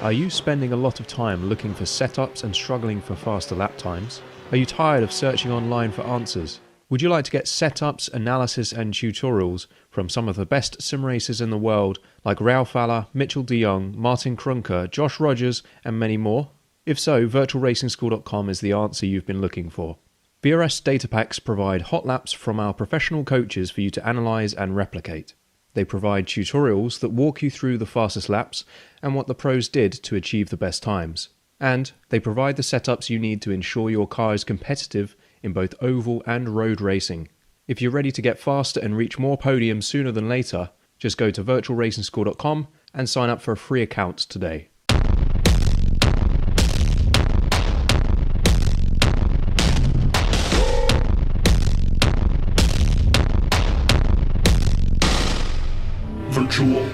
Are you spending a lot of time looking for setups and struggling for faster lap times? Are you tired of searching online for answers? Would you like to get setups, analysis and tutorials from some of the best sim racers in the world like Ralph Alla, Mitchell de Jong, Martin Krunker, Josh Rogers and many more? If so, virtualracingschool.com is the answer you've been looking for. VRS data packs provide hot laps from our professional coaches for you to analyse and replicate. They provide tutorials that walk you through the fastest laps and what the pros did to achieve the best times. And they provide the setups you need to ensure your car is competitive in both oval and road racing. If you're ready to get faster and reach more podiums sooner than later, just go to virtualracingschool.com and sign up for a free account today. Virtual.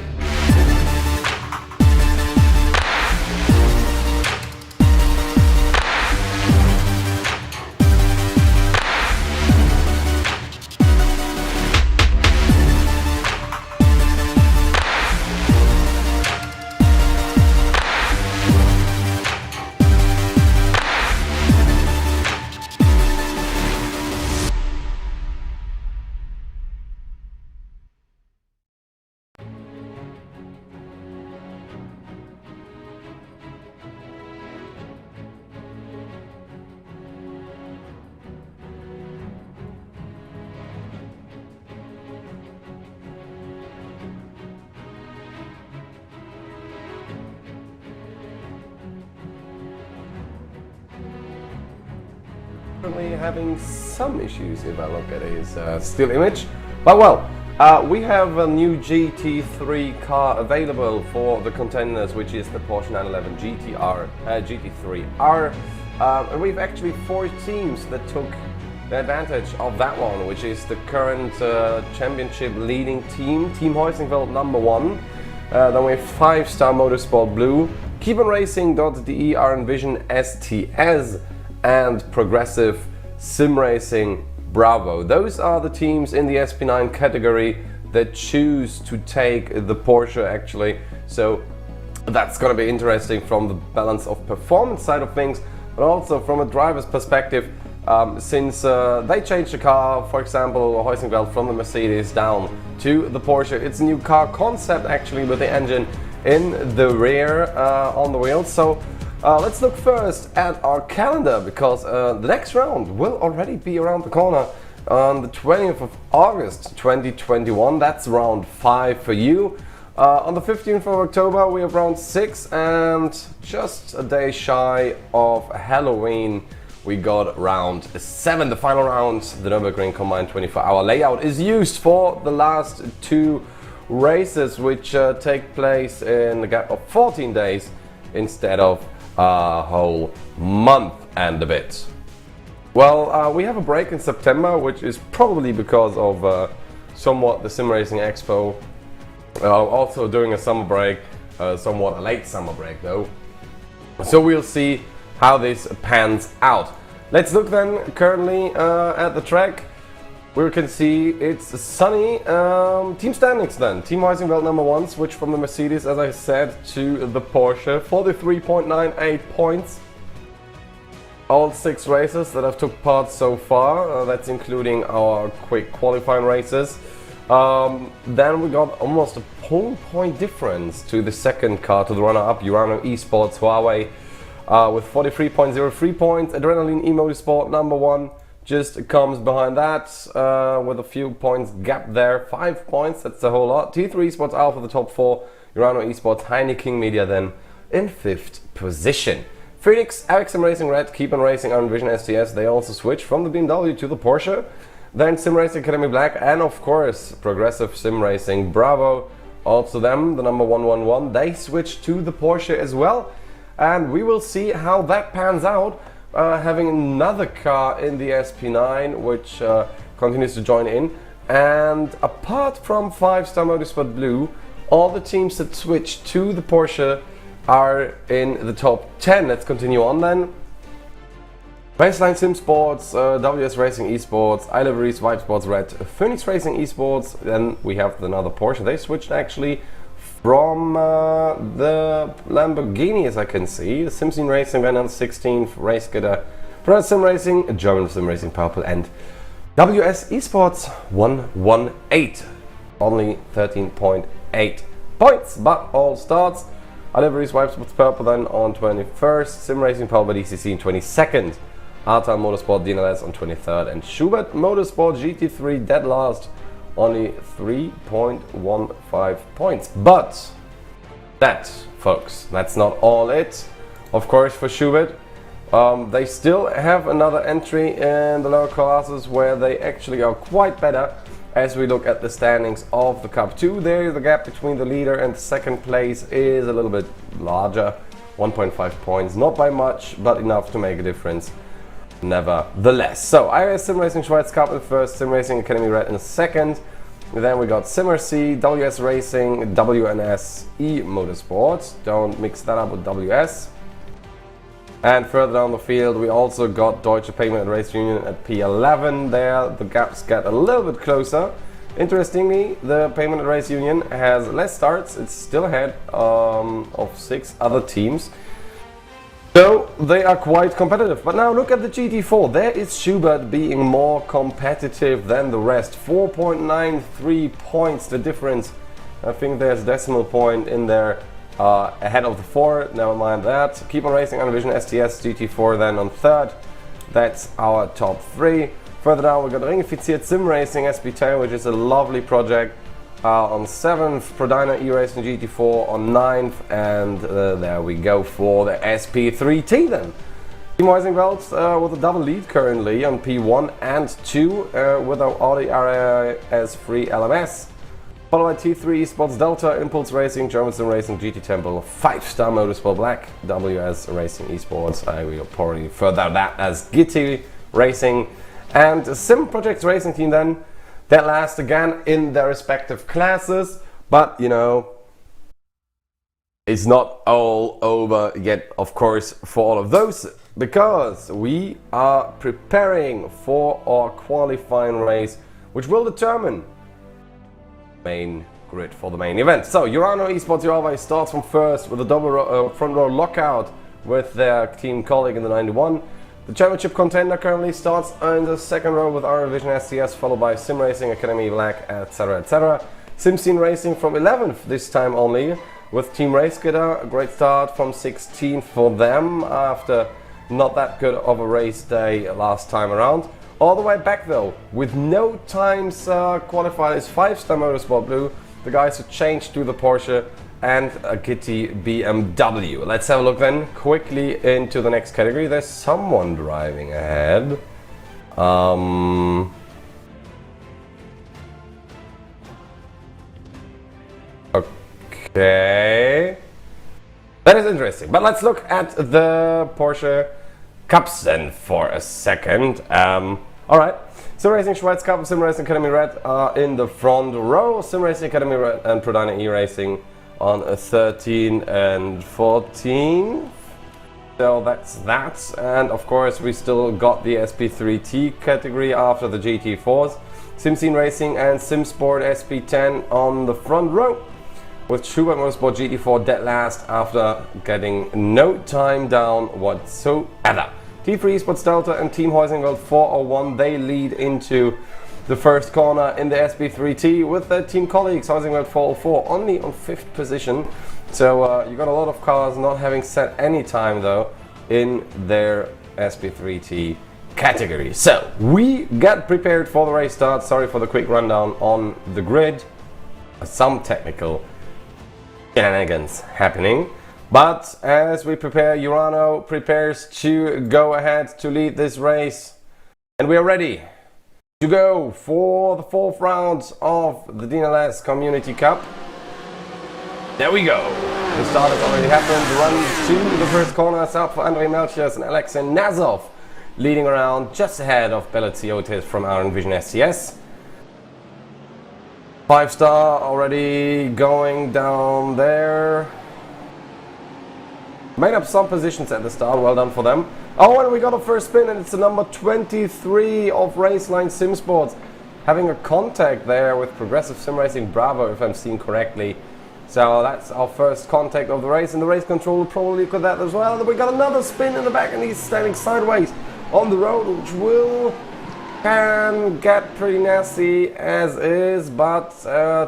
Currently having some issues if I look at his still image, but well, we have a new GT3 car available for the contenders, which is the Porsche 911 GT3R, and we've actually 4 teams that took the advantage of that one, which is the current championship leading team, Team Heusingfeld #1. Then we have 5-Star Motorsport Blue, KeepOnRacing.de, Envision STS, and Progressive Sim Racing Bravo. Those are the teams in the SP9 category that choose to take the Porsche actually. So that's going to be interesting from the balance of performance side of things, but also from a driver's perspective, since they changed the car, for example, Heusingfeld from the Mercedes down to the Porsche. It's a new car concept actually with the engine in the rear on the wheels. So let's look first at our calendar, because the next round will already be around the corner on the 20th of August 2021. That's round 5 for you. On the 15th of October we have round 6, and just a day shy of Halloween we got round 7, the final round. The Nürburgring combined 24-hour layout is used for the last 2 races, which take place in the gap of 14 days instead of a whole month and a bit. Well, we have a break in September, which is probably because of somewhat the Sim Racing Expo. Also doing a summer break, somewhat a late summer break though. So we'll see how this pans out. Let's look then currently at the track. We can see it's sunny. Team standings then. Team Heusingfeld #1 switched from the Mercedes, as I said, to the Porsche. 43.98 points. All 6 races that have took part so far. That's including our quick qualifying races. Then we got almost a whole point difference to the second car, to the runner-up, Urano Esports Huawei, with 43.03 points. Adrenaline E-Motorsport #1 just comes behind that with a few points gap there. 5 points, that's a whole lot. T3 Esports Alpha, the top 4. Urano Esports, Heineken Media then in 5th position. Phoenix, Sim Racing Red, KeepOnRacing, Envision STS, they also switched from the BMW to the Porsche. Then Sim Racing Academy Black, and of course Progressive Sim Racing Bravo, also them, the number 111, they switched to the Porsche as well. And we will see how that pans out. Having another car in the SP9 which continues to join in, and apart from 5-Star Motorsport Blue, all the teams that switch to the Porsche are in the top 10. Let's continue on then. Baseline Sim Sports, WS Racing Esports, iLiveries, Vibe Sports Red, Phoenix Racing Esports, then we have another Porsche. They switched actually from the Lamborghini, as I can see. Simsin Racing went on 16th, Race Getter, Pro Sim Racing, German Sim Racing Purple, and WS Esports 118. Only 13.8 points, but all starts. Livery swipes with Purple then on 21st, Sim Racing Purple DCC in 22nd, Artan Motorsport DNLS on 23rd, and Schubert Motorsport GT3 dead last, only 3.15 points. But that, folks, that's not all it. Of course, for Schubert, they still have another entry in the lower classes where they actually are quite better. As we look at the standings of the Cup 2, there the gap between the leader and second place is a little bit larger, 1.5 points, not by much, but enough to make a difference nevertheless. So iOS Sim Racing Schweiz Cup in first, Sim Racing Academy Red in second, then we got SimRC, WS Racing, WNS, E Motorsport, don't mix that up with WS. And further down the field, we also got Deutsche Payment and Race Union at P11. There, the gaps get a little bit closer. Interestingly, the Payment and Race Union has less starts. It's still ahead of 6 other teams. So they are quite competitive. But now look at the GT4. There is Schubert being more competitive than the rest. 4.93 points the difference. I think there's a decimal point in there. Ahead of the 4, never mind that. Keep on Racing, Univision, STS, GT4 then on 3rd. That's our top 3. Further down we got Ringifiziert Sim Racing SB10, which is a lovely project, on 7th. Prodina E-Racing GT4 on 9th, and there we go for the SP3T then. Team Weisingwelt with a double lead currently on P1 and 2 with our Audi RS3 LMS. Followed by T3 Esports Delta, Impulse Racing, German Sim Racing, GT Temple, 5-Star Motorsport Black, WS Racing Esports, I will probably further that as GT Racing, and Sim Projects Racing Team then, that last again in their respective classes, but you know, it's not all over yet, of course, for all of those, because we are preparing for our qualifying race, which will determine main grid for the main event. So Urano Esports Huawei starts from first with a double front row lockout with their team colleague in the 91. The championship contender currently starts in the second row with our Division STS, followed by Sim Racing Academy Black, etc, etc. SimScene Racing from 11th this time only with Team Race Getter. A great start from 16th for them after not that good of a race day last time around. All the way back though, with no times qualified, is 5-Star Motorsport Blue, the guys who changed to the Porsche, and a Kitty BMW. Let's have a look then quickly into the next category. There's someone driving ahead. Okay. That is interesting, but let's look at the Porsche Cups then for a second. Alright, Sim Racing Schweiz Cup and Sim Racing Academy Red are in the front row. Sim Racing Academy Red and Prodina E-Racing on 13 and 14. So that's that. And of course we still got the SP3T category after the GT4s. SimScene Racing and SimSport SP10 on the front row, with Schubert Motorsport GT4 dead last after getting no time down whatsoever. T3 Esports Delta and Team Heusingwelt 401, they lead into the first corner in the SP3T with their team colleagues. Heusingwelt 404 only on 5th position. So you got a lot of cars not having set any time though in their SP3T category. So we get prepared for the race start. Sorry for the quick rundown on the grid. Some technical shenanigans happening. But as we prepare, Urano prepares to go ahead to lead this race. And we are ready to go for the 4th round of the DNLS Community Cup. There we go. The start has already happened. Run to the first corner. South for Andrei Melchias and Alexei Nazov leading around just ahead of Belaziotis from our Envision STS. 5-Star already going down there. Made up some positions at the start, well done for them. Oh, and we got a first spin, and it's the number 23 of Raceline Sim Sports having a contact there with Progressive Sim Racing Bravo, if I'm seeing correctly. So that's our first contact of the race, and the race control will probably look at that as well. And we got another spin in the back, and he's standing sideways on the road, which can get pretty nasty as is. But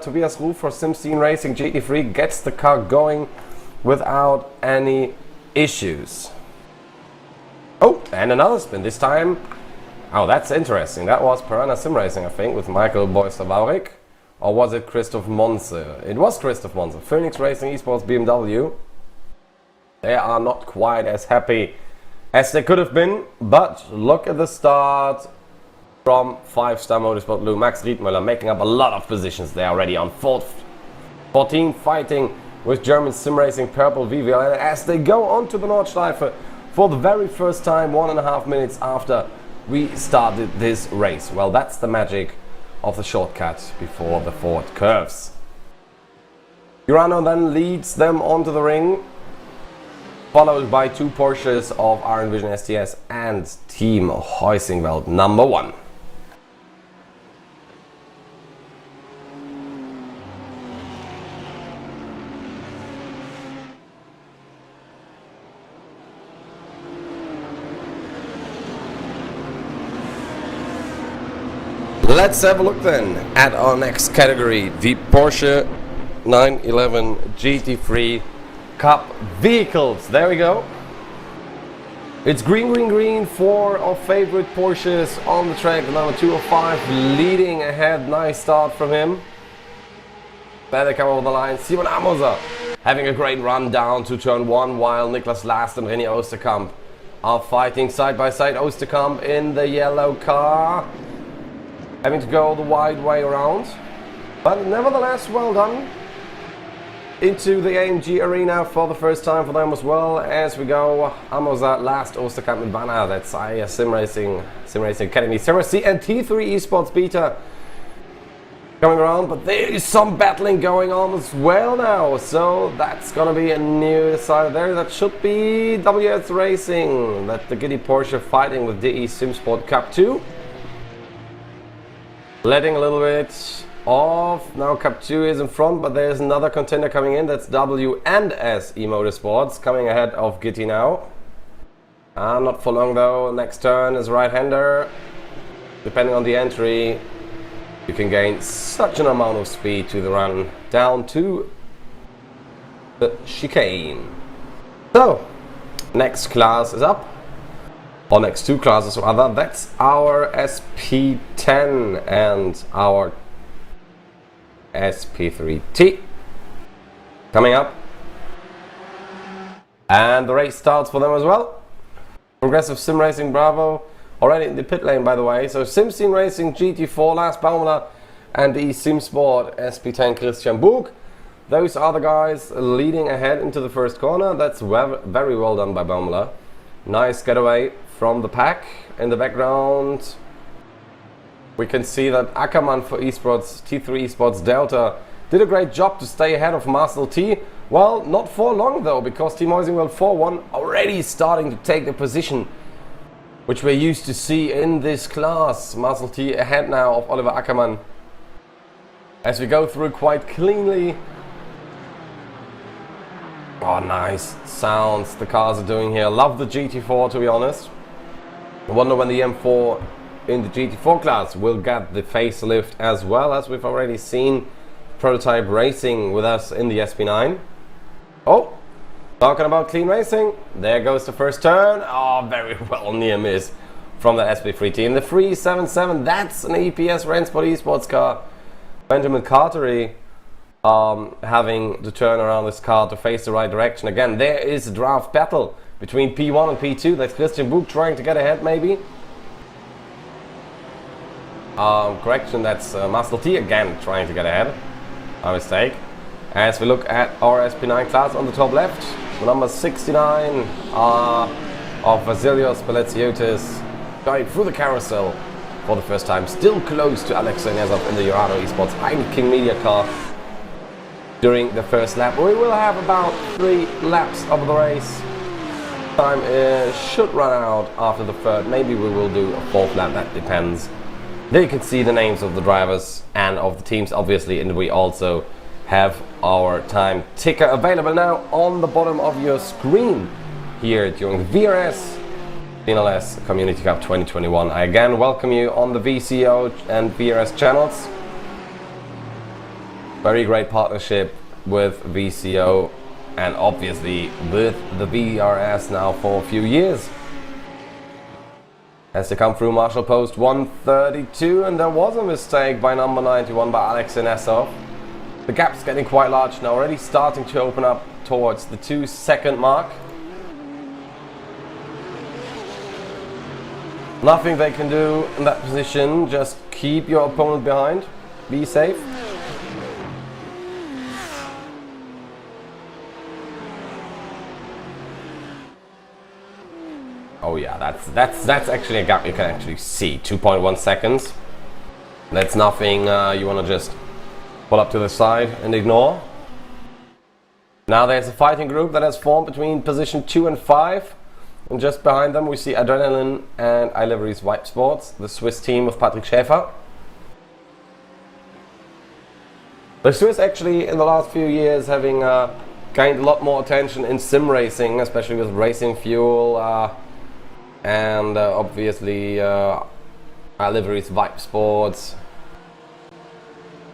Tobias Ruf for SimScene Racing GT3 gets the car going without any issues. Oh, and another spin this time. Oh, that's interesting. That was Piranha Sim Racing, I think, with Michael Boyster-Vaurik. Or was it Christoph Monse? It was Christoph Monse. Phoenix Racing Esports BMW. They are not quite as happy as they could have been. But look at the start from 5-star Motorsport Blue. Max Riedmüller making up a lot of positions there already on 14, fighting with German Sim Racing Purple VVL as they go on to the Nordschleife for the very first time 1.5 minutes after we started this race. Well, that's the magic of the shortcut before the Ford curves. Urano then leads them onto the ring, followed by 2 Porsches of Iron Vision STS and Team Heusingwelt number 1. Let's have a look then at our next category, the Porsche 911 GT3 Cup vehicles. There we go. It's green, green, green. 4 of favorite Porsches on the track. The number 205 leading ahead. Nice start from him. There they come over the line. Simon Amoser having a great run down to turn 1, while Niklas Last and René Oosterkamp are fighting side by side. Oosterkamp in the yellow car, having to go the wide way around, but nevertheless well done. Into the AMG arena for the first time for them as well, as we go Amoser, Last, Oosterkamp and Banner. That's Sim Racing Academy, Cersei and T3 Esports Beta coming around, but there is some battling going on as well now, so that's gonna be a new side there. That should be WS Racing, that the Giddy Porsche fighting with DE SimSport Cup 2. Letting a little bit off. Now Cup 2 is in front, but there's another contender coming in. That's W&S eMotorsports coming ahead of Gitti now. Not for long though. Next turn is right-hander. Depending on the entry, you can gain such an amount of speed to the run down to the chicane. So, next class is up. Or next 2 classes rather. That's our SP10 and our SP3T coming up, and the race starts for them as well. Progressive Sim Racing Bravo already in the pit lane, by the way. So SimScene Racing GT4 Lars Baumler and the SimSport SP10 Christian Bug. Those are the guys leading ahead into the first corner. That's very well done by Baumler. Nice getaway from the pack. In the background we can see that Ackermann for Esports, T3 Esports Delta, did a great job to stay ahead of Marcel T. Well, not for long though, because Team Heusingwelt 4-1 already starting to take the position which we're used to see in this class. Marcel T ahead now of Oliver Ackermann as we go through quite cleanly. Oh, nice sounds the cars are doing here. Love the GT4, to be honest. I wonder when the M4 in the GT4 class will get the facelift, as well as we've already seen Prototype Racing with us in the SP9. Oh, talking about clean racing, there goes the first turn. Oh, very well near miss from the SP3T. In the 377, that's an EPS Rennsport Esports car. Benjamin Cartery having to turn around this car to face the right direction. Again, there is a draft battle between P1 and P2. That's Christian Bug trying to get ahead, maybe. Correction, that's Marcel T again trying to get ahead. My mistake. As we look at our SP9 class on the top left, the number 69 of Vasilios Pelletsiotis going through the carousel for the first time. Still close to Alexei Nezov in the Urano Esports Heineken Media car during the first lap. We will have about 3 laps of the race. Time should run out after the third. Maybe we will do a 4th lap, that depends. There you can see the names of the drivers and of the teams, obviously, and we also have our time ticker available now on the bottom of your screen here during the VRS DNLS Community Cup 2021. I again welcome you on the VCO and VRS channels. Very great partnership with VCO and obviously with the VRS now for a few years. As they come through Marshall Post 132, and there was a mistake by number 91 by Alex Inesov. The gap's getting quite large now, already starting to open up towards the 2-second mark. Nothing they can do in that position, just keep your opponent behind, be safe. Oh yeah, that's actually a gap you can actually see, 2.1 seconds. That's nothing you want to just pull up to the side and ignore. Now there's a fighting group that has formed between position 2 and 5. And just behind them we see Adrenaline and iLivery's Esports, the Swiss team of Patrick Schäfer. The Swiss actually in the last few years having gained a lot more attention in sim racing, especially with Racing Fuel and obviously iLivery's Esports.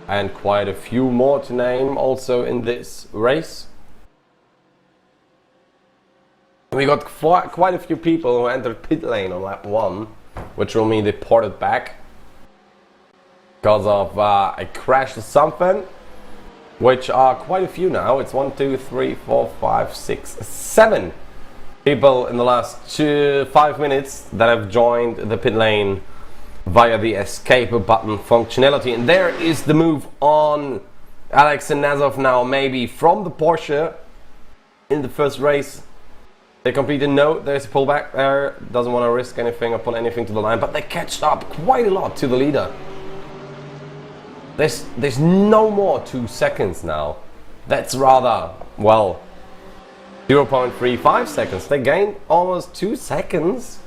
And quite a few more to name also in this race. We got quite a few people who entered pit lane on lap 1, which will mean they ported back because of a crash or something, which are quite a few now. It's 1, 2, 3, 4, 5, 6, 7 people in the last 5 minutes that have joined the pit lane via the escape button functionality. And there is the move on Alex Inesov now, maybe from the Porsche in the first race. They completed there's a pullback there, doesn't want to risk anything or pull anything to the line, but they catched up quite a lot to the leader. There's no more 2 seconds now. That's rather, well, 0.35 seconds. They gained almost 2 seconds,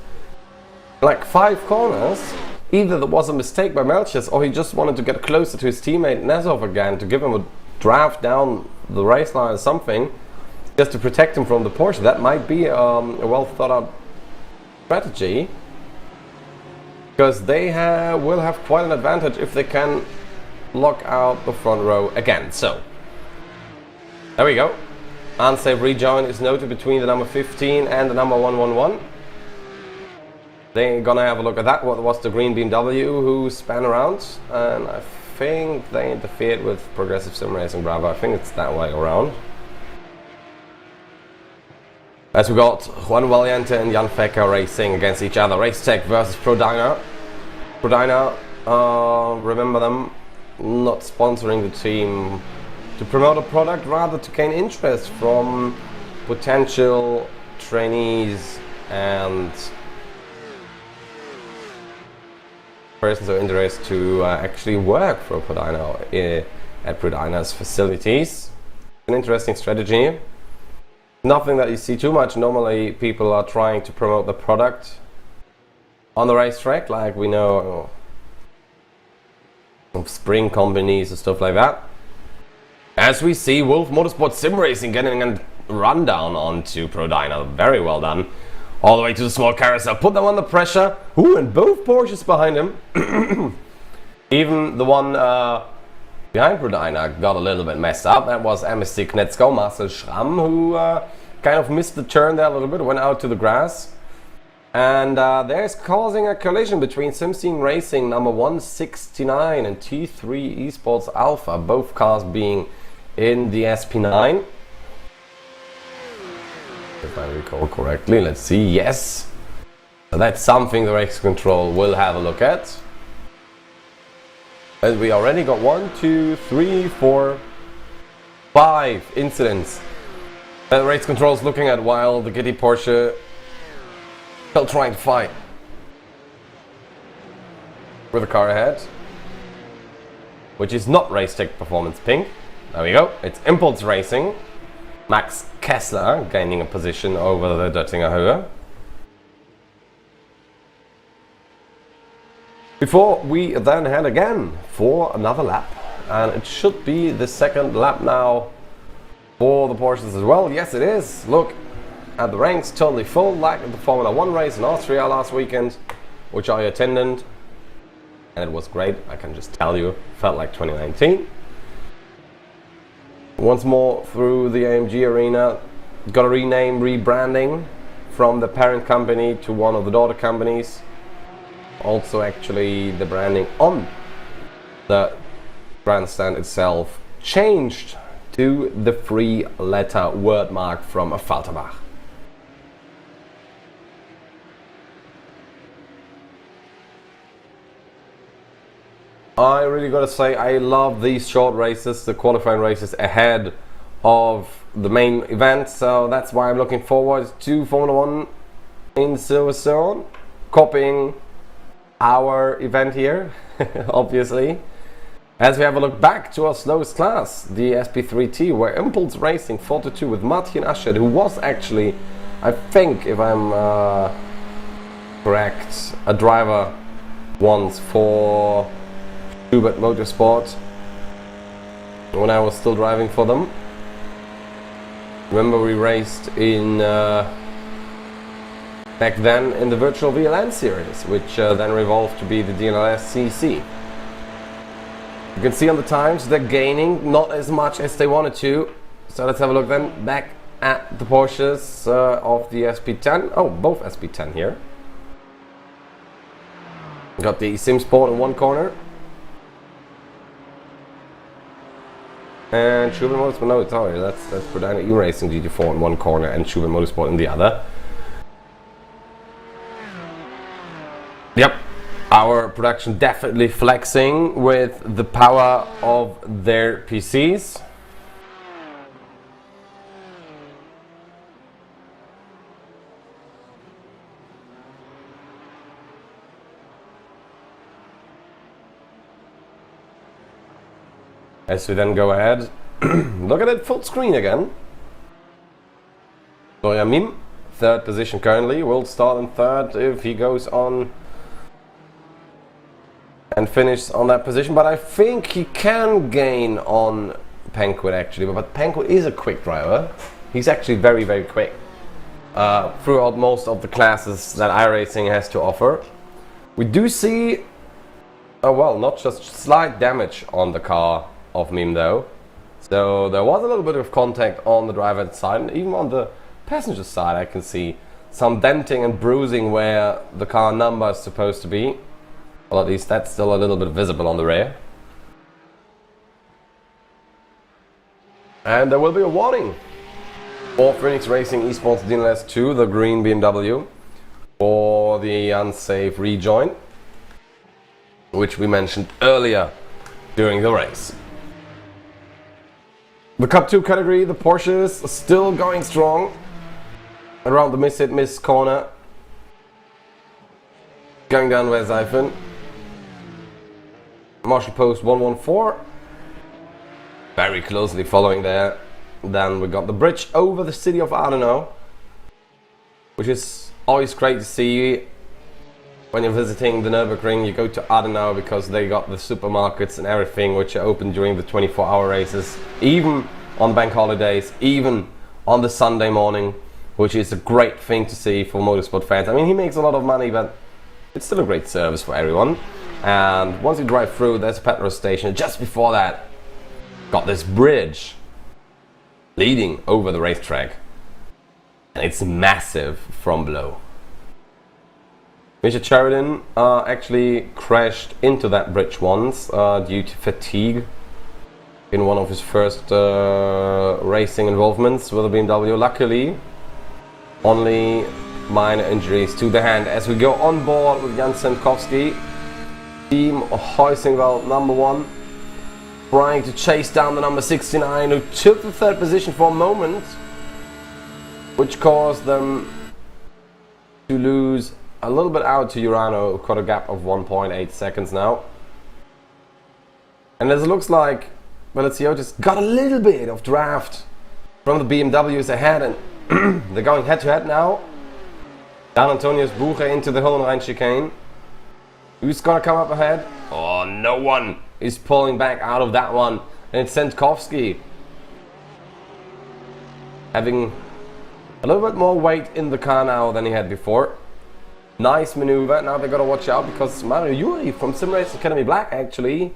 like 5 corners. Either there was a mistake by Melchers or he just wanted to get closer to his teammate Nesov again to give him a draft down the race line or something, just to protect him from the Porsche. That might be a well thought out strategy, because they will have quite an advantage if they can lock out the front row again. So there we go. Unsafe rejoin is noted between the number 15 and the number 111. They're gonna have a look at that. What was the green BMW who span around, and I think they interfered with Progressive Sim Racing Bravo. I think it's that way around. As we got Juan Valiente and Jan Fecker racing against each other. Racetech versus ProDyna. ProDyna, remember them, not sponsoring the team to promote a product, rather to gain interest from potential trainees and persons of interest to actually work for ProDyna at ProDyna's facilities. An interesting strategy. Nothing that you see too much. Normally people are trying to promote the product on the racetrack, like we know of spring companies and stuff like that. As we see Wolf Motorsport Sim Racing getting a rundown onto ProDyna. Very well done. All the way to the small carousel. Put them under pressure. Ooh, and both Porsches behind him. Even the one behind ProDyna got a little bit messed up. That was MSC Knetzko, Marcel Schramm, who kind of missed the turn there a little bit, went out to the grass. And there's causing a collision between SimScene Racing number 169 and T3 Esports Alpha, both cars being in the SP9. If I recall correctly, let's see, yes. So that's something the race control will have a look at. And we already got 1, 2, 3, 4, 5 incidents that race control is looking at while the giddy Porsche still trying to fight with the car ahead, which is not Racetech Performance Pink. There we go, it's Impulse Racing. Max Kessler gaining a position over the Döttinger Höhe. Before we then head again for another lap and it should be the second lap now for the Porsches as well. Yes, it is. Look at the ranks, totally full, like the Formula 1 race in Austria last weekend, which I attended, and it was great. I can just tell you, felt like 2019. Once more through the AMG arena, got a rename, rebranding from the parent company to one of the daughter companies. Also, actually, the branding on the grandstand itself changed to the 3-letter word mark from a Falterbach. I really gotta say, I love these short races, the qualifying races ahead of the main event, so that's why I'm looking forward to Formula 1 in Silverstone, copying our event here, obviously. As we have a look back to our slowest class, the SP3T, where Impulse Racing 4-2 with Martin Asched, who was actually, I think, if I'm correct, a driver once for Schubert Motorsport when I was still driving for them. Remember, we raced in back then in the virtual VLN series, which then revolved to be the DNLS CC. You can see on the times they're gaining, not as much as they wanted to. So let's have a look then back at the Porsches of the SP10. Oh, both SP10 here. Got the Sim Sport in one corner. And Schubert Motorsport, no, sorry, that's Predina E-Racing GT4 in one corner and Schubert Motorsport in the other. Yep, our production definitely flexing with the power of their PCs. As we then go ahead, look at it full screen again. Florian Mim, third position currently, will start in third if he goes on and finish on that position, but I think he can gain on Penquit actually, but Penquit is a quick driver. He's actually very, very quick throughout most of the classes that iRacing has to offer. We do see, well, not just slight damage on the car of Mim though, so there was a little bit of contact on the driver's side, and even on the passenger side I can see some denting and bruising where the car number is supposed to be. Well, at least that's still a little bit visible on the rear. And there will be a warning for Phoenix Racing Esports DNLS 2, the green BMW, for the unsafe rejoin, which we mentioned earlier during the race. The Cup 2 category, the Porsches are still going strong around the miss corner, going down Westseifen. Marshall Post 114, very closely following there. Then we got the bridge over the city of Adenau, which is always great to see when you're visiting the Nürburgring. You go to Adenau because they got the supermarkets and everything which are open during the 24-hour races, even on bank holidays, even on the Sunday morning, which is a great thing to see for motorsport fans. I mean, he makes a lot of money, but it's still a great service for everyone. And once you drive through, there's a petrol station. Just before that, got this bridge leading over the racetrack, and it's massive from below. Misha Sheridan actually crashed into that bridge once due to fatigue in one of his first racing involvements with a BMW. Luckily, only minor injuries to the hand. As we go on board with Jan Semkowski, Team Heusingwald number 1, trying to chase down the number 69, who took the third position for a moment, which caused them to lose a little bit out to Urano, who caught a gap of 1.8 seconds now. And as it looks like, Belizio just got a little bit of draft from the BMWs ahead, and they're going head to head now. Dan Antonius Buche into the Hohenrhein chicane. Who's gonna come up ahead? Oh, no one. is pulling back out of that one, and it's Sendkovski having a little bit more weight in the car now than he had before. Nice maneuver. Now they gotta watch out because Mario Yuri from Sim Racing Academy Black actually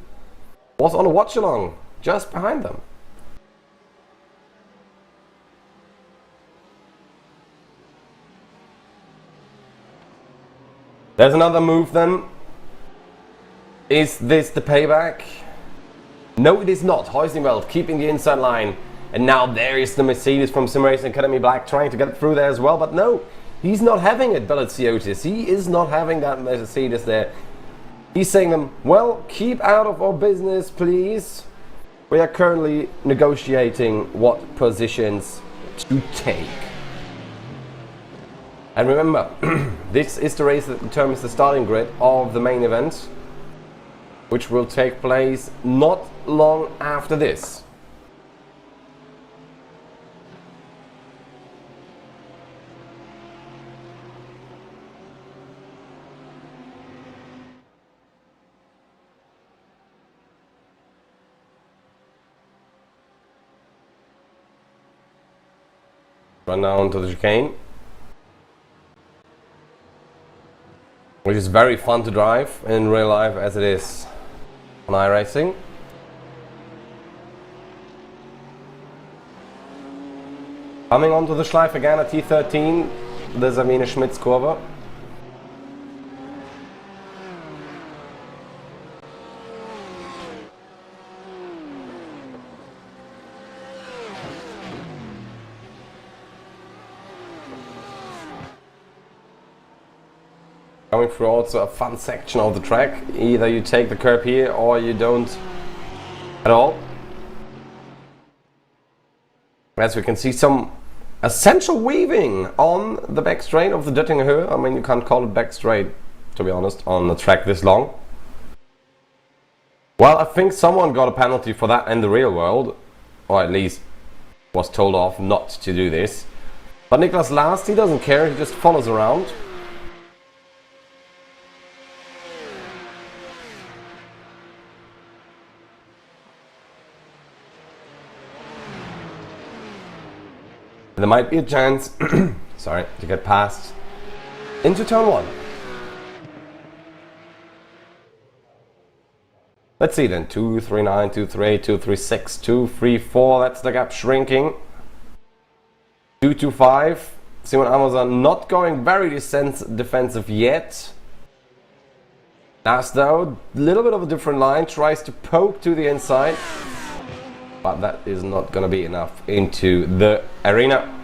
was on a watch along just behind them. There's another move then. Is this the payback? No, it is not. Heusenwald keeping the inside line. And now there is the Mercedes from Sim Racing Academy Black trying to get through there as well. But no, he's not having it, Balaziotis. He is not having that Mercedes there. He's saying them, well, keep out of our business, please. We are currently negotiating what positions to take. And remember, this is the race that determines the starting grid of the main event, which will take place not long after this. Run down to the chicane, which is very fun to drive in real life as it is on iRacing. Coming onto the Schleife again at T13, the Sabine Schmitz Kurve. Coming through also a fun section of the track. Either you take the curb here or you don't at all. As we can see, some essential weaving on the back straight of the Döttinger Höhe. I mean, you can't call it back straight, to be honest, on a track this long. Well, I think someone got a penalty for that in the real world, or at least was told off not to do this. But Niklas Last, he doesn't care, he just follows around. There might be a chance, sorry, to get past into turn one. Let's see then, 239, 238, 236, 234, that's the gap shrinking. 225, Simon Amazon not going very defensive yet. As though, a little bit of a different line, tries to poke to the inside. But that is not going to be enough into the arena.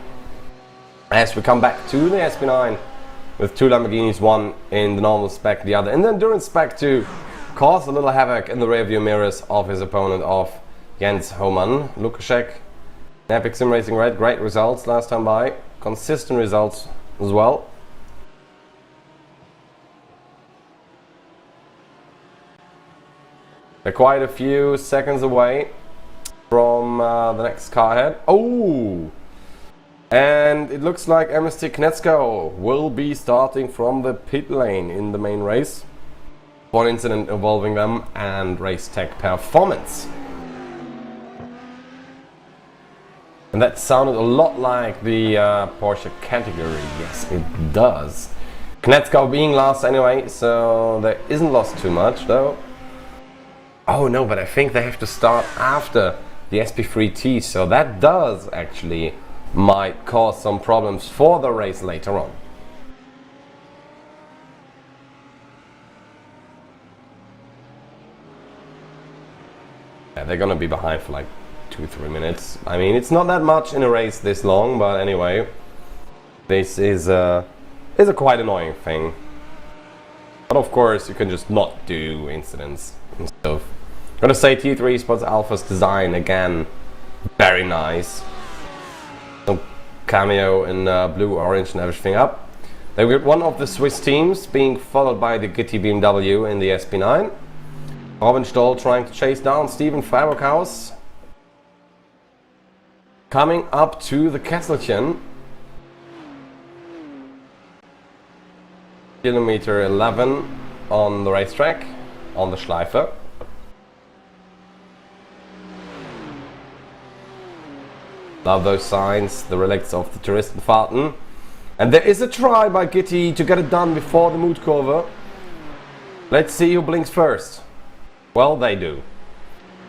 As we come back to the SP9 with two Lamborghinis, one in the normal spec, the other in the endurance spec to cause a little havoc in the rearview mirrors of his opponent of Jens Hohmann. Lukaszek, Epic Sim Racing Red, great results last time by, consistent results as well. They're quite a few seconds away from the next car ahead. Oh! And it looks like MST Knetsko will be starting from the pit lane in the main race. One incident involving them and Race Tech Performance. And that sounded a lot like the Porsche category. Yes, it does. Knetsko being last anyway, so there isn't lost too much though. Oh no, but I think they have to start after the SP3T, so that does actually might cause some problems for the race later on. Yeah, they're gonna be behind for like 2-3 minutes. I mean, it's not that much in a race this long, but anyway, this is a quite annoying thing. But of course, you can just not do incidents and stuff. I'm gonna say T3 Esports Alpha's design again, very nice. Some cameo in blue, orange and everything up. They were one of the Swiss teams being followed by the Gitti BMW in the SP9. Robin Stoll trying to chase down Steven Freiberghaus. Coming up to the Kesselchen. Kilometer 11 on the racetrack, on the Schleife. Love those signs, the relics of the Touristenfahrten. And there is a try by Gitti to get it done before the Mutkurve. Let's see who blinks first. Well, they do.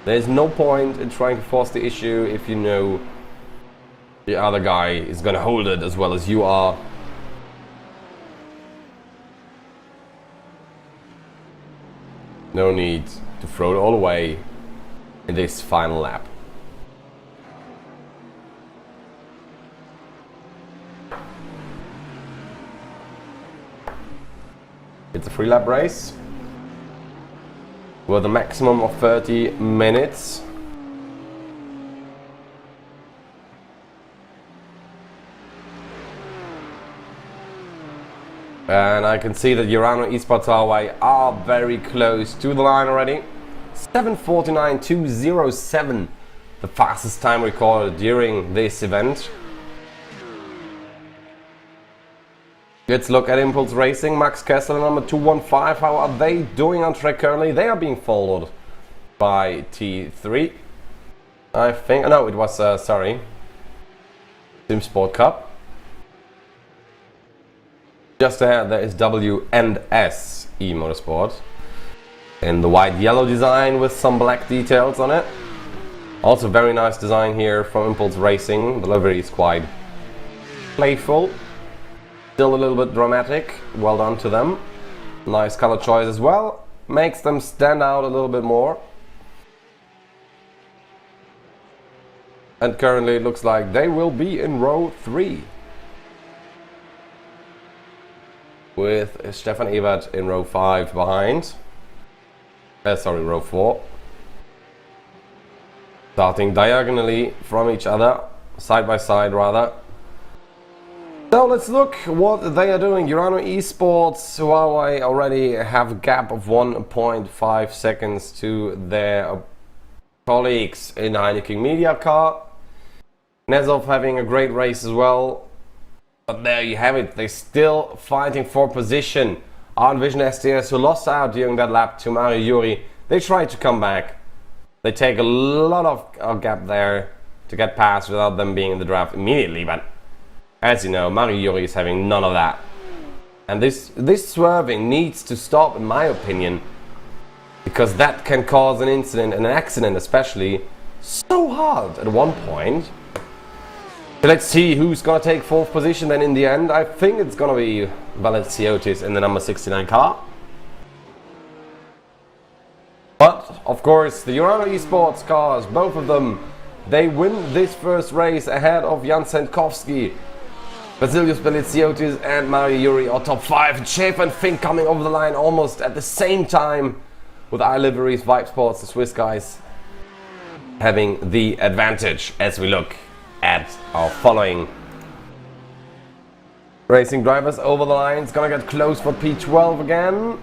There's no point in trying to force the issue if you know the other guy is gonna hold it as well as you are. No need to throw it all away in this final lap. It's a 3-lap race with a maximum of 30 minutes. And I can see that Urano Esports Highway are very close to the line already. 7:49.207, the fastest time recorded during this event. Let's look at Impulse Racing. Max Kessler, number 215. How are they doing on track currently? They are being followed by T3. I think. No, it was, sorry. Sim Sport Cup. Just ahead there is WNS Motorsport in the white yellow design with some black details on it. Also very nice design here from Impulse Racing. The livery is quite playful. Still a little bit dramatic, well done to them. Nice color choice as well, makes them stand out a little bit more. And currently it looks like they will be in row 3. With Stefan Ebert in row 5 behind. Sorry, row 4. Starting diagonally from each other, side by side rather. So let's look what they are doing. Urano Esports, Huawei already have a gap of 1.5 seconds to their colleagues in Heineken Media Car. Nezov having a great race as well. But there you have it. They're still fighting for position. Arn Vision STS, who lost out during that lap to Mario Yuri, they try to come back. They take a lot of gap there to get past without them being in the draft immediately, but as you know, Mario Yuri is having none of that. And this swerving needs to stop, in my opinion, because that can cause an incident, and an accident especially, so hard at one point. So let's see who's gonna take 4th position then in the end. I think it's gonna be Valentiotis in the number 69 car. But, of course, the Urano Esports cars, both of them, they win this first race ahead of Jan Sentkovsky. Vasilius Belitsiotis and Mario Yuri are top 5. Schaefer and Fink coming over the line almost at the same time, with iLiveries, Vibe Sports, the Swiss guys, having the advantage as we look at our following racing drivers over the line. It's gonna get close for P12 again.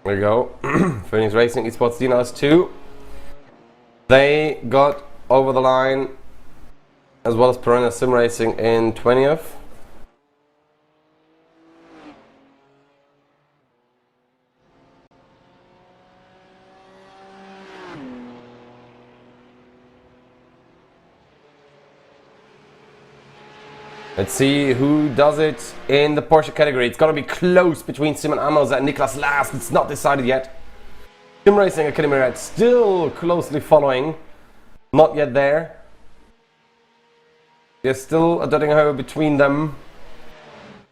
There we go. Phoenix Racing Esports DNLS 2. They got over the line, as well as Piranha Sim Racing in 20th. Let's see who does it in the Porsche category. It's gonna be close between Simon Amos and Niklas Last. It's not decided yet. Sim Racing Academy Red still closely following. Not yet there. There's still a Döttinger between them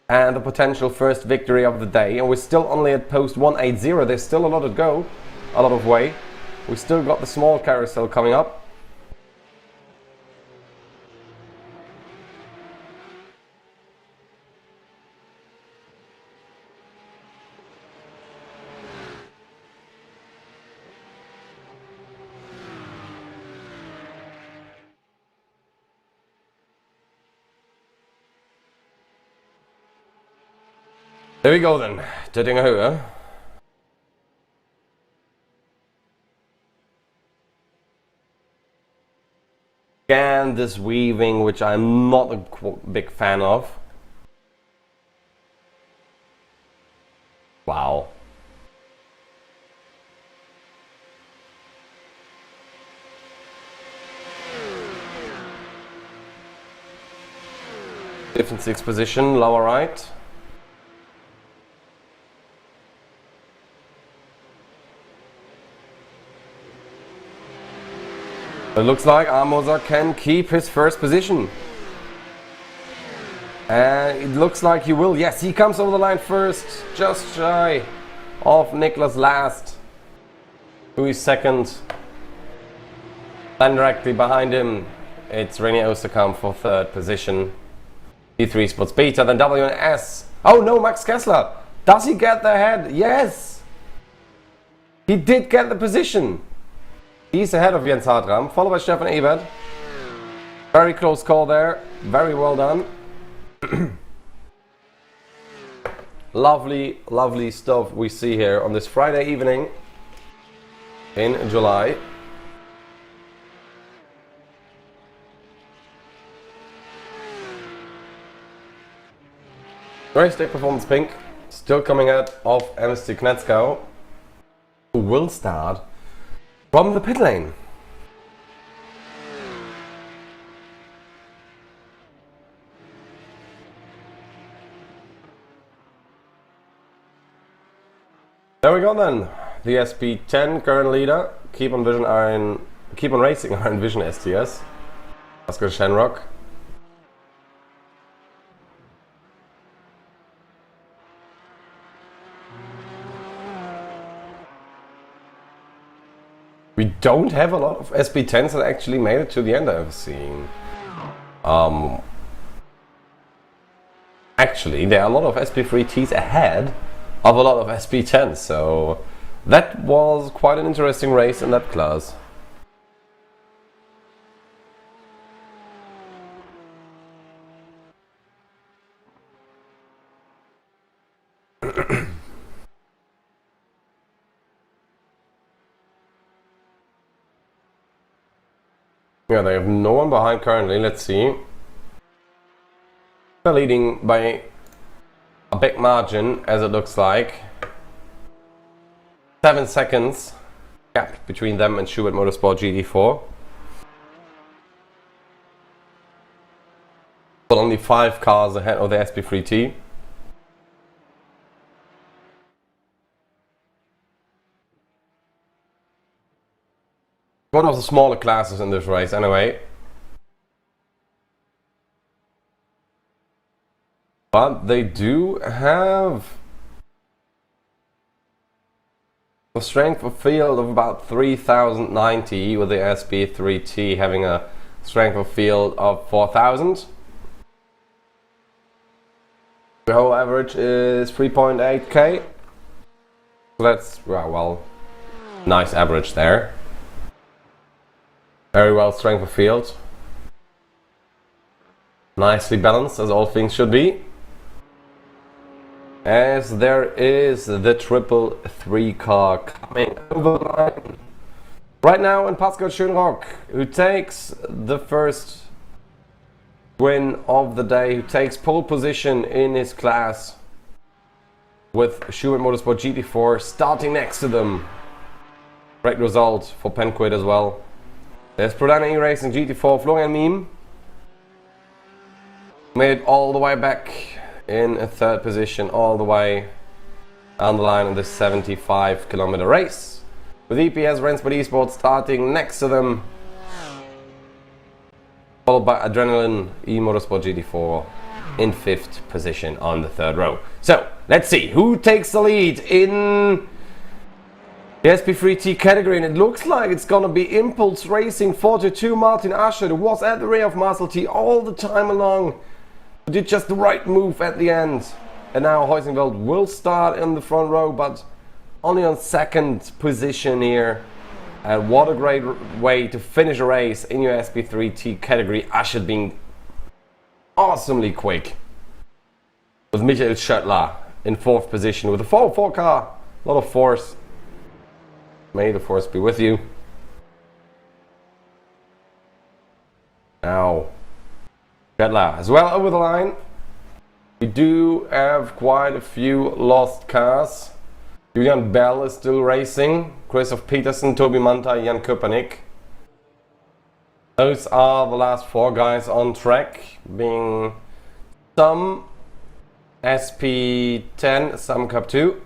and the potential first victory of the day. And we're still only at post 180. There's still a lot to go, a lot of way. We still got the small carousel coming up. There we go then, Döttinger. Again, this weaving, which I'm not a big fan of. Wow. Different sixth position, lower right. It looks like Amosa can keep his first position. And it looks like he will. Yes, he comes over the line first, just shy of Niklas last, who is second. Then directly behind him, it's René Oosterkamp for third position. D3 spots better than WNS. Oh no, Max Kessler. Does he get the head? Yes! He did get the position. He's ahead of Jens Hartram, followed by Stefan Ebert. Very close call there. Very well done. Lovely, lovely stuff we see here on this Friday evening in July. Race day performance pink, still coming out of MST Knetskow, who will start from the pit lane. There we go then. The SP10 current leader. Keep on racing Iron Vision STS. Oscar Shenrock. We don't have a lot of SP10s that actually made it to the end, I've seen. Actually, there are a lot of SP3Ts ahead of a lot of SP10s, so that was quite an interesting race in that class. Yeah, they have no one behind currently. Let's see. They're leading by a big margin, as it looks like. 7 seconds gap between them and Schubert Motorsport GT4. But only 5 cars ahead of the SP3T. One of the smaller classes in this race anyway. But they do have a strength of field of about 3090, with the SP3T having a strength of field of 4000. The whole average is 3.8k. So that's, well, nice average there. Very well strength of field. Nicely balanced, as all things should be. As there is the triple 3 car coming over the line. Right now in Pascal Schönrock, who takes the first win of the day, who takes pole position in his class with Schubert Motorsport GT4 starting next to them. Great result for Penquid as well. There's Prodana E-Racing GT4 Florian Miem. Made it all the way back in a third position, all the way on the line in this 75-kilometer race. With EPS Rennsport Esports starting next to them. Followed by Adrenaline E-Motorsport GT4 in 5th position on the 3rd row. So, let's see who takes the lead in the SP3T category, and it looks like it's gonna be Impulse Racing 42 Martin Ascher, who was at the rear of Marcel T all the time along, who did just the right move at the end. And now Heusingveld will start in the front row, but only on 2nd position here. And what a great way to finish a race in your SP3T category. Ascher being awesomely quick. With Michael Schöttler in 4th position with a 404 car, a lot of force. May the force be with you. Now, Kedla as well over the line. We do have quite a few lost cars. Julian Bell is still racing. Christoph Petersen, Toby Manta, Jan Köpernick. Those are the last 4 guys on track, being some SP10, some Cup 2.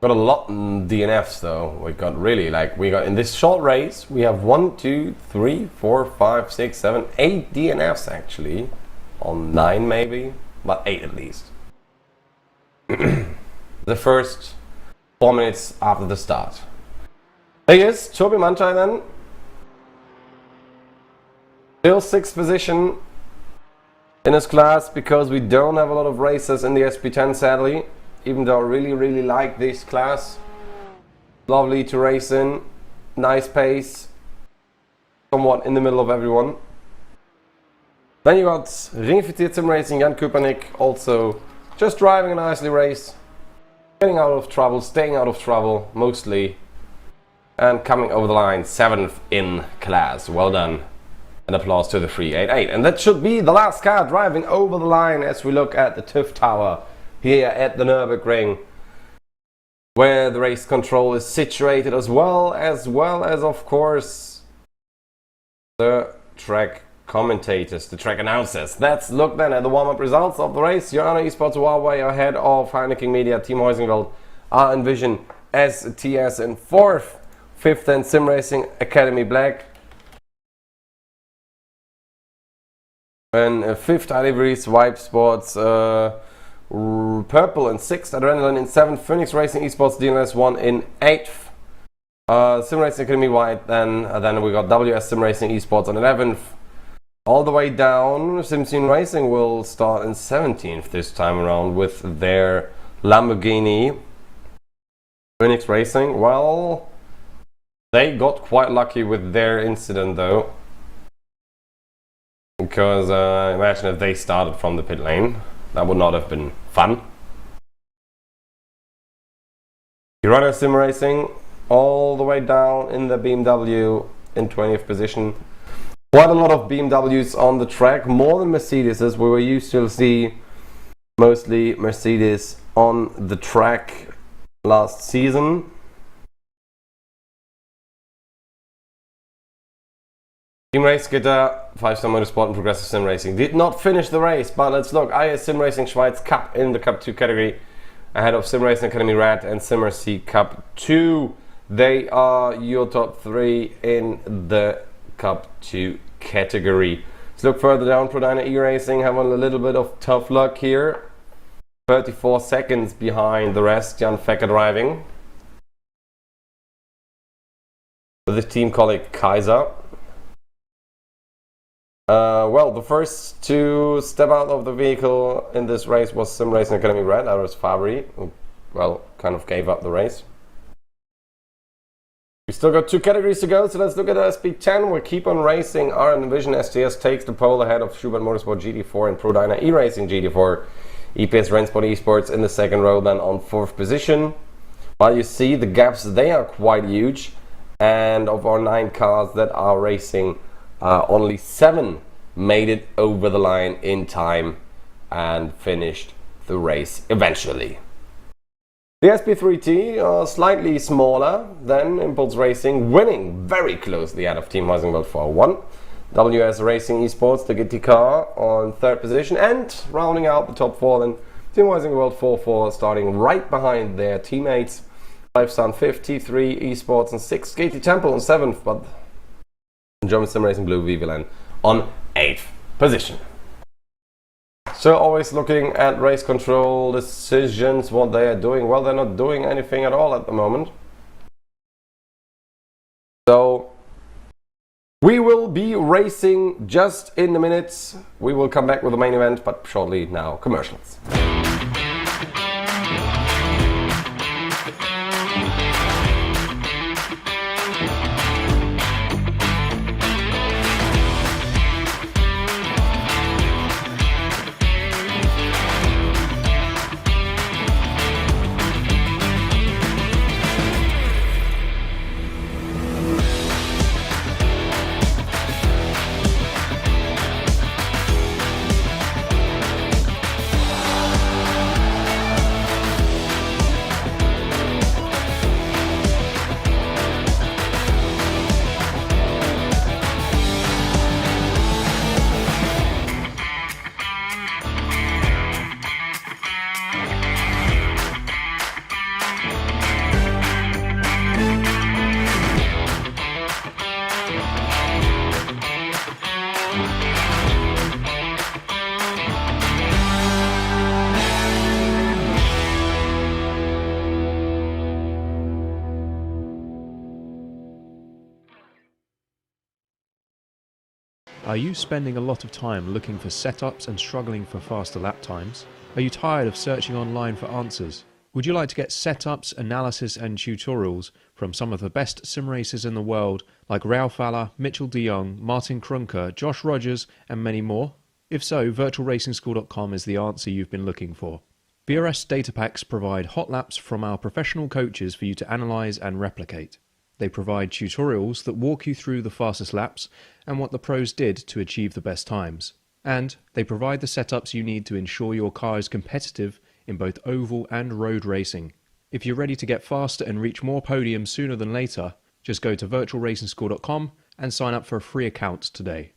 Got a lot in DNFs though. We got in this short race, we have 1, 2, 3, 4, 5, 6, 7, 8 DNFs actually. On 9 maybe, but 8 at least. The first 4 minutes after the start. There he is, Toby Manchai then. Still 6th position in his class because we don't have a lot of races in the SP10 sadly. Even though I really like this class. Lovely to race in, nice pace, somewhat in the middle of everyone. Then you got Ringifiziert Sim Racing, Jan Köpernick, also just driving a nicely race, getting out of trouble, staying out of trouble mostly, and coming over the line, 7th in class. Well done. And applause to the 388. And that should be the last car driving over the line as we look at the TÜV Tower here at the Nürburgring, where the race control is situated as well as of course the track commentators, the track announcers. Let's look then at the warm-up results of the race. Joanna Esports Huawei ahead of Heineken Media, Team Heusingerveld, are Envision STS in 4th, 5th and Sim Racing Academy Black. And 5th Deliveries, Vibe Sports, Purple in 6th, Adrenaline in 7th, Phoenix Racing Esports DNLS 1 in 8th, Sim Racing Academy White, then we got WS Sim Racing Esports on 11th. All the way down, SimScene Racing will start in 17th this time around with their Lamborghini. Phoenix Racing, well, they got quite lucky with their incident though. Because imagine if they started from the pit lane. That would not have been fun. Piranha Sim Racing all the way down in the BMW in 20th position. Quite a lot of BMWs on the track, more than Mercedes, as we were used to see mostly Mercedes on the track last season. Team Race Gitter, 5-Star Motorsport and Progressive Sim Racing did not finish the race, but let's look. IS Sim Racing Schweiz Cup in the Cup 2 category, ahead of Sim Racing Academy Red and Simmer C Cup 2. They are your top 3 in the Cup 2 category. Let's look further down. Prodina E-Racing having a little bit of tough luck here. 34 seconds behind the rest. Jan Fecker driving with his team colleague Kaiser. Well, the first to step out of the vehicle in this race was Sim Racing Academy Red. That was Fabry, who, well, kind of gave up the race. We still got 2 categories to go, so let's look at SP10. We keep on racing. Our Envision STS takes the pole ahead of Schubert Motorsport GT4 and Prodina E-Racing GT4. EPS Rennsport Esports in the second row, then on 4th position. While you see the gaps, they are quite huge. And of our 9 cars that are racing, only 7 made it over the line in time and finished the race eventually. The SP3T are slightly smaller than Impulse Racing, winning very closely out of Team Heusingerveld for 1. WS Racing Esports, the GT car, on 3rd position, and rounding out the top 4 then Team Heusingerveld 4-4, starting right behind their teammates. 5-Star 5th, T3 Esports and 6th, GT Temple on 7th, but German Sim Racing Blue Vivilan on 8th position. So always looking at race control decisions, what they are doing. Well, they're not doing anything at all at the moment. So we will be racing just in a minute. We will come back with the main event, but shortly now commercials. Are you spending a lot of time looking for setups and struggling for faster lap times? Are you tired of searching online for answers? Would you like to get setups, analysis and tutorials from some of the best sim racers in the world like Ralph Alla, Mitchell de Jong, Martin Krunker, Josh Rogers and many more? If so, virtualracingschool.com is the answer you've been looking for. VRS data packs provide hot laps from our professional coaches for you to analyse and replicate. They provide tutorials that walk you through the fastest laps and what the pros did to achieve the best times. And they provide the setups you need to ensure your car is competitive in both oval and road racing. If you're ready to get faster and reach more podiums sooner than later, just go to virtualracingschool.com and sign up for a free account today.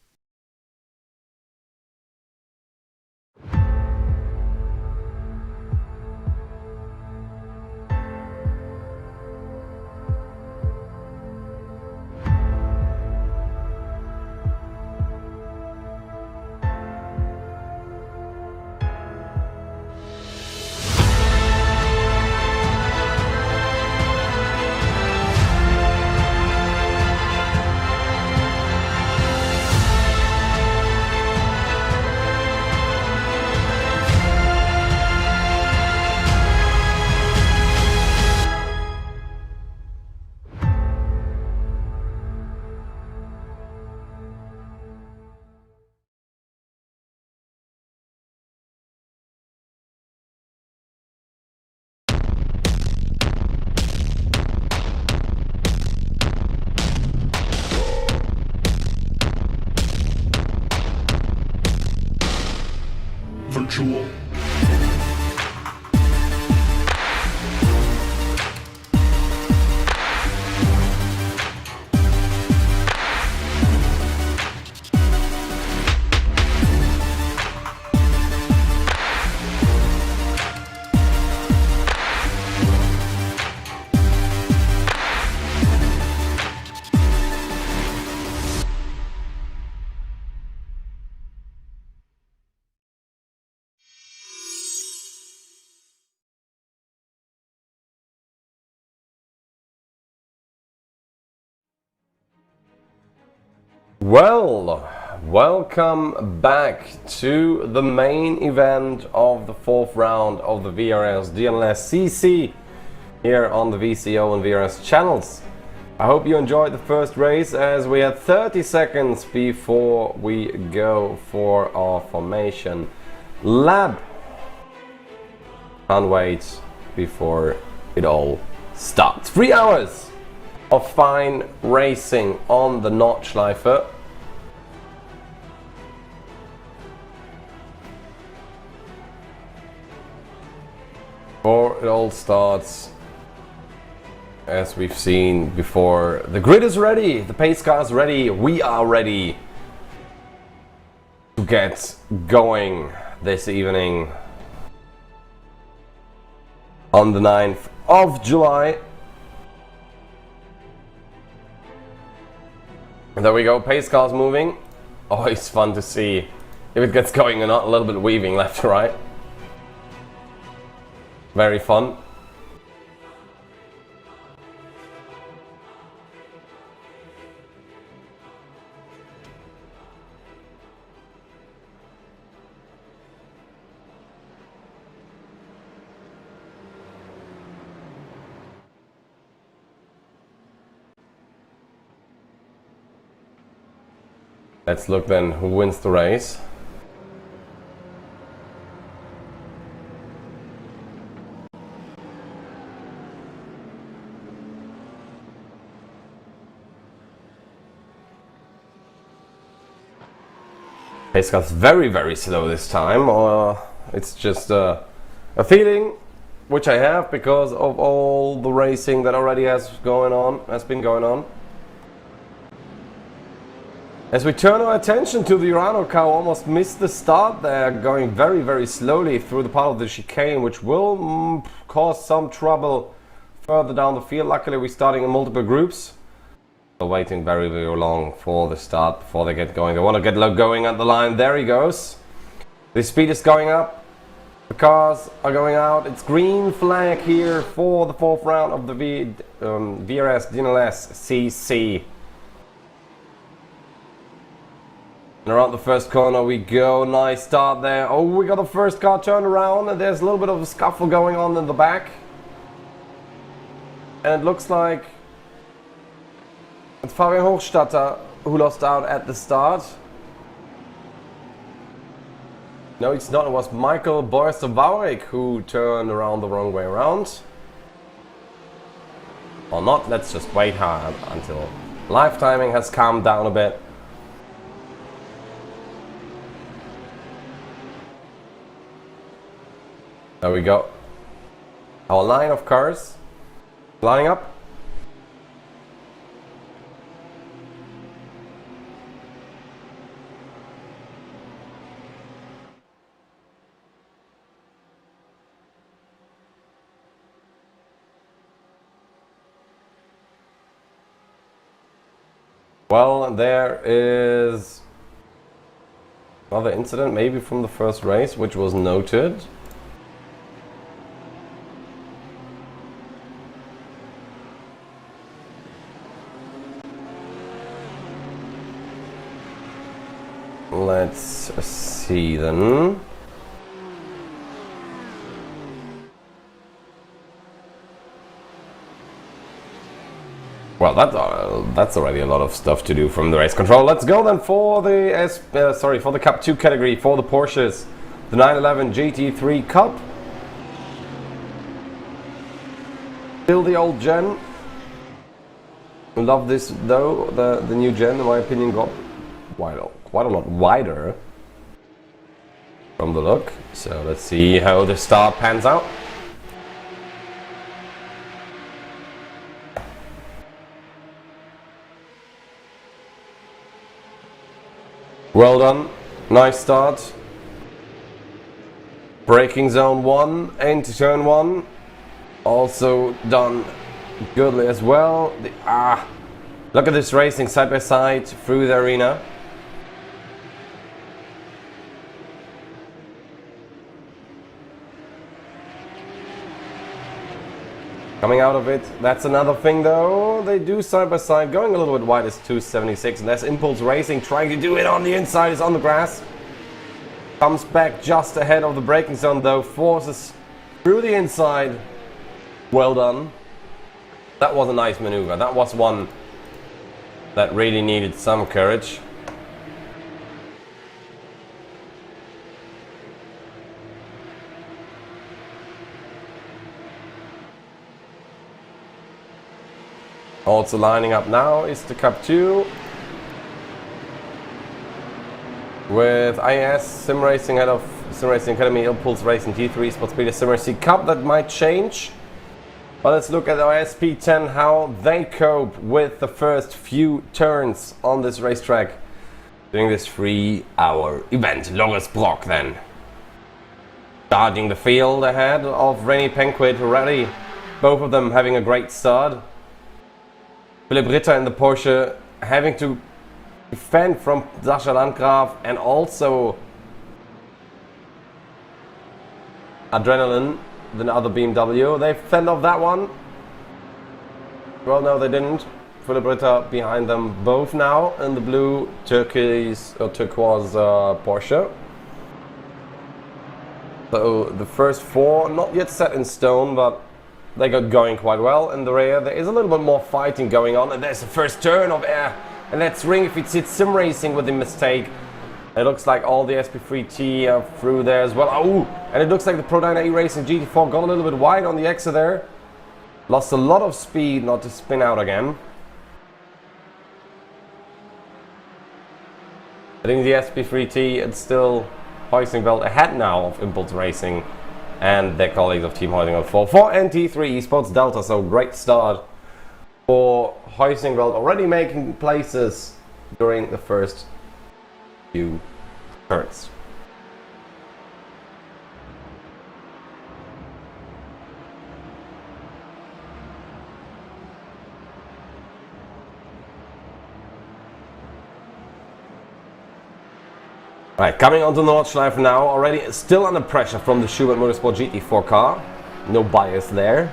Virtual. Well, welcome back to the main event of the fourth round of the VRS DNLS CC here on the VCO and VRS channels. I hope you enjoyed the first race, as we had 30 seconds before we go for our formation lap. Can't wait before it all starts. 3 hours of fine racing on the Nordschleife. Before it all starts, as we've seen before, the grid is ready, the pace car is ready, we are ready to get going this evening on the 9th of July. There we go, pace car's moving. Always fun to see if it gets going or not, a little bit weaving left to right. Very fun. Let's look then who wins the race. Pace car's very slow this time, or it's just a feeling which I have because of all the racing that already has been going on. As we turn our attention to the Urano car, almost missed the start there, going very slowly through the part of the chicane, which will cause some trouble further down the field. Luckily we're starting in multiple groups. Still waiting very long for the start before they get going. They want to get going at the line. There he goes. The speed is going up. The cars are going out. It's green flag here for the fourth round of the VRS DNLS CC. And around the first corner we go. Nice start there. Oh, we got the first car turned around and there's a little bit of a scuffle going on in the back. And it looks like it's Fabian Hochstatter who lost out at the start. No, it's not. It was Michael Borisovaurik who turned around the wrong way around. Or not. Let's just wait until live timing has calmed down a bit. There we go. Our line of cars lining up. Well, there is another incident, maybe from the first race, which was noted. Let's see then. Well, that's already a lot of stuff to do from the race control. Let's go then for the for the Cup 2 category for the Porsches, the 911 GT3 Cup. Still the old gen. Love this though. The new gen, in my opinion, got quite a lot wider from the look. So let's see how the start pans out. Well done, nice start. Braking zone 1 into turn 1. Also done goodly as well. Look at this racing side by side through the arena. Coming out of it, that's another thing though. They do side by side, going a little bit wide is 276, and that's Impulse Racing trying to do it on the inside, is on the grass. Comes back just ahead of the braking zone though, forces through the inside. Well done. That was a nice maneuver. That was one that really needed some courage. Also lining up now is the Cup 2 with IAS Sim Racing head of Sim Racing Academy, Impulse Racing G3 Sports Speed Sim Racing Cup. That might change, but let's look at our SP10, how they cope with the first few turns on this racetrack during this 3-hour event. Longest block then. Starting the field ahead of Rennie Penquit already. Both of them having a great start. Philipp Ritter in the Porsche having to defend from Sascha Landgraf, and also Adrenaline, the other BMW. They fend off that one. Well, no, they didn't. Philipp Ritter behind them both now in the blue turquoise Porsche. So the first 4 not yet set in stone, but they got going quite well. In the rear there is a little bit more fighting going on, and there's the first turn of air, and let's ring if it's Sim Racing with the mistake. It looks like all the SP3T are through there as well. Oh, and it looks like the Pro9 Racing GT4 got a little bit wide on the exit there. Lost a lot of speed not to spin out again. I think the SP3T, it's still Heusingveld ahead now of Impulse Racing and their colleagues of Team Heusingveld for NT3 Esports Delta. So great start for Heusingveld, already making places during the first few turns. Right, coming onto Nordschleife now, already still under pressure from the Schubert Motorsport GT4 car. No bias there.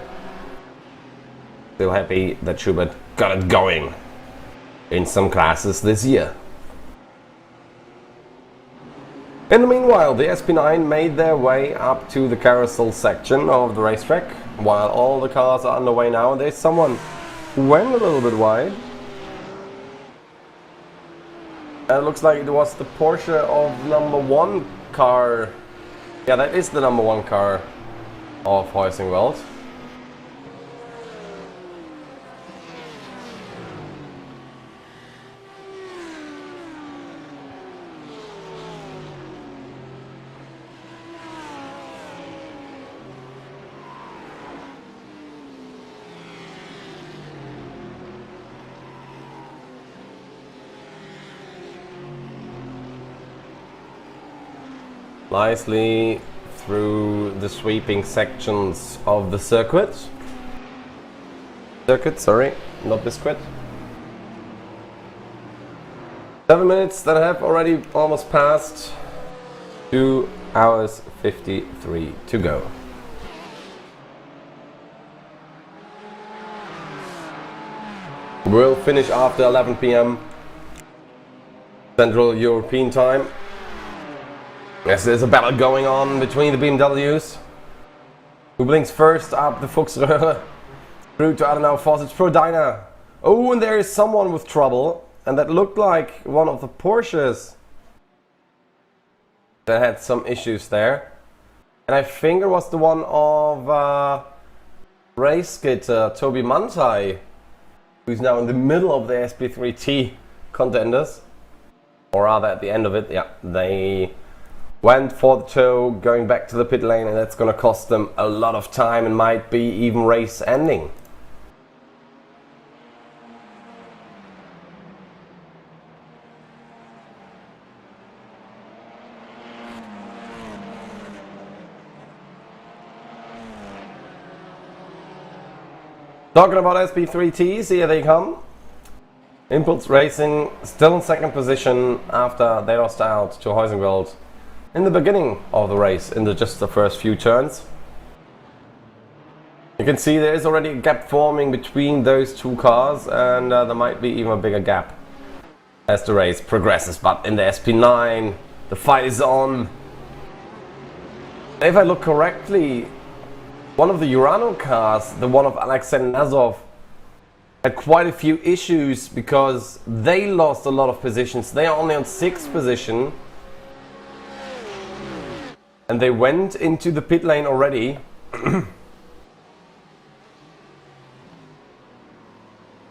Still happy that Schubert got it going in some classes this year. In the meanwhile, the SP9 made their way up to the carousel section of the racetrack, while all the cars are underway now. There's someone who went a little bit wide. And it looks like it was the Porsche of #1 car. Yeah, that is the #1 car of Heusingwald. Nicely through the sweeping sections of the circuit. Sorry, not biscuit. 7 minutes that have already almost passed. 2 hours 53 to go. We'll finish after 11 p.m. Central European time. Yes, there's a battle going on between the BMWs. Who blinks first up the Fuchsröhre through to, I don't know, Fawcett's Pro Dyna. Oh, and there is someone with trouble. And that looked like one of the Porsches that had some issues there. And I think it was the one of race kit Toby Mantai, who's now in the middle of the SP3T contenders. Or rather at the end of it, yeah, they went for the tow, going back to the pit lane, and that's going to cost them a lot of time and might be even race ending. Talking about SP3Ts, here they come. Impulse Racing still in second position after they lost out to Heusingwald in the beginning of the race, in just the first few turns. You can see there is already a gap forming between those two cars, and there might be even a bigger gap as the race progresses. But in the SP9, the fight is on. If I look correctly, one of the Urano cars, the one of Alexander Nazov, had quite a few issues because they lost a lot of positions. They are only on 6th position. And they went into the pit lane already.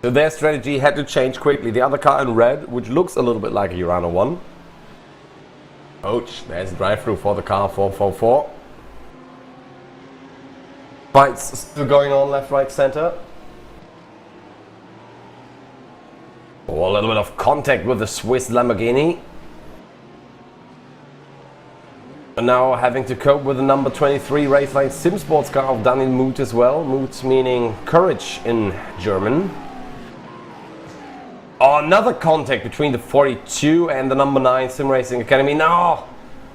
So their strategy had to change quickly. The other car in red, which looks a little bit like a Urano one. Ouch, there's a drive-through for the car 444. Fights still going on left, right, center. Oh, a little bit of contact with the Swiss Lamborghini. And now having to cope with the number 23 Raceline Sim Sports car of Daniel Muth as well. Muth meaning courage in German. Oh, another contact between the 42 and the number 9 Sim Racing Academy. No!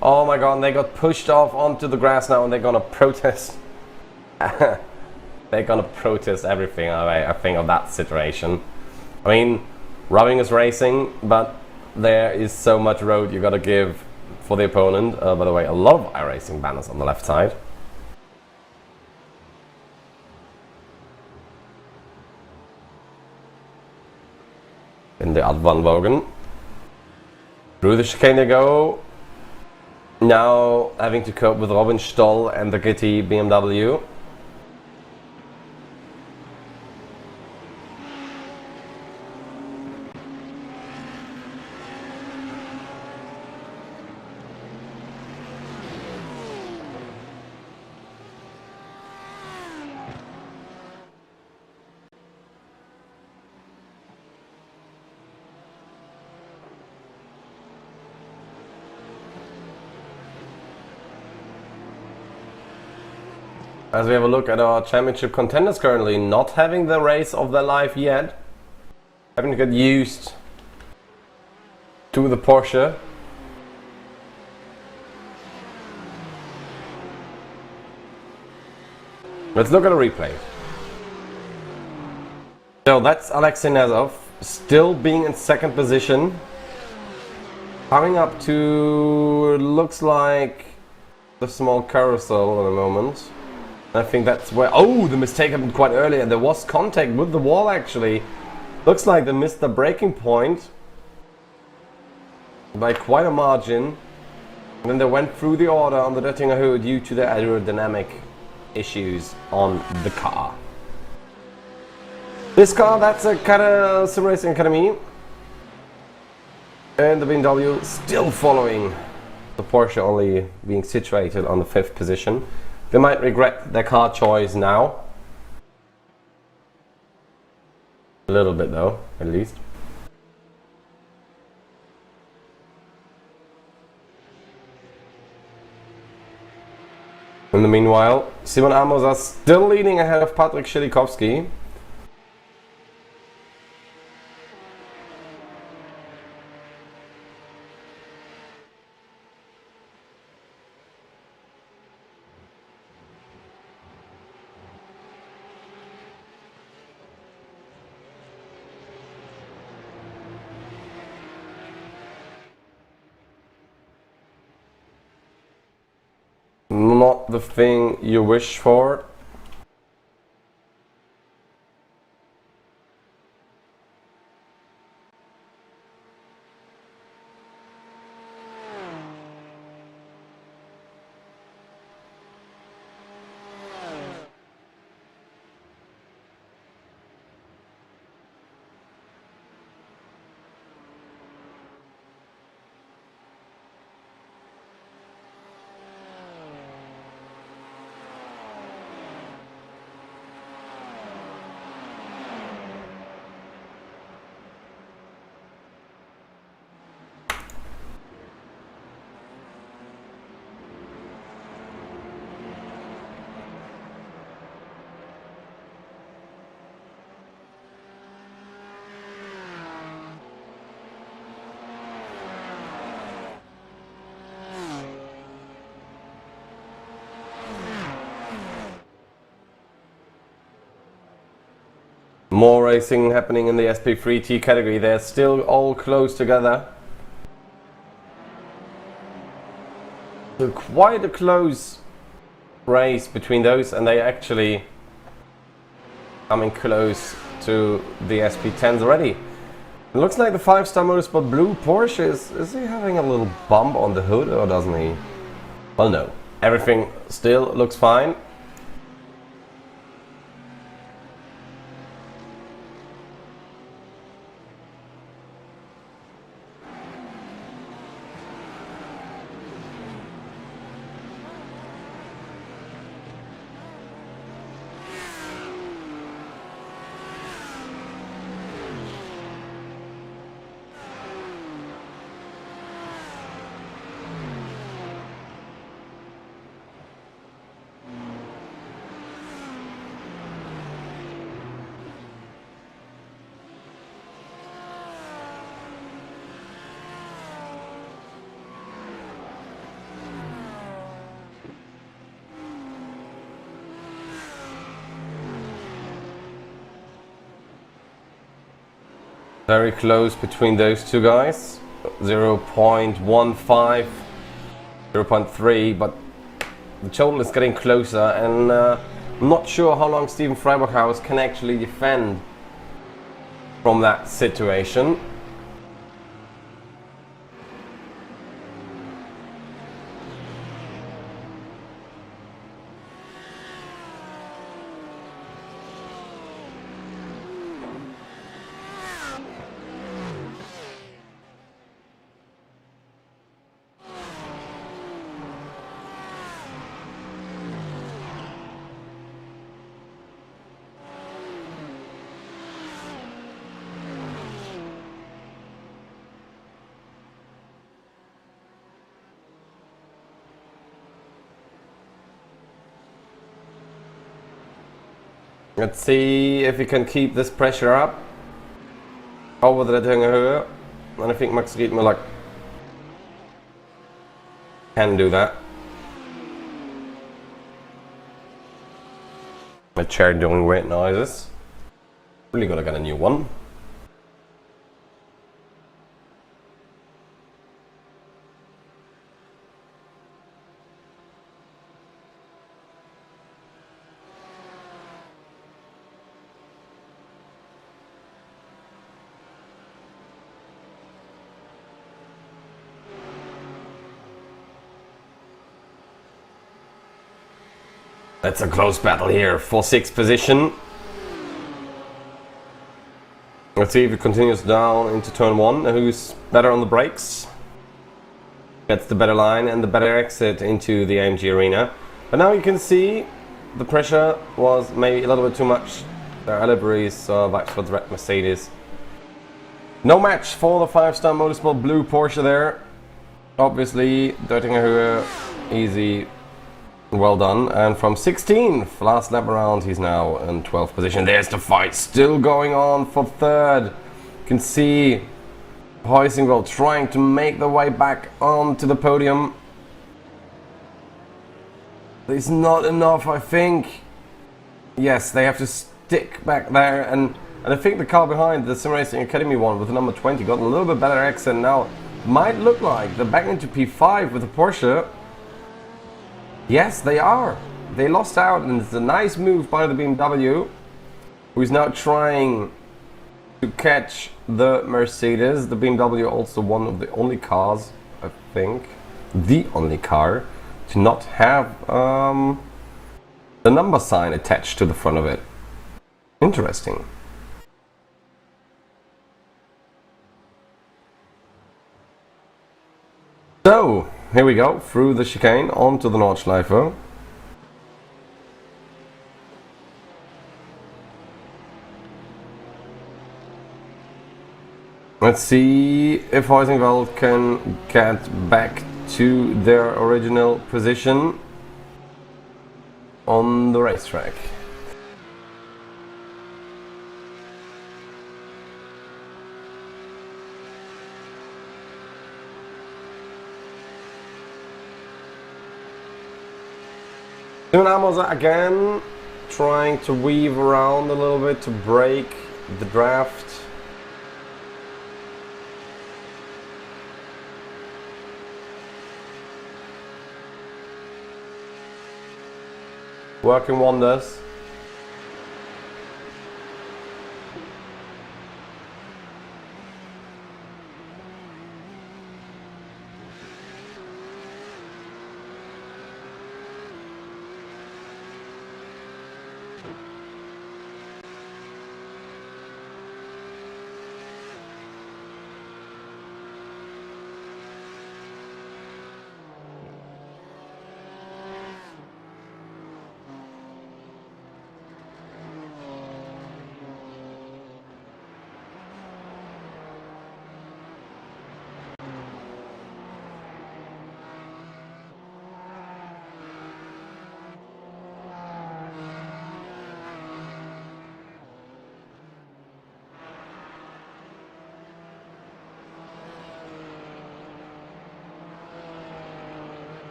Oh my god, they got pushed off onto the grass now and they're gonna protest. They're gonna protest everything, I think, of that situation. I mean, rubbing is racing, but there is so much road you gotta give for the opponent. By the way, a lot of iRacing banners on the left side. In the Advanwagen. Through the chicane they go. Now having to cope with Robin Stoll and the GT BMW. As we have a look at our championship contenders currently, not having the race of their life yet, having to get used to the Porsche. Let's look at a replay. So that's Alexei Nazov still being in second position. Coming up to, looks like the small carousel at the moment. I think that's where, oh, the mistake happened quite early and there was contact with the wall actually. Looks like they missed the braking point by quite a margin. And then they went through the order on the Oettinger Höhe due to the aerodynamic issues on the car. This car, that's a Sim Racing Academy. And the BMW still following the Porsche, only being situated on the 5th position. They might regret their car choice now. A little bit though, at least. In the meanwhile, Simon Amos are still leading ahead of Patrick Schilikowski. Not the thing you wish for. More racing happening in the SP3T category. They're still all close together. So quite a close race between those, and they actually coming close to the SP10s already. It looks like the 5-star Motorsport Blue Porsche is he having a little bump on the hood, or doesn't he? Well, no. Everything still looks fine. Very close between those two guys, 0.15, 0.3, but the total is getting closer, and I'm not sure how long Steven Freiberghaus can actually defend from that situation. Let's see if we can keep this pressure up over the Oettinger Höhe, and I think Max Riedmüller can do that. My chair doing weird noises. Really gotta get a new one. That's a close battle here for 6th position. Let's see if it continues down into turn 1. Who's better on the brakes? Gets the better line and the better exit into the AMG arena. But now you can see the pressure was maybe a little bit too much. There are liveries, vibes for the red Mercedes. No match for the 5-star Motorsport blue Porsche there. Obviously, Döttinger Höhe, easy, well done. And from 16th, last lap around, he's now in 12th position. There's the fight still going on for 3rd. You can see Heusingwald trying to make the way back onto the podium. It's not enough, I think. Yes, they have to stick back there, and I think the car behind, the Sim Racing Academy one with the number 20, got a little bit better exit now. Might look like they're back into P5 with the Porsche. Yes, they are. They lost out, and it's a nice move by the BMW, who is now trying to catch the Mercedes. The BMW also one of the only cars, I think, the only car to not have the number sign attached to the front of it. Interesting. So, here we go, through the chicane onto the Nordschleife. Let's see if Heusingwald can get back to their original position on the racetrack. Amosa again trying to weave around a little bit to break the draft. Working wonders.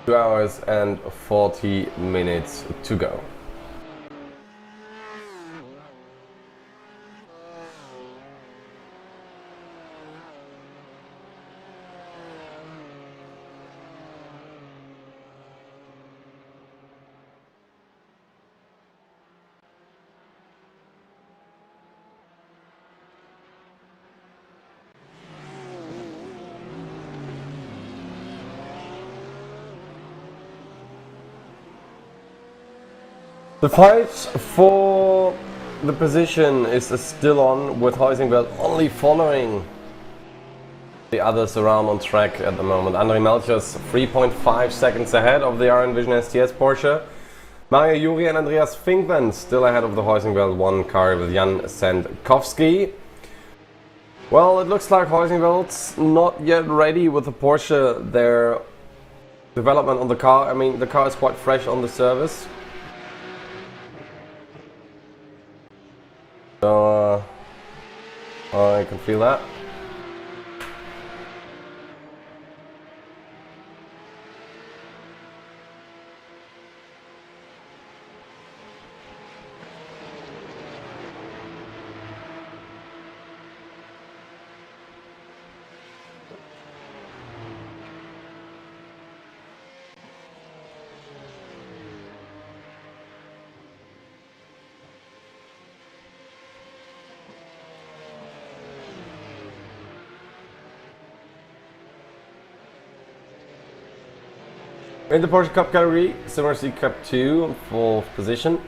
Two hours and 40 minutes to go. The fight for the position is still on, with Heusingwald only following the others around on track at the moment. André Melchers 3.5 seconds ahead of the RN Vision STS Porsche. Mario Juri and Andreas Finkman still ahead of the Heusingwald 1 car with Jan Sendkowski. Well, it looks like Heusingwald's not yet ready with the Porsche. Their development on the car, I mean, the car is quite fresh on the service. So, I can feel that. In the Porsche Cup category, Simmercy Cup 2, 4th position.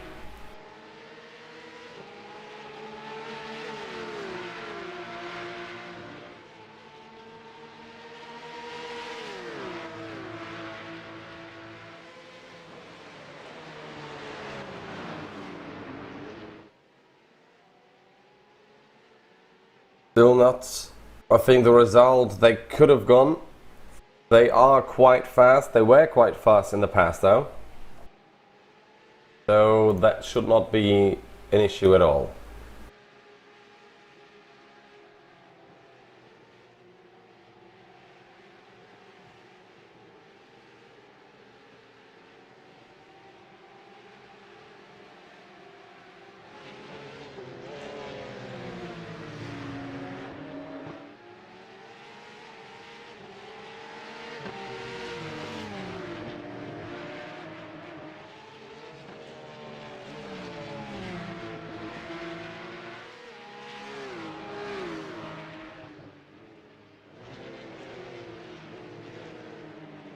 Still not, I think, the result they could have gone. They are quite fast. They were quite fast in the past though. So that should not be an issue at all.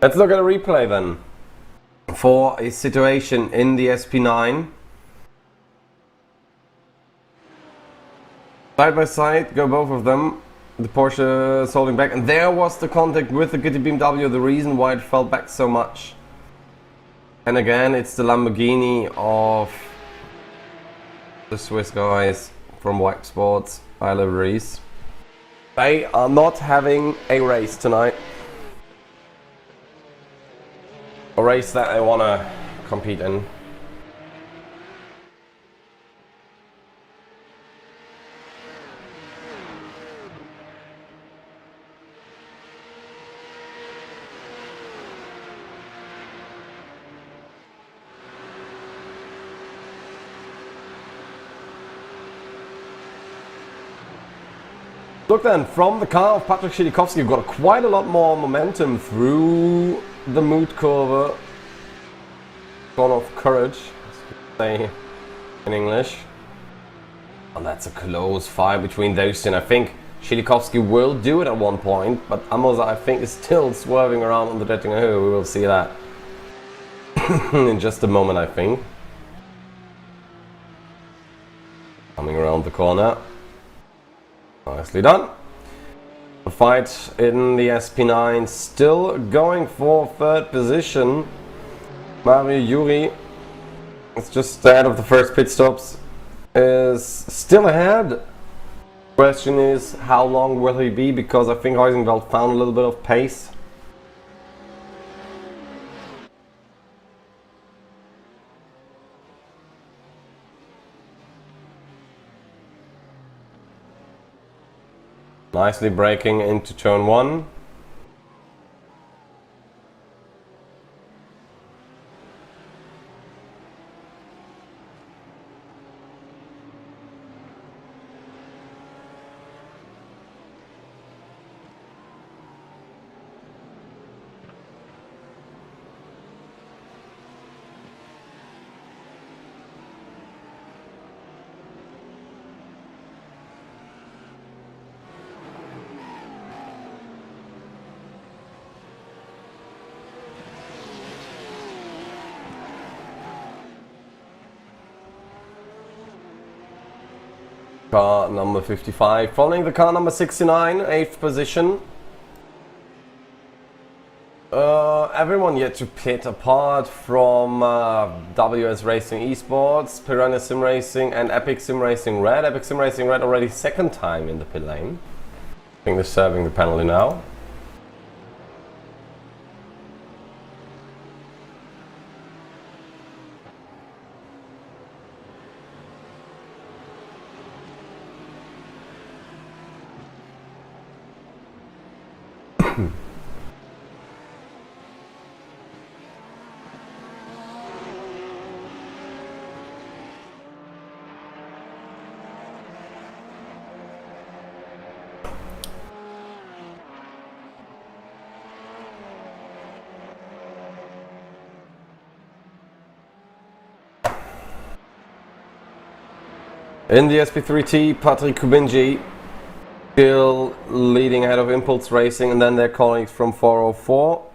Let's look at a replay then for a situation in the SP9. Side by side go both of them. The Porsche is holding back, and there was the contact with the Gitti BMW, the reason why it fell back so much. And again, it's the Lamborghini of the Swiss guys from Esports, I liveries. They are not having a race tonight. A race that I want to compete in. Look then, from the car of Patrick Schilikowski, you've got quite a lot more momentum through the mood curve. Gone of courage, as you say in English. And that's a close fight between those two. And I think Schilikowski will do it at one point, but Amos, I think, is still swerving around on the Dettinger Hill. We will see that in just a moment, I think. Coming around the corner. Nicely done. The fight in the SP9 still going for third position. Mario Yuri is just ahead of the first pit stops, is still ahead. Question is, how long will he be? Because I think Heisenfeld found a little bit of pace. Nicely braking into turn 1. Car number 55, following the car number 69, 8th position. Everyone yet to pit apart from WS Racing Esports, Piranha Sim Racing and Epic Sim Racing Red. Epic Sim Racing Red already second time in the pit lane. I think they're serving the penalty now. In the SP3T, Patrick Kubinji still leading ahead of Impulse Racing, and then their colleagues from 404.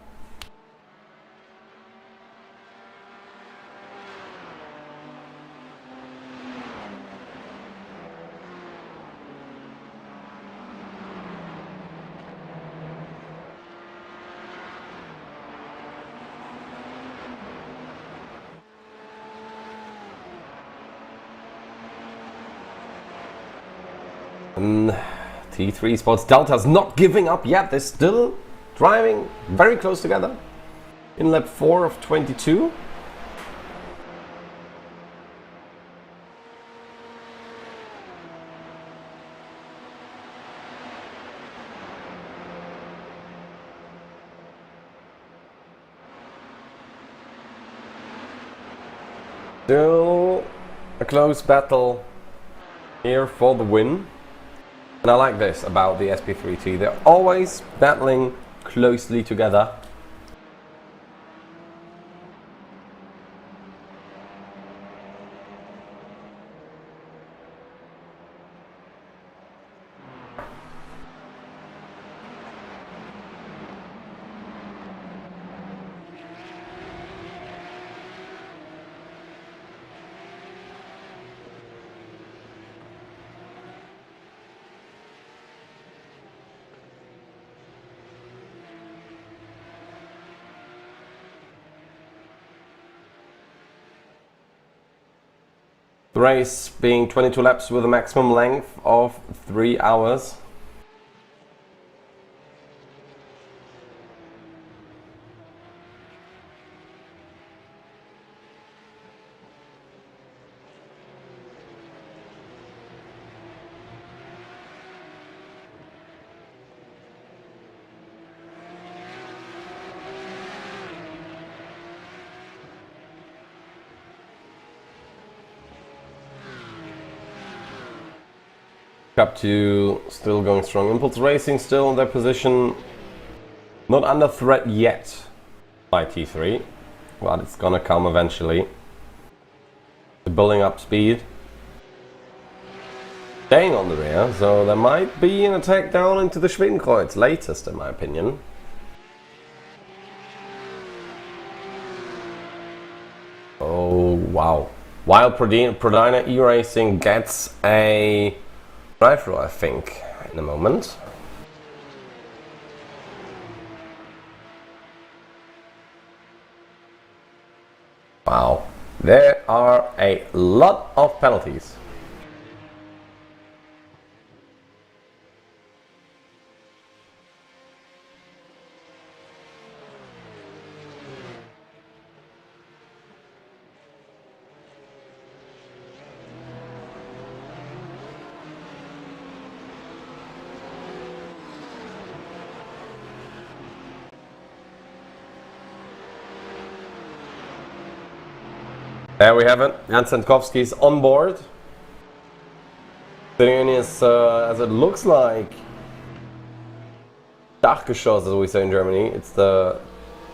And T3 Esports Delta's not giving up yet. They're still driving very close together in lap 4 of 22. Still a close battle here for the win. And I like this about the SP3T. They're always battling closely together. The race being 22 laps with a maximum length of 3 hours. Up to still going strong. Impulse Racing still in their position, not under threat yet by T3, but it's gonna come eventually. They're building up speed, staying on the rear, so there might be an attack down into the Schwedenkreuz latest, in my opinion. Oh wow! While Prodina E-Racing gets a drive-through, I think, in a moment. Wow, there are a lot of penalties. There we have it. Jan Sendkowski's on board. Sitting in his, as it looks like, Dachgeschoss, as we say in Germany. It's the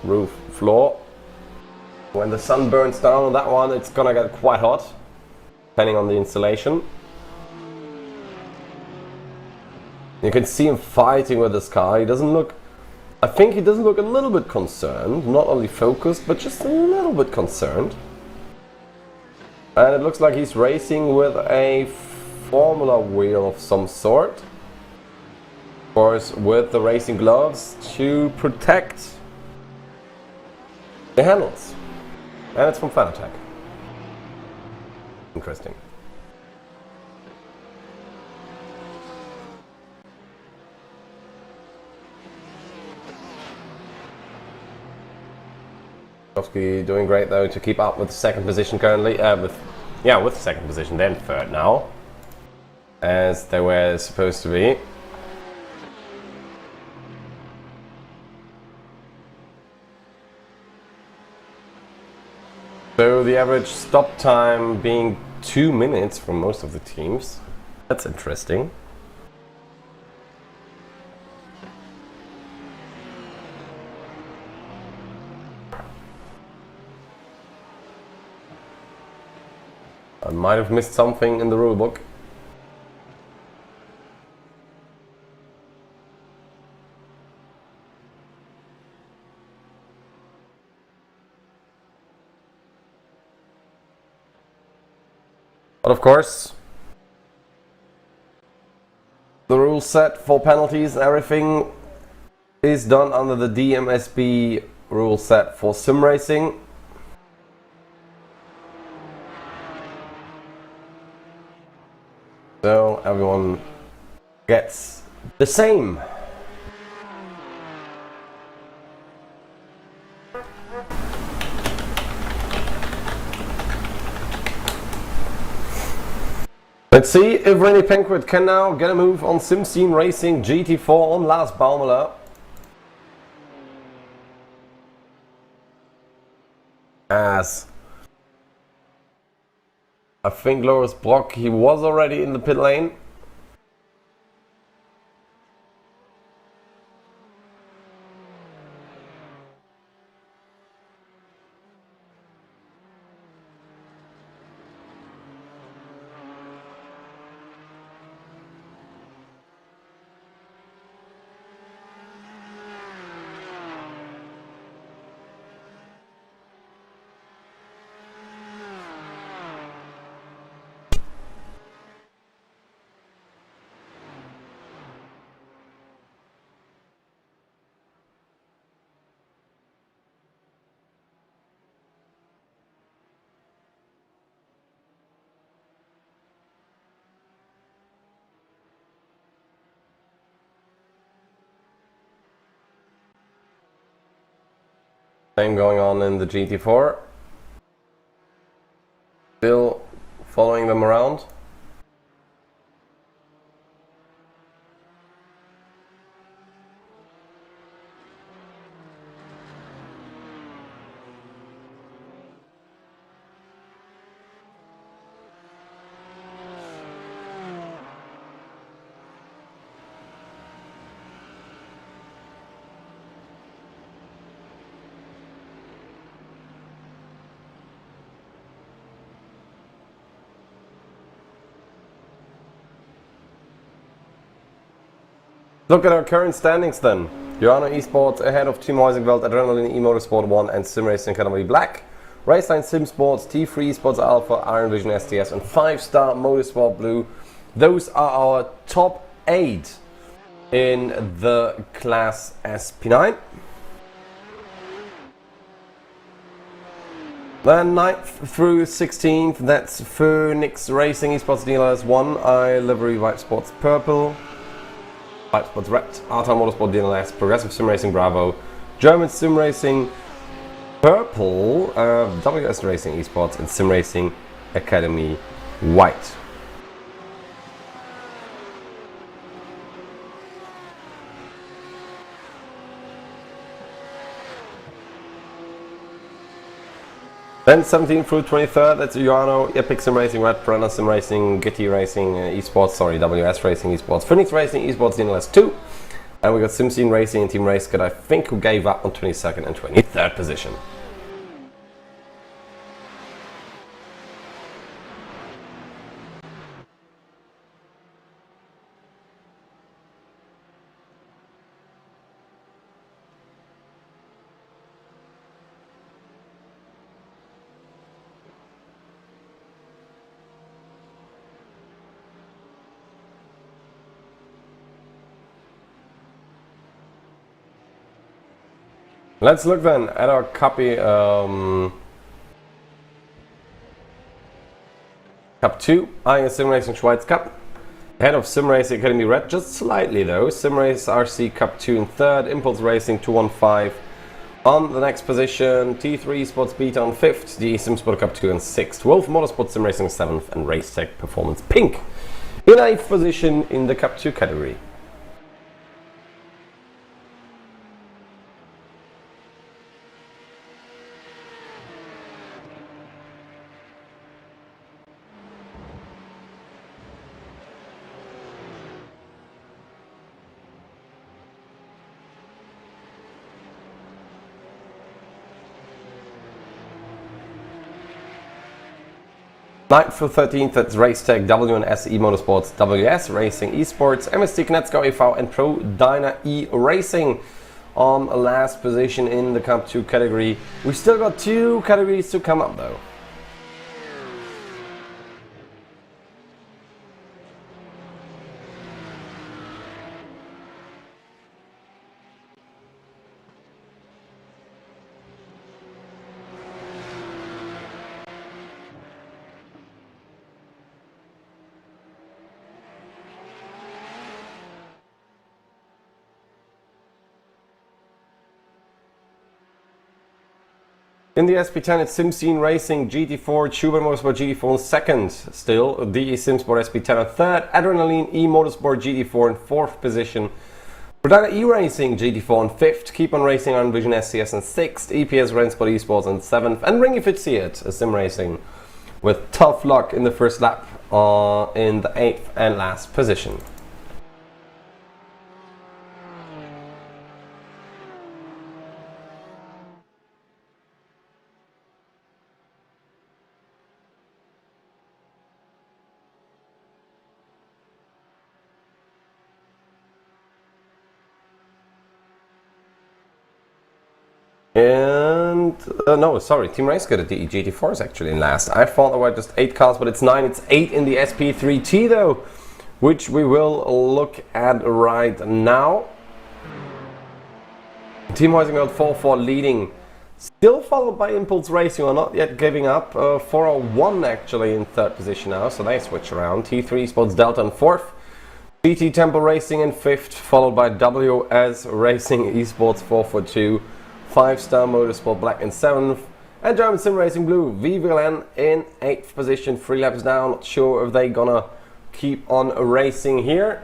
roof floor. When the sun burns down on that one, it's gonna get quite hot, depending on the installation. You can see him fighting with this car. He doesn't look, I think he doesn't look a little bit concerned. Not only focused, but just a little bit concerned. And it looks like he's racing with a Formula wheel of some sort. Of course, with the racing gloves to protect the handles. And it's from Fanatec. Interesting. Doing great though to keep up with the second position currently. With second position, then third now, as they were supposed to be. So the average stop time being 2 minutes for most of the teams. That's interesting. I might have missed something in the rulebook. But of course, the rule set for penalties and everything is done under the DMSB rule set for sim racing. So everyone gets the same. Let's see if René Penkwood can now get a move on SimScene Racing GT4 on Lars Baumler. As I think Loris Brock, he was already in the pit lane. Same going on in the GT4. Still following them around. Look at our current standings then. Joanna Esports ahead of Team Heusingveld, Adrenaline eMotorsport 1 and Sim Racing Academy Black. Raceline Sim Sports, T3 Esports Alpha, Iron Vision STS and 5-Star Motorsport Blue. Those are our top 8 in the Class SP9. Then 9th through 16th, that's Phoenix Racing Esports DNLS 1, I Livery White Sports Purple. White Sports Red, Arta Motorsport DNLS, Progressive Sim Racing Bravo, German Sim Racing Purple, WS Racing Esports and Sim Racing Academy White. Then 17th through 23rd, that's Ioano, Epic Sim Racing, Red Piranha Sim Racing, Gitti Racing, WS Racing Esports, Phoenix Racing Esports DNLS 2. And we got SimScene Racing and Team Racecat, I think, who gave up on 22nd and 23rd position. Let's look then at our copy Cup 2, IS Sim Racing Schweiz Cup. Ahead of Sim Racing Academy Red, just slightly though. Sim Race RC Cup 2 in 3rd, Impulse Racing 215 on the next position, T3 Sports Beta on 5th, the Sim Sport Cup 2 in 6th, Wolf Motorsport Sim Racing 7th and Racetech Performance Pink in 8th position in the Cup 2 category. Ninth through 13th, that's Racetech, WNS eMotorsports, WS Racing Esports, MST Knetzgau e.V. and Pro Dyna E Racing on last position in the Cup 2 category. We still got 2 categories to come up though. In the SP10, it's SimScene Racing GT4, Chuba Motorsport GT4 in second still, DE SimSport SP10 in third, Adrenaline E Motorsport GT4 in fourth position, Rodana E-Racing GT4 in fifth, Keep On Racing Iron Vision SCS in sixth, EPS Rennsport Esports in seventh, and Ringy Fit Seat Sim Racing with tough luck in the first lap in the eighth and last position. And no, sorry, Team Race got a DE GT4 is actually in last. I thought there were just 8 cars, but it's 9. It's 8 in the SP3T though, which we will look at right now. Team Heusingfeld 4-4 leading, still followed by Impulse Racing, who are not yet giving up. 401 actually in third position now, so they switch around. T3 Sports Delta in fourth, GT Temple Racing in fifth, followed by WS Racing Esports 442. 5-Star Motorsport Black in 7th, and German Sim Racing Blue VVLN in 8th position, 3 laps down. Not sure if they're gonna keep on racing here.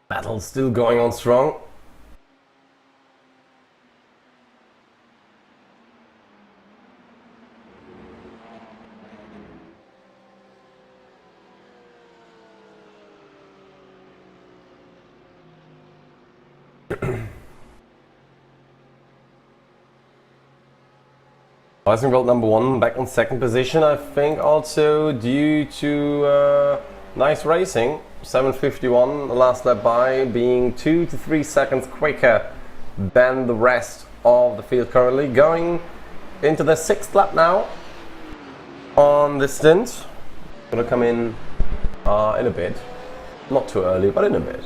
Battle still going on strong. Heusingfeld number 1 back on second position, I think also due to nice racing. 7:51 the last lap by, being 2 to 3 seconds quicker than the rest of the field currently. Going into the 6th lap now on this stint. Gonna come in a bit. Not too early, but in a bit.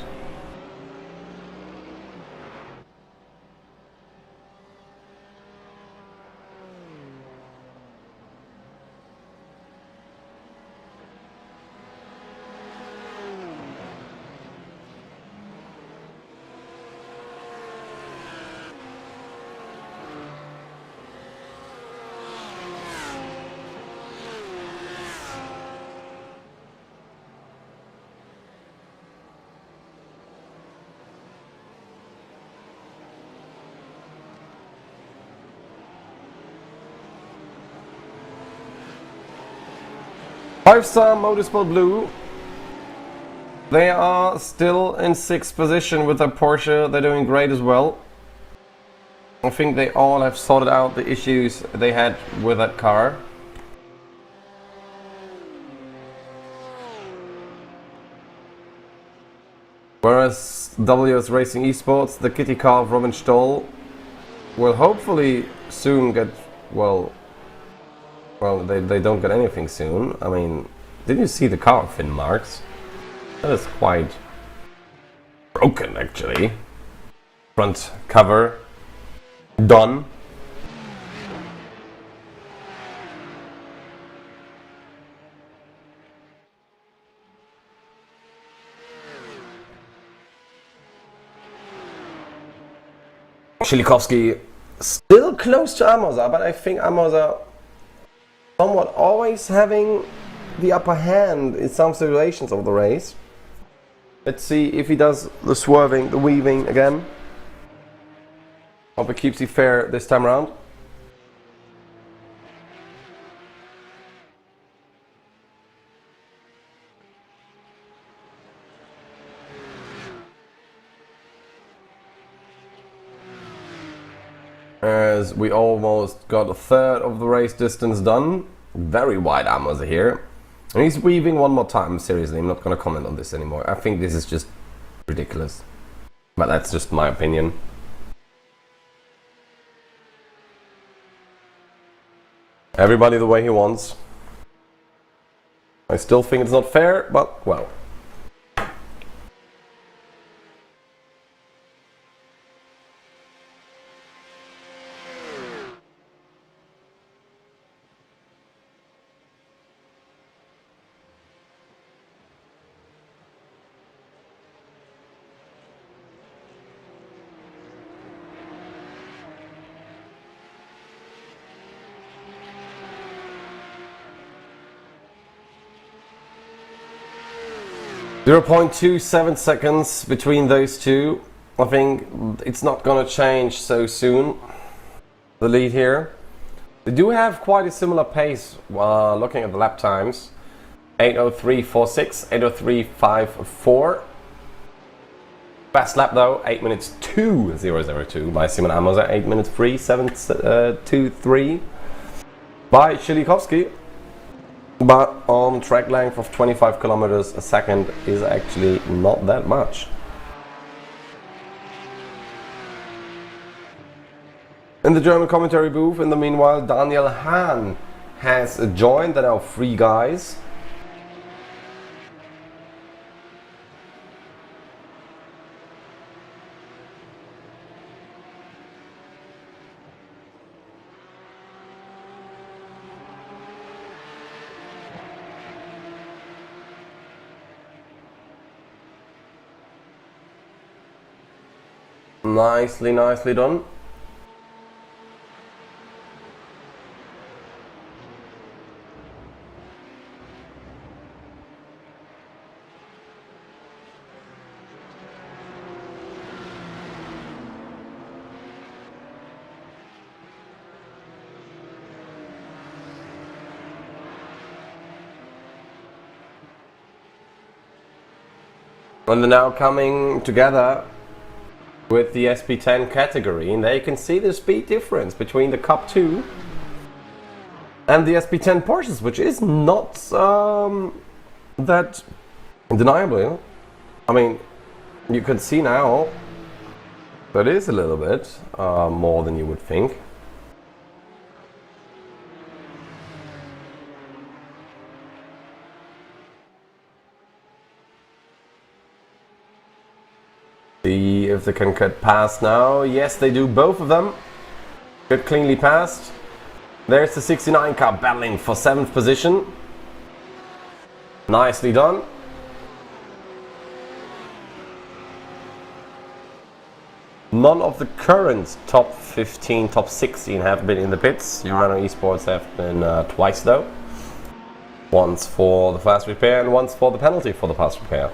Five-Star Motorsport Blue, they are still in 6th position with their Porsche. They're doing great as well. I think they all have sorted out the issues they had with that car. Whereas WS Racing Esports, the kitty car of Robin Stoll, will hopefully soon get, well, they don't get anything soon. I mean, did you see the car fin marks? That is quite broken actually. Front cover done. Shilikowski still close to Amosa, but I think Amosa somewhat always having the upper hand in some situations of the race. Let's see if he does the swerving, the weaving again. Hope it keeps it fair this time around. as we almost got a third of the race distance done. Very wide Amos here. And he's weaving one more time. Seriously, I'm not going to comment on this anymore. I think this is just ridiculous. But that's just my opinion. Everybody the way he wants. I still think it's not fair, but well. 0.27 seconds between those two. I think it's not gonna change so soon. The lead here. They do have quite a similar pace while looking at the lap times. 8:03.46, 8:03.54. Best lap though, 8 minutes 2:002 by Simon Amos at 8 minutes 3:7:23 by Chilikovsky. But on track length of 25 kilometers a second is actually not that much. In the German commentary booth, in the meanwhile, Daniel Hahn has joined. There are 3 guys. Nicely done. And they're now coming together with the SP10 category, and there you can see the speed difference between the Cup 2 and the SP10 Porsches, which is not that deniable. I mean, you can see now that is a little bit more than you would think. See if they can get past now. Yes, they do, both of them. Get cleanly past. There's the 69 car battling for 7th position. Nicely done. None of the current top 15, top 16 have been in the pits. Urano Esports have been twice though. Once for the fast repair and once for the penalty for the fast repair.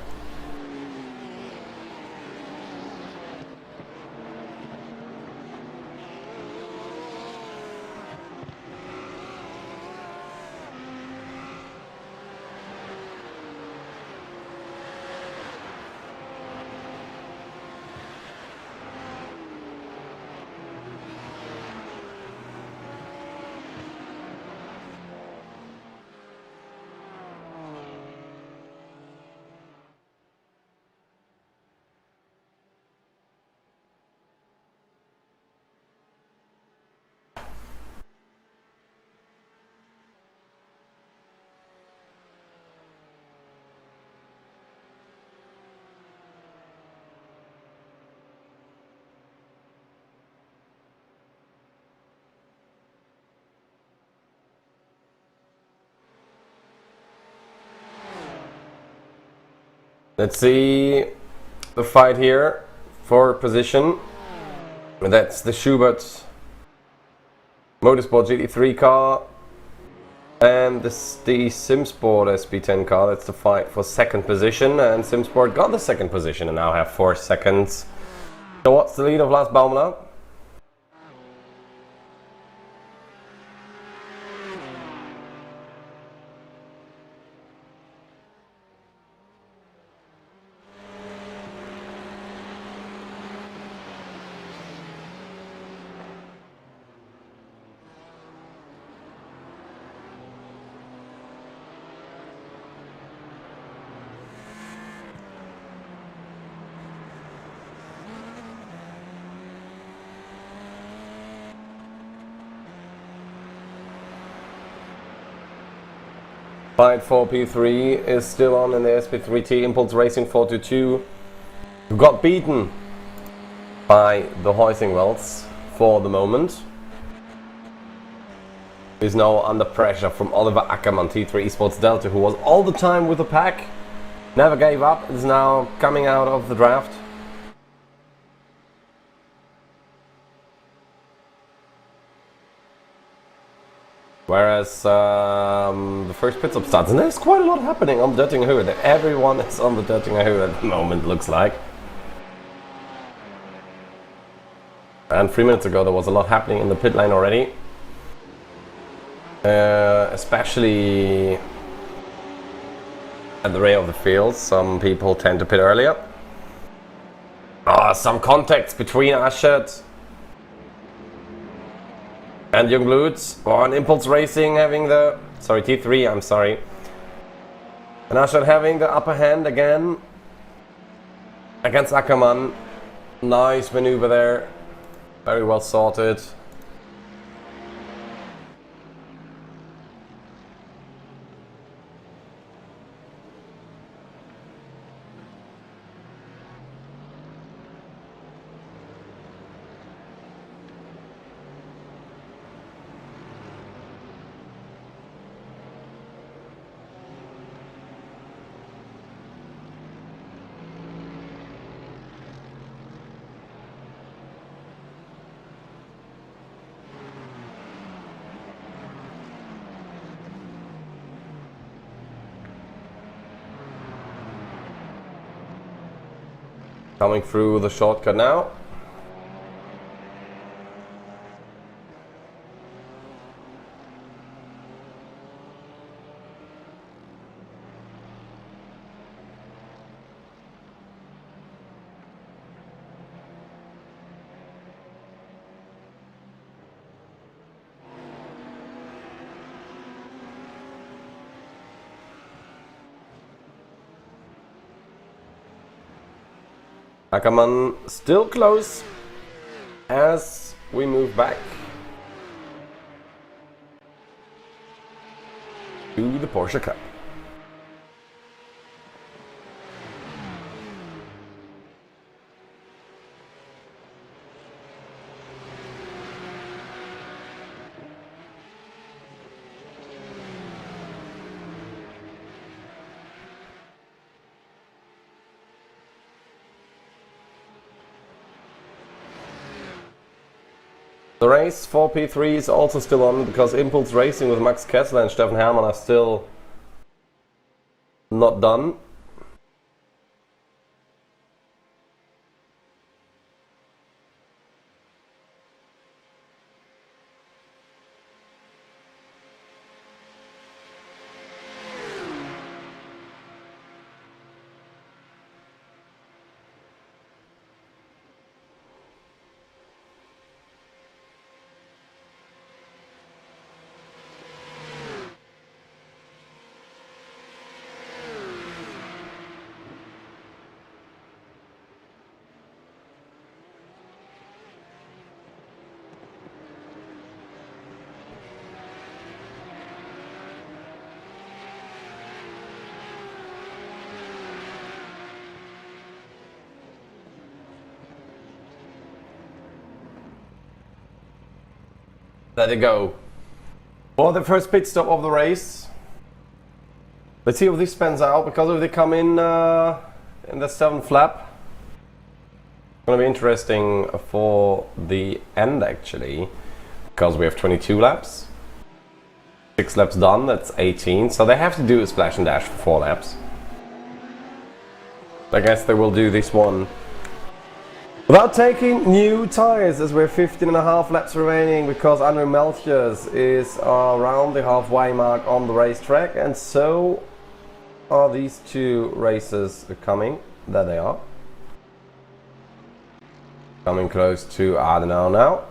Let's see the fight here for position. That's the Schubert Motorsport GT3 car and the SimSport SP10 car. That's the fight for 2nd position, and SimSport got the 2nd position and now have 4 seconds. So what's the lead of Lars Baumler? Fight for P3 is still on in the SP3T. Impulse Racing 422 got beaten by the Heusingwelds for the moment. Is now under pressure from Oliver Ackermann, T3 Esports Delta, who was all the time with the pack, never gave up, is now coming out of the draft. Whereas the first pit stop starts, and there's quite a lot happening on the Döttinger Höhe. Everyone is on the Döttinger Höhe at the moment, looks like. And 3 minutes ago there was a lot happening in the pit lane already. Especially at the rear of the field, some people tend to pit earlier. Some contacts between Aschert and Jungblut on Impulse Racing having the... Sorry, T3, I'm sorry. And Aschert having the upper hand again against Ackermann. Nice maneuver there. Very well sorted. Coming through the shortcut now. Ackermann still close as we move back to the Porsche Cup. The race for P3 is also still on because Impulse Racing with Max Kessler and Steffen Hermann are still not done. There they go. For the first pit stop of the race. Let's see how this pans out, because if they come in the 7th lap, it's going to be interesting for the end actually, because we have 22 laps. 6 laps done, that's 18, so they have to do a splash and dash for 4 laps. I guess they will do this one without taking new tyres, as we're 15.5 laps remaining, because Andrew Melchiors is around the halfway mark on the racetrack, and so are these two races coming. There they are. Coming close to Adenauer now.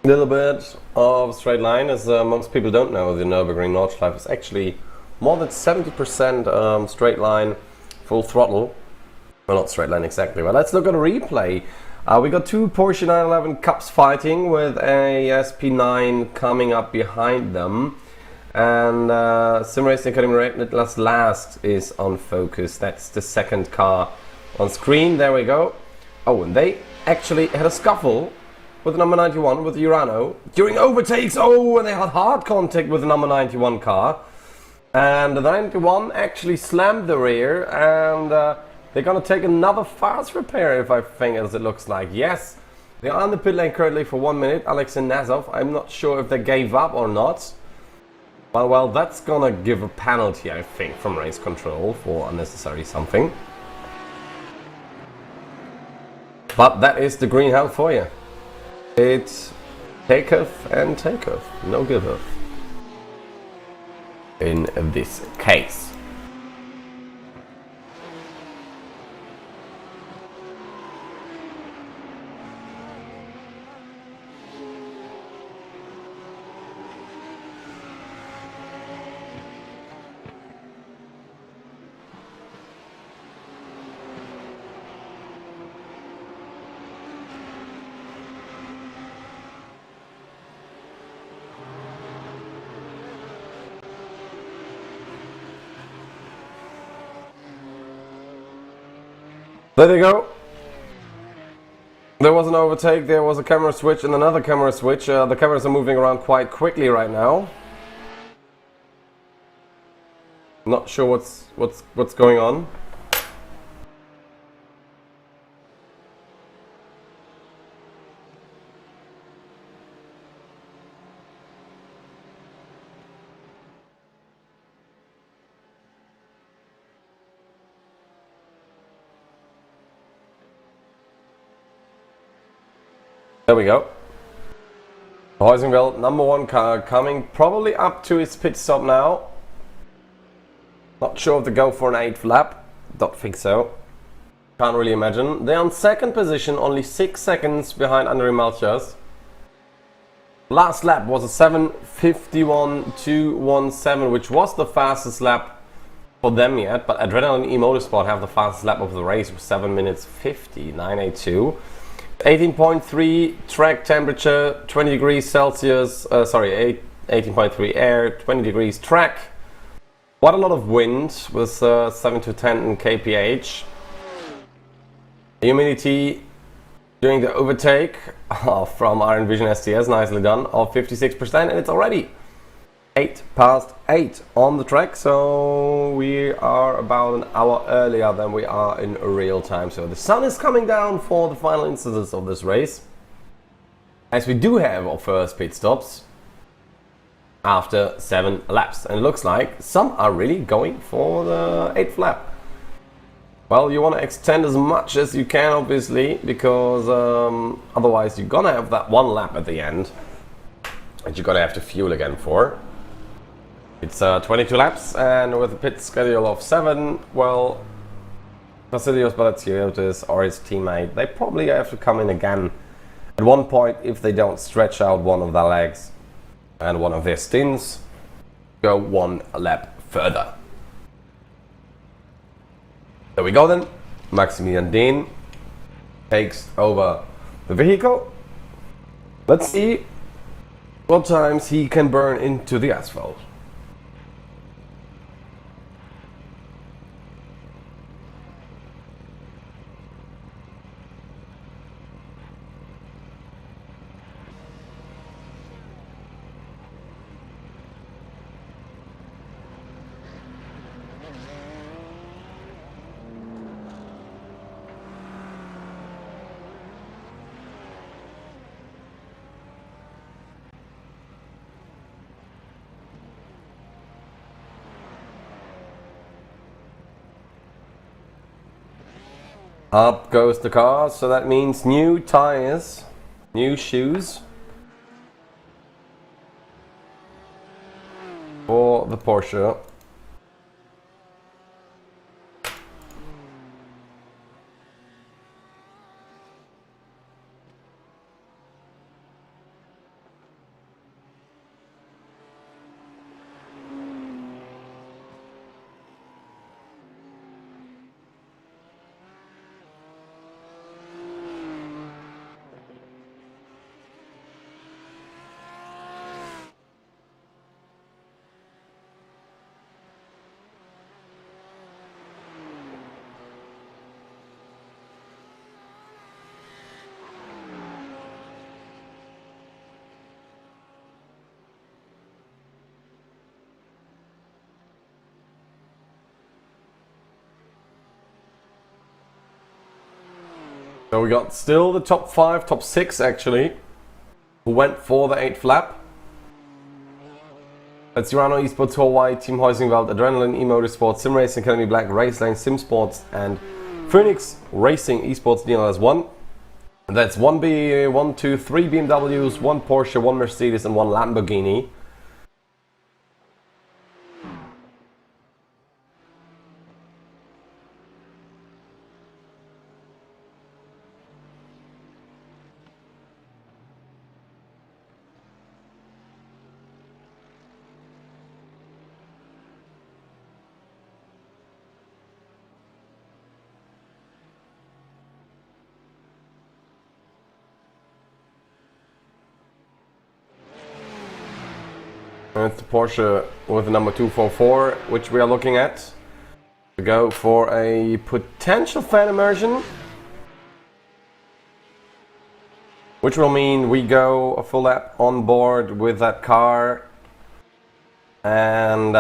little bit of straight line, as most people don't know, the Nürburgring Nordschleife is actually more than 70% straight line, full throttle. Well, not straight line exactly, but let's look at a replay. We got two Porsche 911 Cups fighting with a SP9 coming up behind them. And Sim Racing Academy Relentless Last is on focus. That's the second car on screen. There we go. Oh, and they actually had a scuffle with the number 91, with Urano, during overtakes. Oh, and they had hard contact with the number 91 car. And the 91 actually slammed the rear, and they're gonna take another fast repair, if I think, as it looks like. Yes, they are on the pit lane currently for 1 minute, Alex and Nazov. I'm not sure if they gave up or not. Well, that's gonna give a penalty, I think, from race control for unnecessary something. But that is the green help for you. It's takeoff and takeoff, no give off in this case. There they go. There was an overtake, there was a camera switch and another camera switch. The cameras are moving around quite quickly right now. Not sure what's going on. There we go. Heusenveld, number 1 car, coming probably up to his pit stop now. Not sure if they go for an 8th lap. Don't think so. Can't really imagine. They're on 2nd position, only 6 seconds behind André Malchas. Last lap was a 7:51.217, which was the fastest lap for them yet. But Adrenaline E-Motorsport have the fastest lap of the race with 7 minutes 50.982. 18.3 track temperature, 20 degrees Celsius, 18.3 air, 20 degrees track. Quite a lot of wind with 7 to 10 kph. Humidity during the overtake from our Envision STS, nicely done, of 56%, and it's already 8:08 on the track, so we are about an hour earlier than we are in real time. So the sun is coming down for the final instances of this race, as we do have our first pit stops after 7 laps, and it looks like some are really going for the 8th lap. Well, you want to extend as much as you can, obviously, because otherwise you're gonna have that 1 lap at the end that you're gonna have to fuel again for. It's 22 laps, and with a pit schedule of 7, well, Vasilios Balatziotis or his teammate, they probably have to come in again at one point if they don't stretch out one of their legs and one of their stints, go 1 lap further. There we go then. Maximilian Dehn takes over the vehicle. Let's see what times he can burn into the asphalt. Up goes the car, so that means new tires, new shoes for the Porsche. So we got still the top 5, top 6 actually, who went for the 8th lap. That's Urano Esports Hawaii, Team Heusingwald, Adrenaline eMotorsport, Sim Racing Academy Black, Racelane, Sim Sports, and Phoenix Racing Esports DNLS 1. And that's 3 BMWs, 1 Porsche, 1 Mercedes, and 1 Lamborghini. And it's the Porsche with the number 244, which we are looking at to go for a potential fan immersion, which will mean we go a full lap on board with that car, and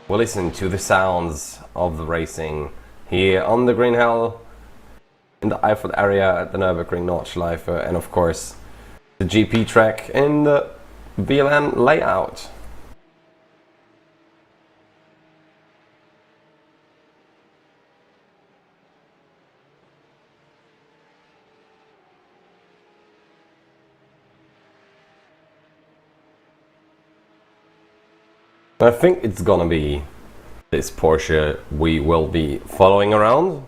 we'll listen to the sounds of the racing here on the Green Hell in the Eifel area at the Nürburgring Nordschleife, and of course the GP track in the VLN layout. I think it's gonna be this Porsche we will be following around.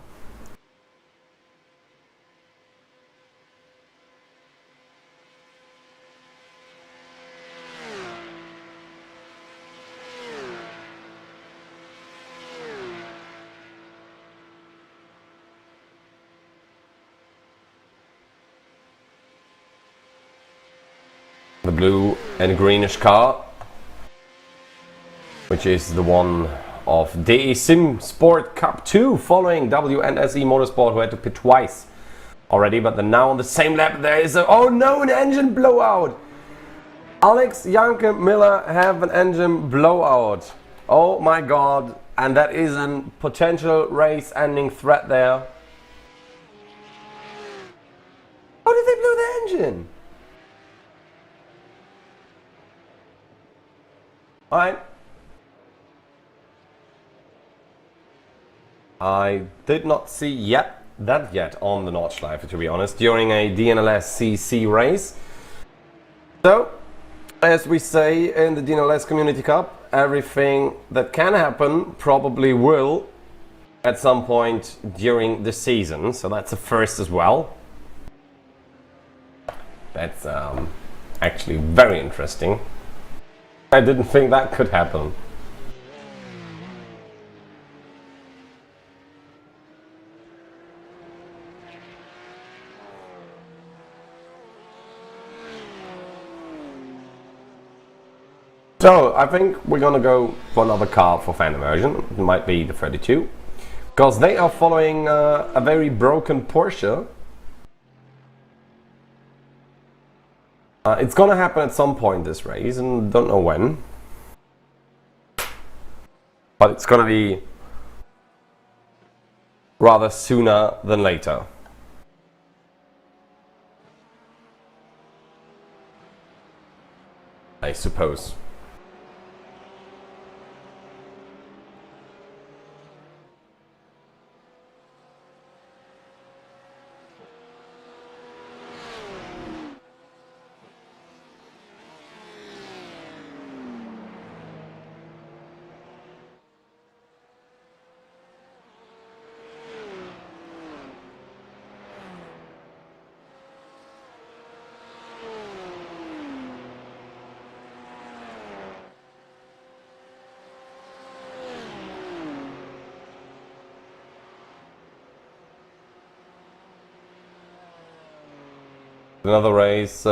The blue and greenish car, which is the one of DE Sim Sport Cup 2, following WNSE Motorsport, who had to pit twice already, but then now on the same lap there is an engine blowout. Alex, Janke, Miller have an engine blowout. Oh my god, and that is a potential race ending threat there. How did they blow the engine? Alright. I did not see that yet on the Nordschleife, to be honest, during a DNLS CC race. So, as we say in the DNLS Community Cup, everything that can happen probably will at some point during the season. So that's a first as well. That's actually very interesting. I didn't think that could happen. So I think we're gonna go for another car for fan immersion. It might be the 32, because they are following a very broken Porsche. It's gonna happen at some point this race, and don't know when. But it's gonna be rather sooner than later. I suppose. Another race,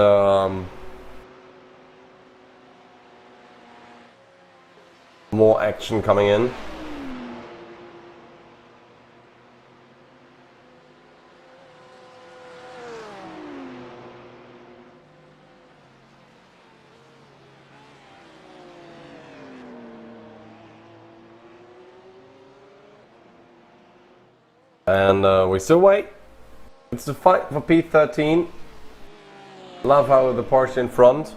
more action coming in. And we still wait It's the fight for P13. Love how the Porsche in front.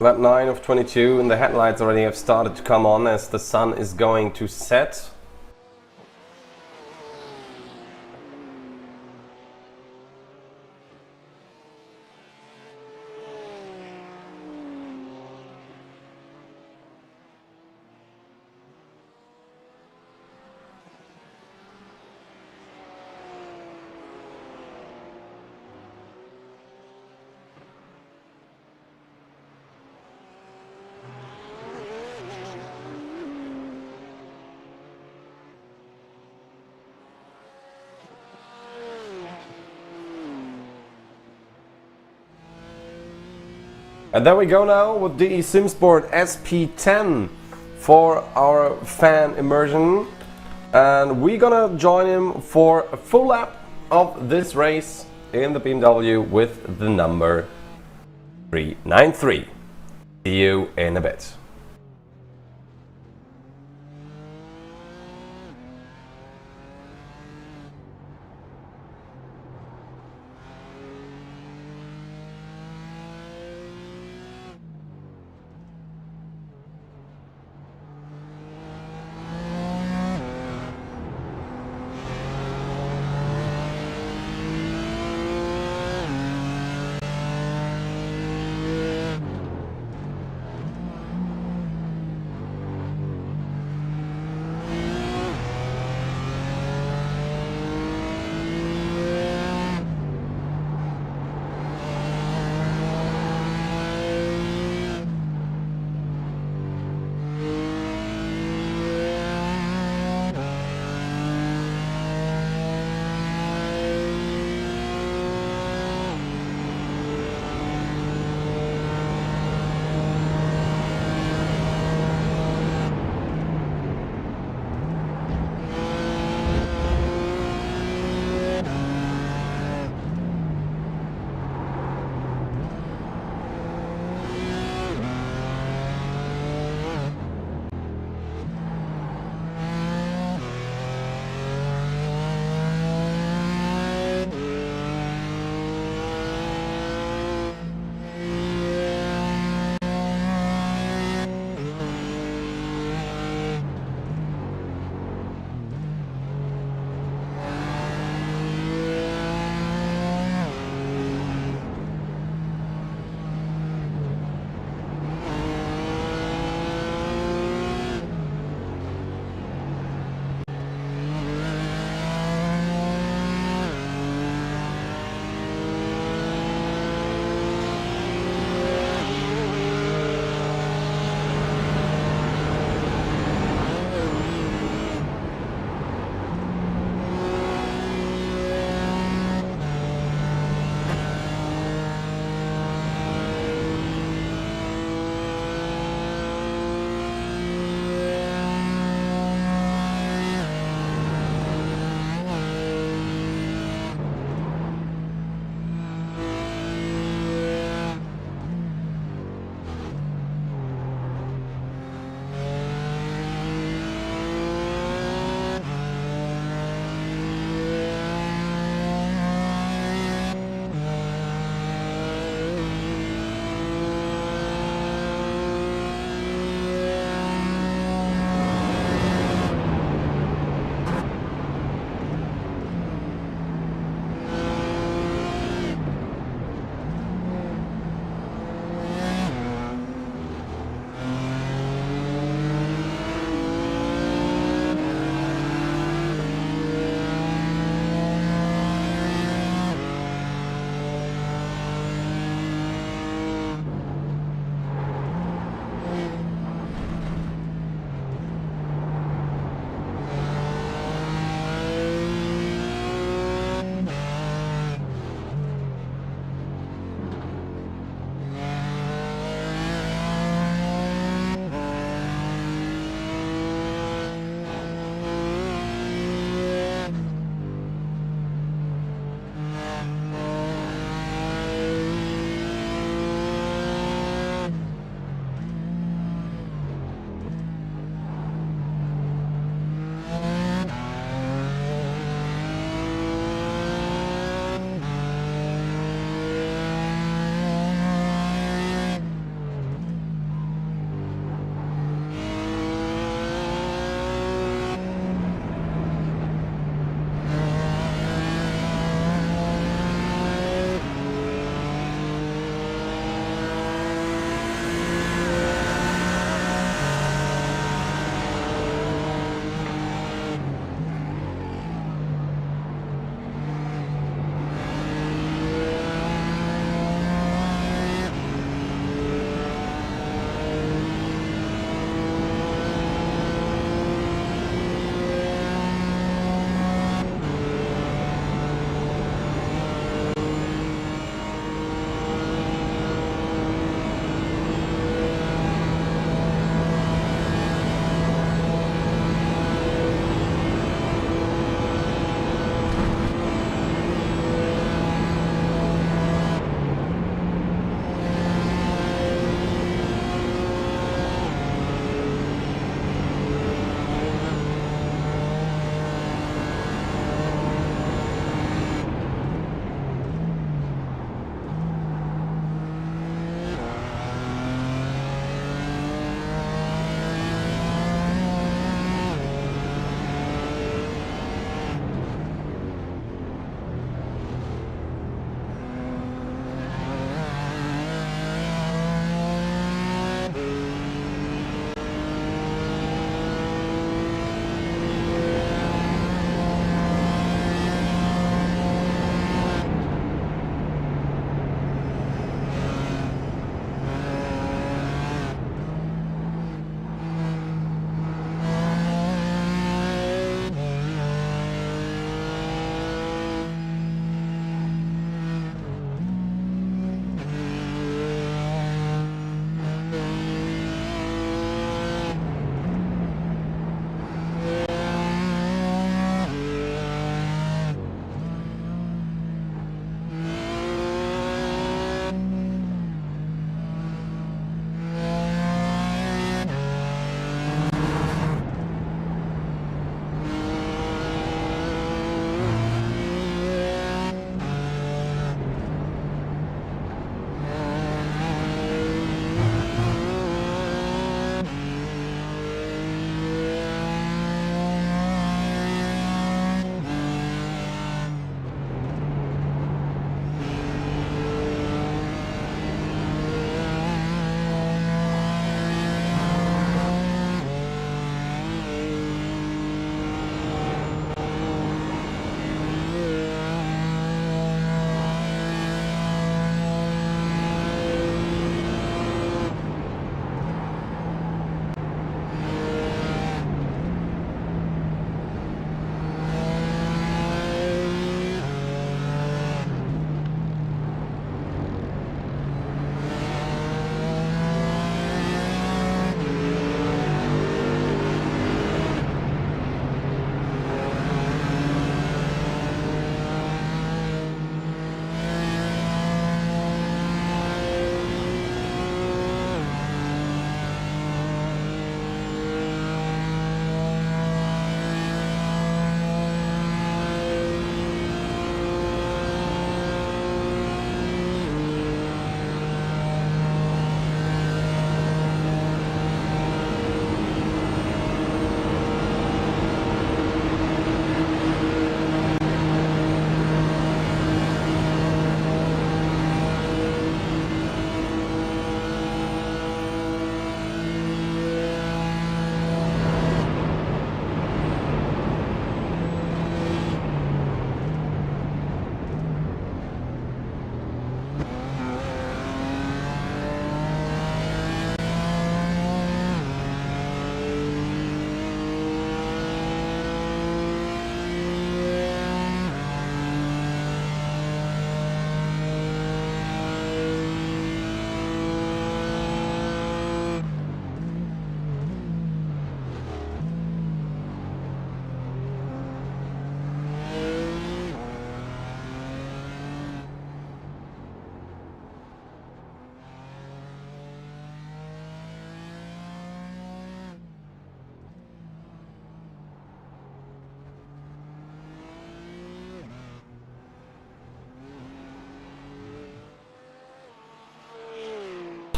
Lap 9 of 22 and the headlights already have started to come on as the sun is going to set. And there we go now with the SimSport SP10 for our fan immersion. And we're gonna join him for a full lap of this race in the BMW with the number 393. See you in a bit.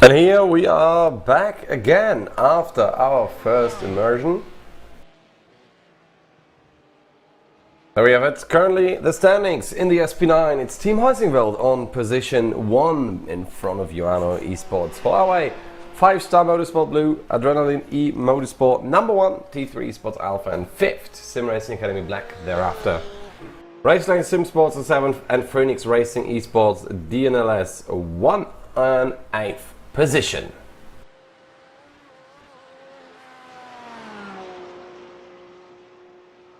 And here we are back again after our first immersion. There we have it. Currently the standings in the SP9. It's Team Heusingveld on position 1 in front of Urano Esports. Huawei 5-star Motorsport Blue, Adrenaline E Motorsport number 1, T3 Esports Alpha, and 5th Sim Racing Academy Black thereafter. Raceline Sim Sports the 7th, and Phoenix Racing Esports DNLS 1 and 8th position.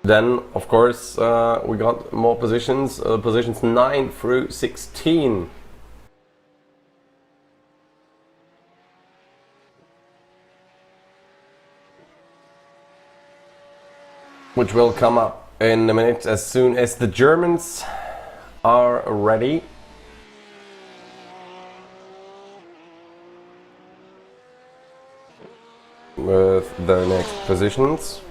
Then, of course, we got more positions, positions 9 through 16. Which will come up in a minute as soon as the Germans are ready. With their next positions.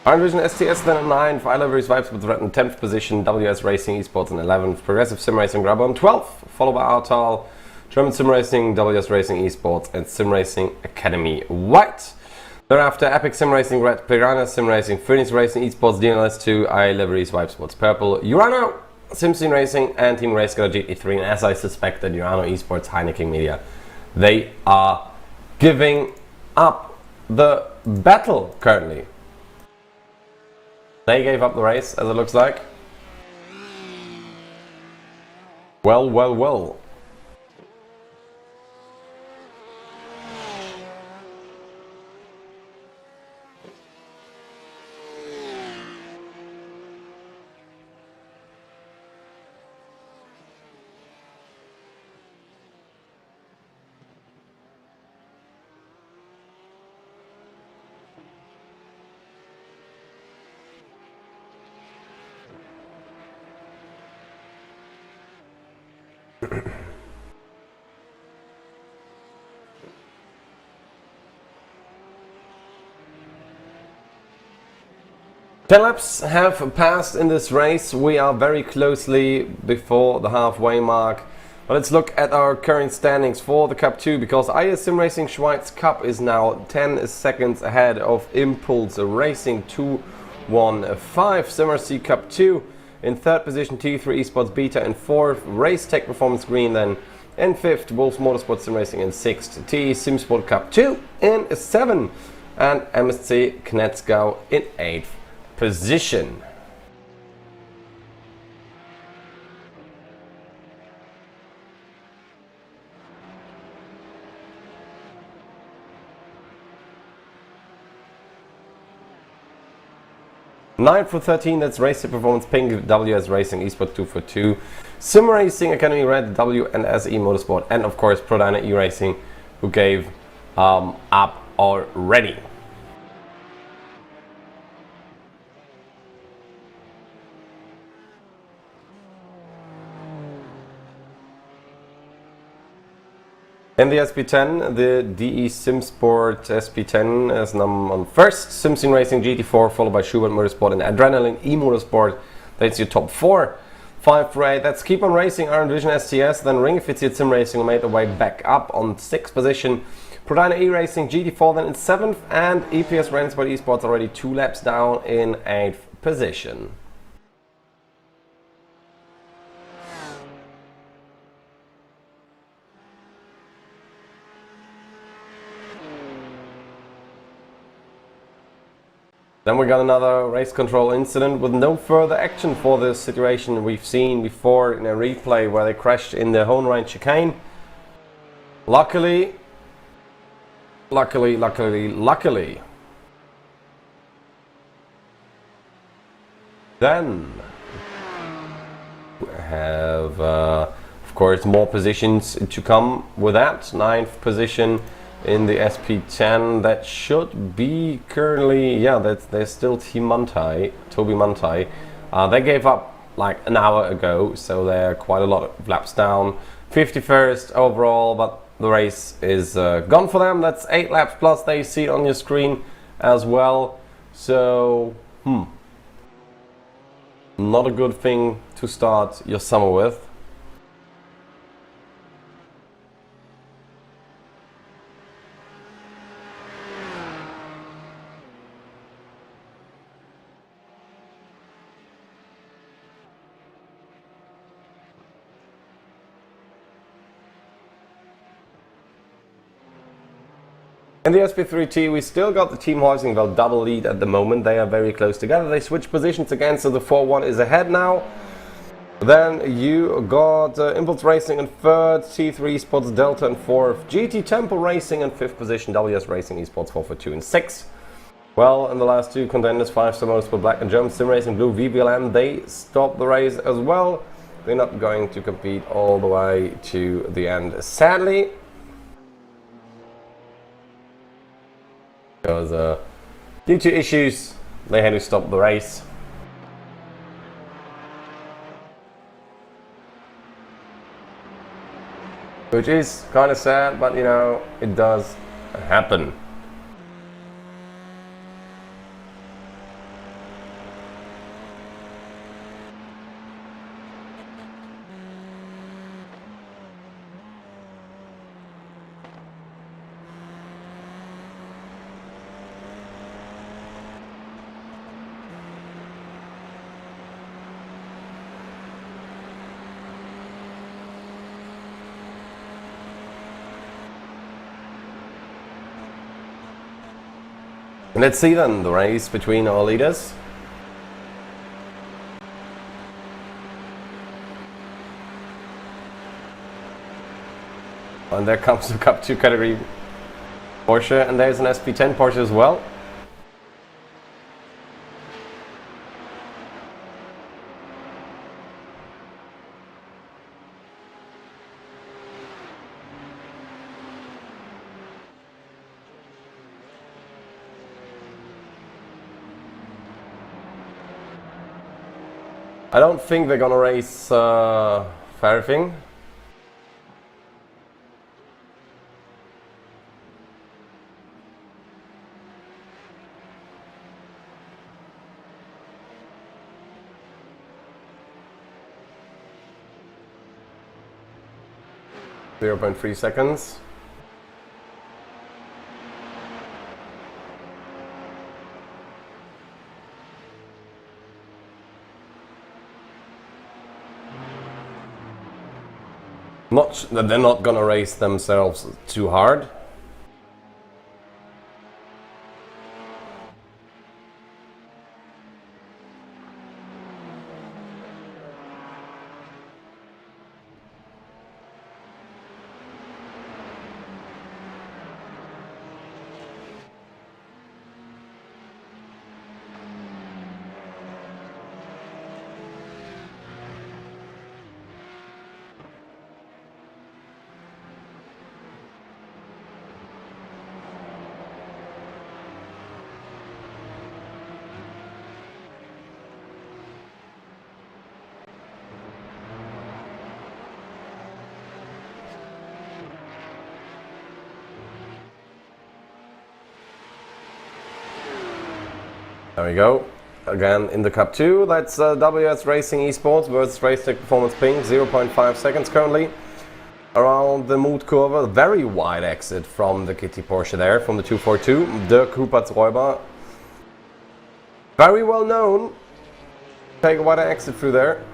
Iron Vision STS then at 9th, I Liveries Vibes with Red in 10th position, WS Racing Esports in 11th, Progressive Sim Racing Grabber in 12th, followed by Artal, German Sim Racing, WS Racing Esports and Sim Racing Academy White. Thereafter Epic Sim Racing Red, Piranha Sim Racing, Phoenix Racing Esports DNLS 2, I Liveries Vibe Sports Purple, Urano, SimScene Racing and Team Racecar GT3, and as I suspected, Urano Esports, Heineken Media. They are giving up the battle currently. They gave up the race, as it looks like. Well, well, well. Ten laps have passed in this race. We are very closely before the halfway mark. But let's look at our current standings for the Cup 2, because IS Sim Racing Schweiz Cup is now 10 seconds ahead of Impulse Racing 215. SimRC Cup 2 in 3rd position, T3 Esports Beta in 4th, Race Tech Performance Green then in 5th, Wolves Motorsport Sim Racing in 6th, TE Simsport Cup 2 in 7th, and MSC Knetzgau in 8th position. Nine for 13, that's Race Tech Performance Pink, WS Racing Esport 2 for 2, Sim Racing Academy Red, WNSE Motorsport, and of course Prodyna E-Racing, who gave up already. In the SP10, the DE Simsport SP10 is on 1st, SimScene Racing GT4, followed by Schubert Motorsport and Adrenaline E Motorsport. That's your top 4. 5 for 8, that's Keep On Racing, Iron Vision STS, then Ring Fit Sim Racing made their way back up on 6th position. Prodyna E-Racing GT4 then in 7th, and EPS Rennsport Esports already 2 laps down in 8th position. Then we got another race control incident with no further action for this situation we've seen before in a replay where they crashed in the Hohenrhein chicane. Luckily, then we have, of course, more positions to come with that. 9th position in the SP10, that should be currently, yeah, there's still Team Mantai, Toby Mantai. They gave up like an hour ago, so they're quite a lot of laps down. 51st overall, but the race is gone for them. That's 8 laps plus, they see it on your screen as well. So, not a good thing to start your summer with. In the SP3T, we still got the Team Heusingveld double lead at the moment. They are very close together. They switch positions again, so the 4-1 is ahead now. Then you got Impulse Racing in third, T3 Esports Delta in fourth, GT Temple Racing in fifth position, WS Racing Esports 442 in sixth. Well, in the last two contenders, 5-star Motorsport Black and German Sim Racing Blue VBLM, they stopped the race as well. They're not going to compete all the way to the end, sadly. Because due to issues, they had to stop the race. Which is kind of sad, but you know, it does happen. Let's see then the race between our leaders. And there comes the Cup 2 category Porsche, and there's an SP10 Porsche as well. I don't think they're gonna race for everything. .3 seconds. They're not gonna race themselves too hard. There we go. Again in the Cup 2, that's WS Racing Esports versus Racetech Performance Pink, 0.5 seconds currently. Around the Mut Kurve, very wide exit from the Kitty Porsche there, from the 242, Dirk Hupertz-Räuber. Very well known. Take a wider exit through there.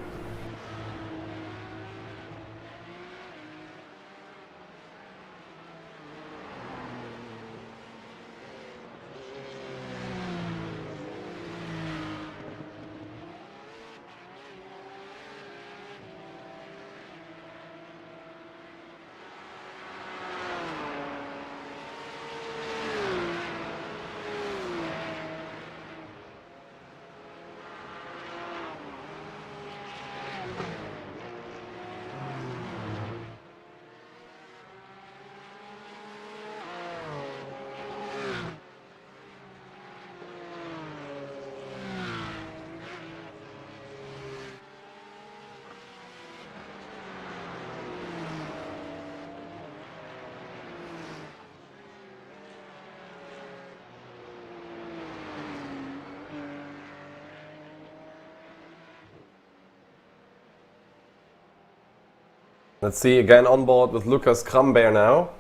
Let's see, again on board with Lukas Krambeer now.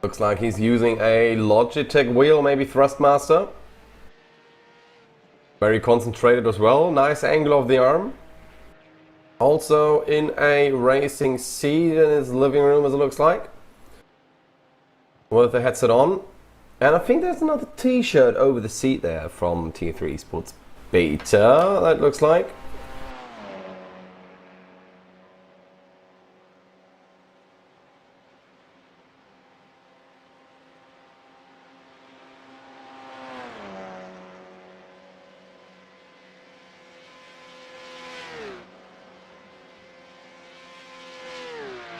Looks like he's using a Logitech wheel, maybe Thrustmaster. Very concentrated as well, nice angle of the arm. Also in a racing seat in his living room, as it looks like, with the headset on. And I think there's another t-shirt over the seat there from Tier 3 Esports Beta, that looks like.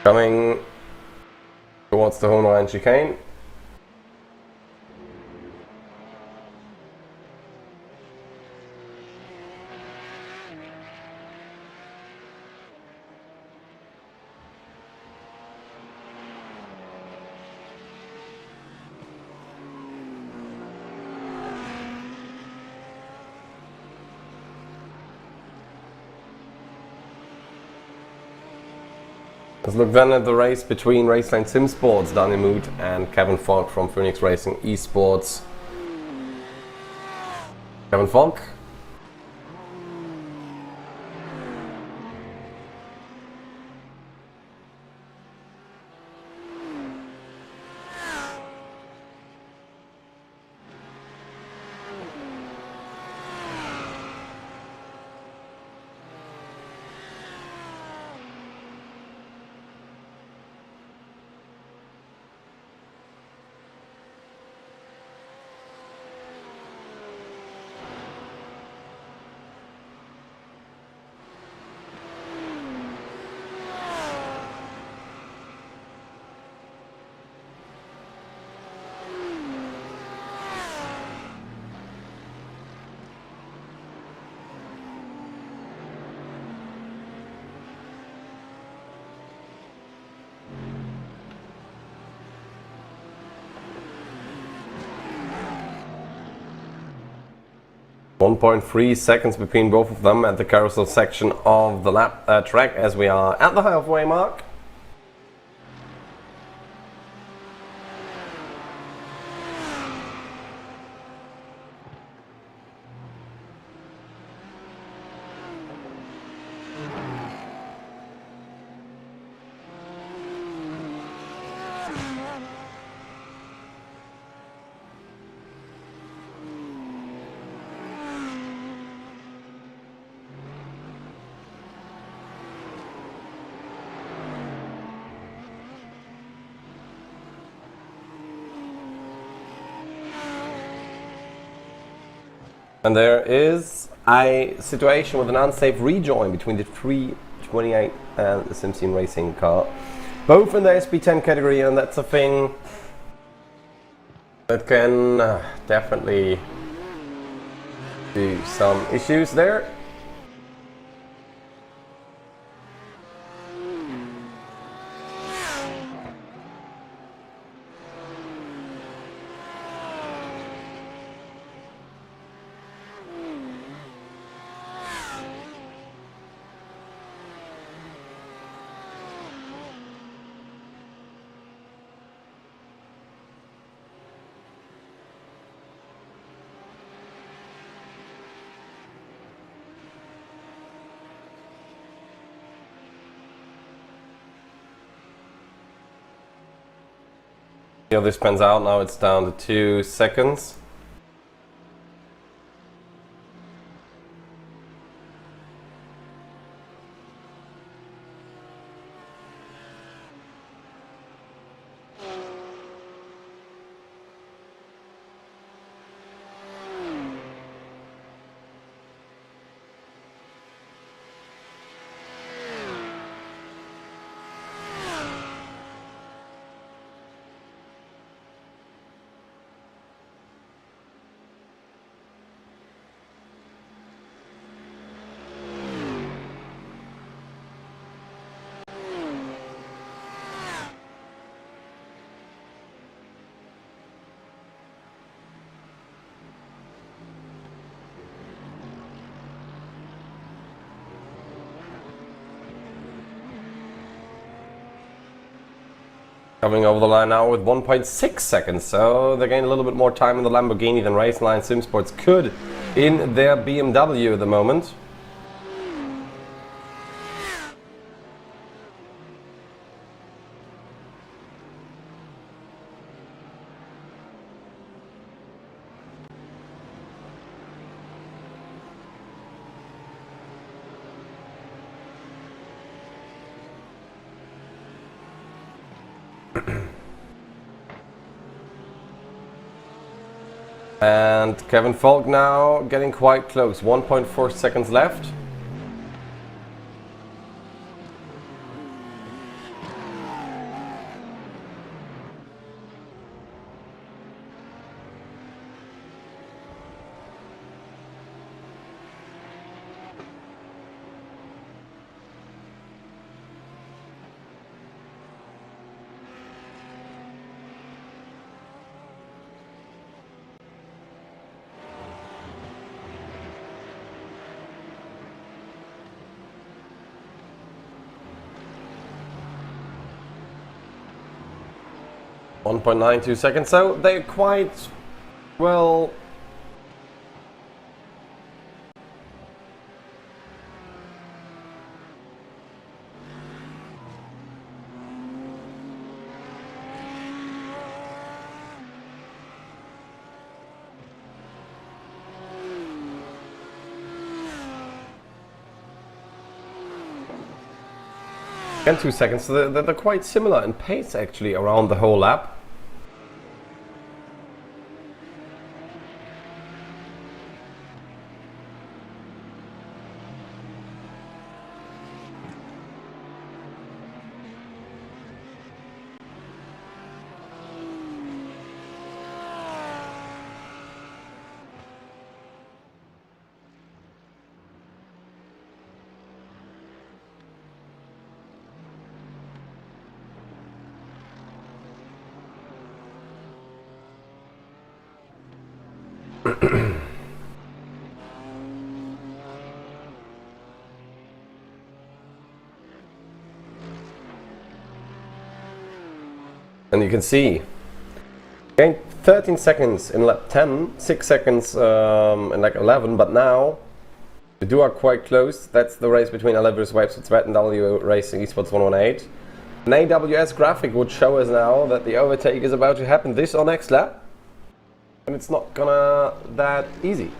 Coming towards the Hohenrhein chicane. Let's look then at the race between Raceline Sim Sports, Daniel Moot and Kevin Falk from Phoenix Racing Esports. Kevin Falk. .3 seconds between both of them at the carousel section of the lap track as we are at the halfway mark. And there is a situation with an unsafe rejoin between the 328 and the Simpson Racing car. Both in the SP10 category, and that's a thing that can definitely do some issues there. See how this pans out. Now it's down to 2 seconds. Coming over the line now with 1.6 seconds, so they gain a little bit more time in the Lamborghini than Raceline SimSports could in their BMW at the moment. And Kevin Falk now getting quite close, 1.4 seconds left. .92 seconds, so they're quite well. And 2 seconds, so they're quite similar in pace actually around the whole lap. And you can see, gained 13 seconds in lap 10, 6 seconds in lap 11, but now the two are quite close. That's the race between Oliver's Webster and W Racing Esports 118. An AWS graphic would show us now that the overtake is about to happen this or next lap, and it's not gonna that easy.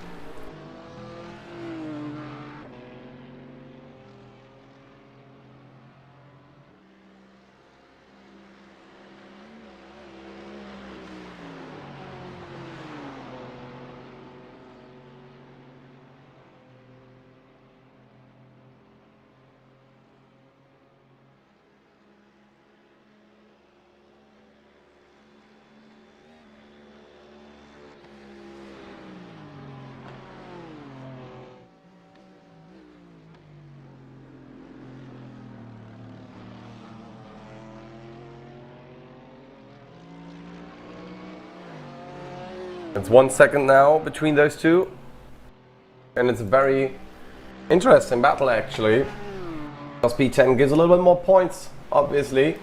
It's 1 second now between those two, and it's a very interesting battle actually, because P10 gives a little bit more points, obviously.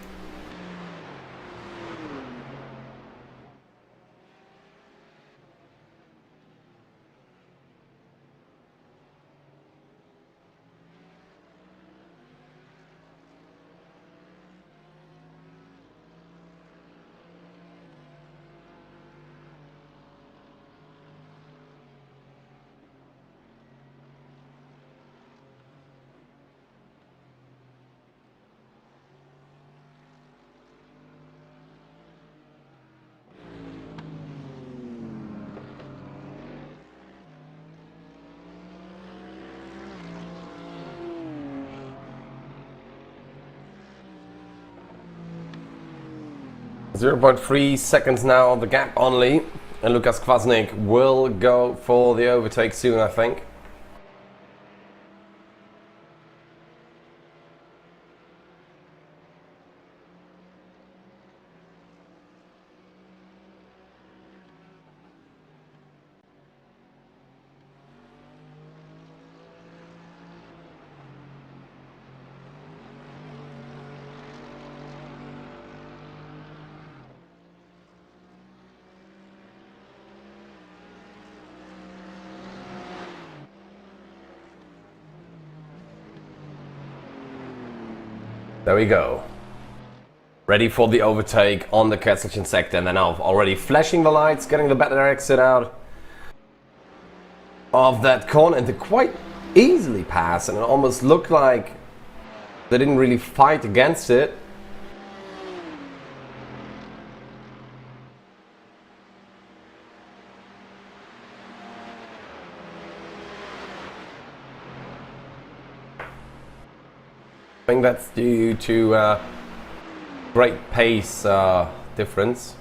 .3 seconds now, the gap only, and Lukas Kwasnik will go for the overtake soon, I think. There we go. Ready for the overtake on the Kesselchen sector, and then now already flashing the lights, getting the better exit out of that corner, and they quite easily pass, and it almost looked like they didn't really fight against it. I think that's due to great pace difference.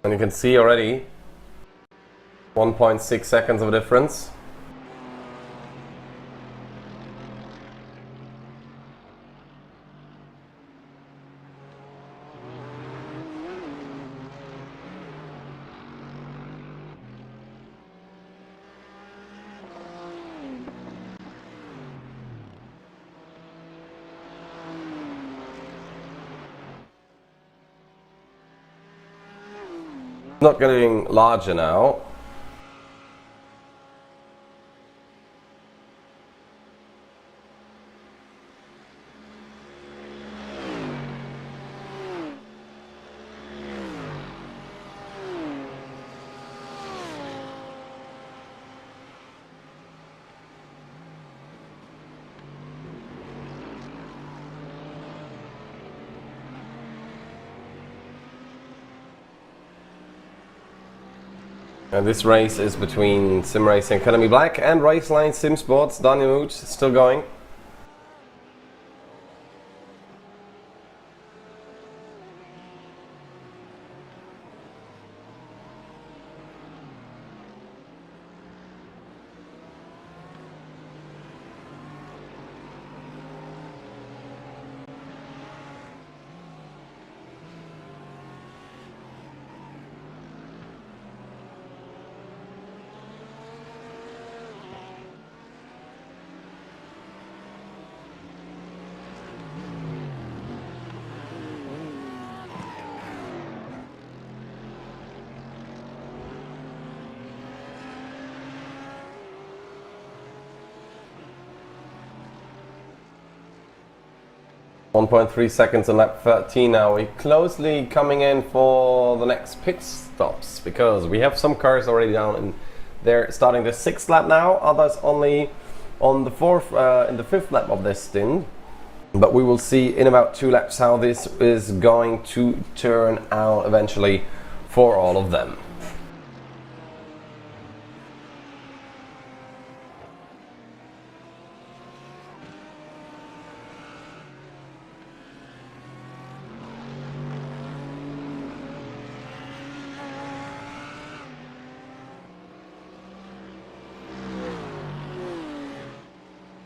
And you can see already 1.6 seconds of difference. Not getting larger now. And this race is between Sim Racing Academy Black and Raceline Sim Sports. Daniel Mooch still going. .3 seconds on lap 13 now. We're closely coming in for the next pit stops because we have some cars already down and they're starting the 6th lap now, others only on the 4th in the 5th lap of this stint. But we will see in about 2 laps how this is going to turn out eventually for all of them.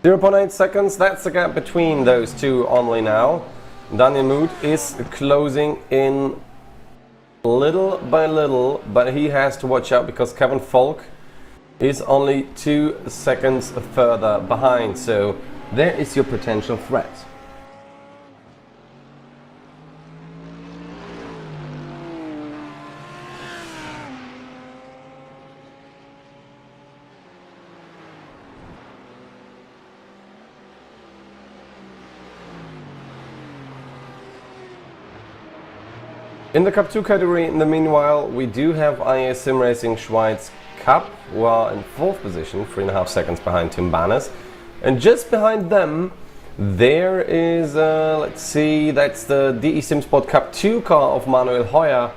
.8 seconds, that's the gap between those two only now. Daniel Mood is closing in little by little, but he has to watch out because Kevin Falk is only 2 seconds further behind. So there is your potential threat. 'In the Cup 2 category, in the meanwhile, we do have IA Sim Racing Schweiz Cup, who are in 4th position, 3.5 seconds behind Tim Banners. And just behind them, there is, let's see, that's the DE SimSport Cup 2 car of Manuel Heuer,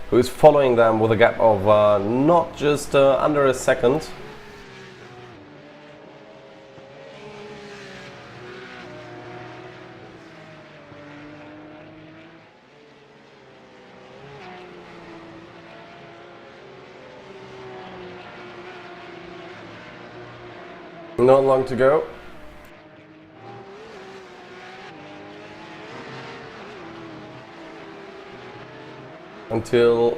who is following them with a gap of not just under a second. Not long to go. Until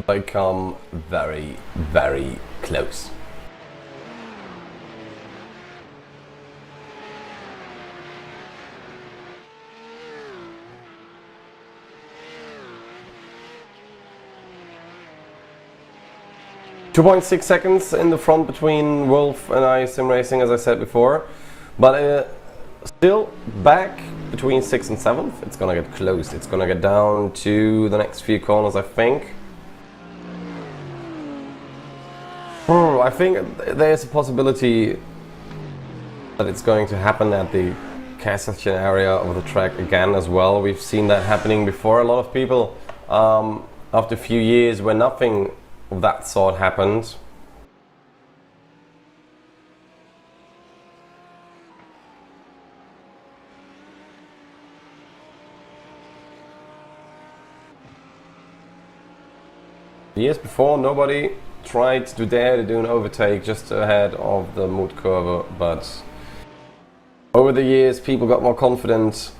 they come very, very close. .6 seconds in the front between Wolf and iSim Racing, as I said before, but still back between 6th and 7th. It's gonna get close. It's gonna get down to the next few corners, I think. I think there's a possibility that it's going to happen at the Kesselchen area of the track again as well. We've seen that happening before. A lot of people, after a few years where nothing of that sort happened, years before, nobody tried to dare to do an overtake just ahead of the Mood curve, but over the years people got more confident,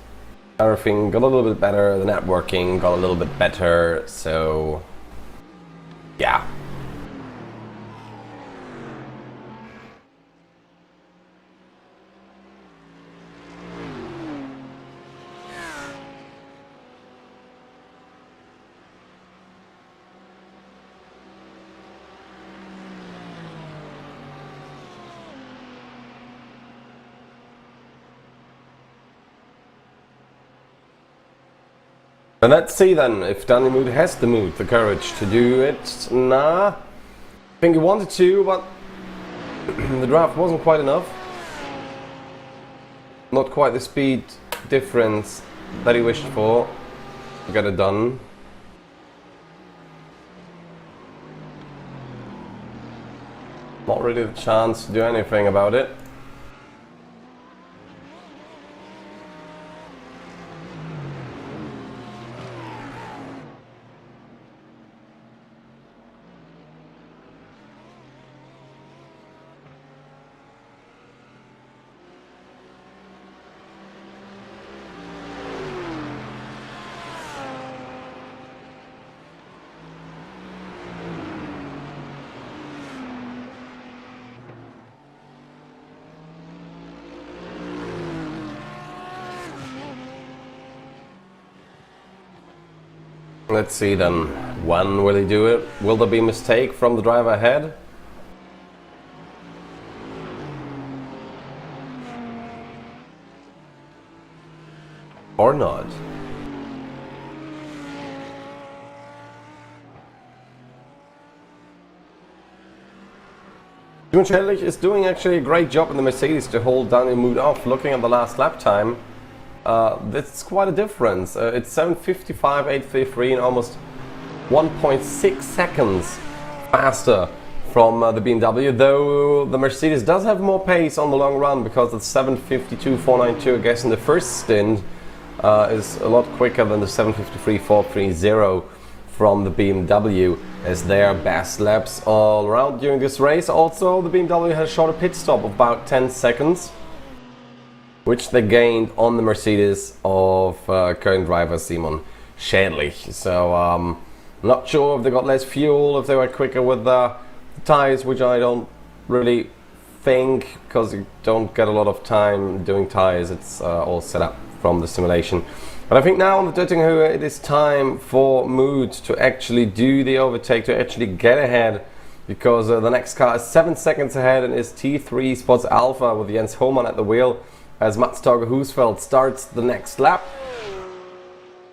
everything got a little bit better, the networking got a little bit better, so yeah. And let's see then if Daniel Mood has the mood, the courage to do it. Nah, I think he wanted to, but the draft wasn't quite enough. Not quite the speed difference that he wished for to get it done. Not really the chance to do anything about it. Let's see then, when will he do it? Will there be a mistake from the driver ahead? Or not? Simon Schädlich is doing actually a great job in the Mercedes to hold Daniel Mood off. Looking at the last lap time, that's quite a difference. It's 7:55, 8:33, and almost 1.6 seconds faster from the BMW, though the Mercedes does have more pace on the long run because it's 7:52, 492, I guess, in the first stint is a lot quicker than the 7:53, 430 from the BMW, as their best laps all around during this race. Also, the BMW has shot a pit stop of about 10 seconds. Which they gained on the Mercedes of current driver Simon Schädlich. So not sure if they got less fuel, if they were quicker with the tires, which I don't really think, because you don't get a lot of time doing tires. It's all set up from the simulation. But I think now on the Döttinghoe it is time for Mood to actually do the overtake, to actually get ahead, because the next car is 7 seconds ahead and is T3 Sports Alpha with Jens Hohmann at the wheel, as Mats Tage Husfeldt starts the next lap.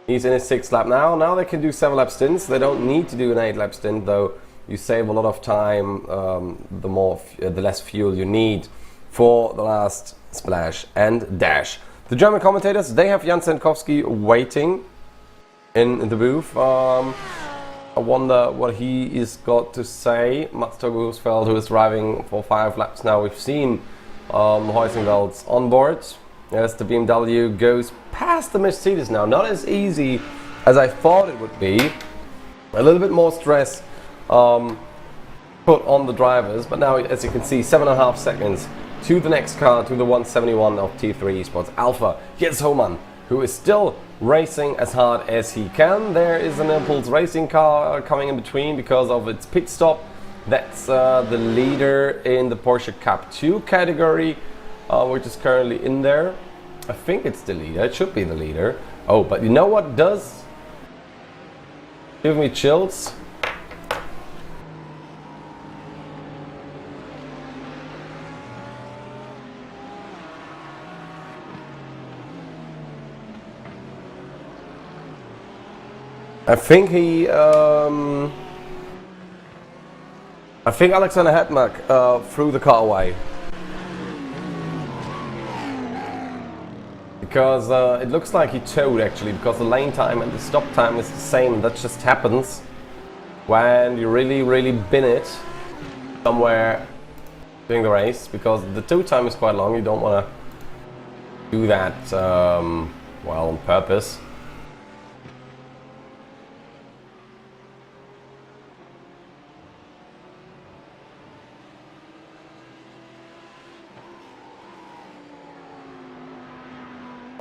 He's in his 6th lap now. Now they can do 7 lap stints. They don't need to do an 8 lap stint, though you save a lot of time, the less fuel you need for the last splash and dash. The German commentators, they have Jan Sendkowski waiting in the booth. I wonder what he is got to say. Mats Torge-Husfeldt, who is driving for 5 laps now. We've seen Heusingeld's on board. Yes, the BMW goes past the Mercedes now. Not as easy as I thought it would be. A little bit more stress put on the drivers, but now, as you can see, 7.5 seconds to the next car, to the 171 of T3 Esports Alpha. Jens Hohmann, who is still racing as hard as he can. There is an Impulse Racing car coming in between because of its pit stop. That's the leader in the Porsche Cup 2 category, which is currently in there. I think it's the leader. It should be the leader. Oh, but you know what does give me chills? I think Alexander Hetmark threw the car away. Because it looks like he towed, actually, because the lane time and the stop time is the same. That just happens when you really bin it somewhere during the race, because the tow time is quite long. You don't want to do that well, on purpose.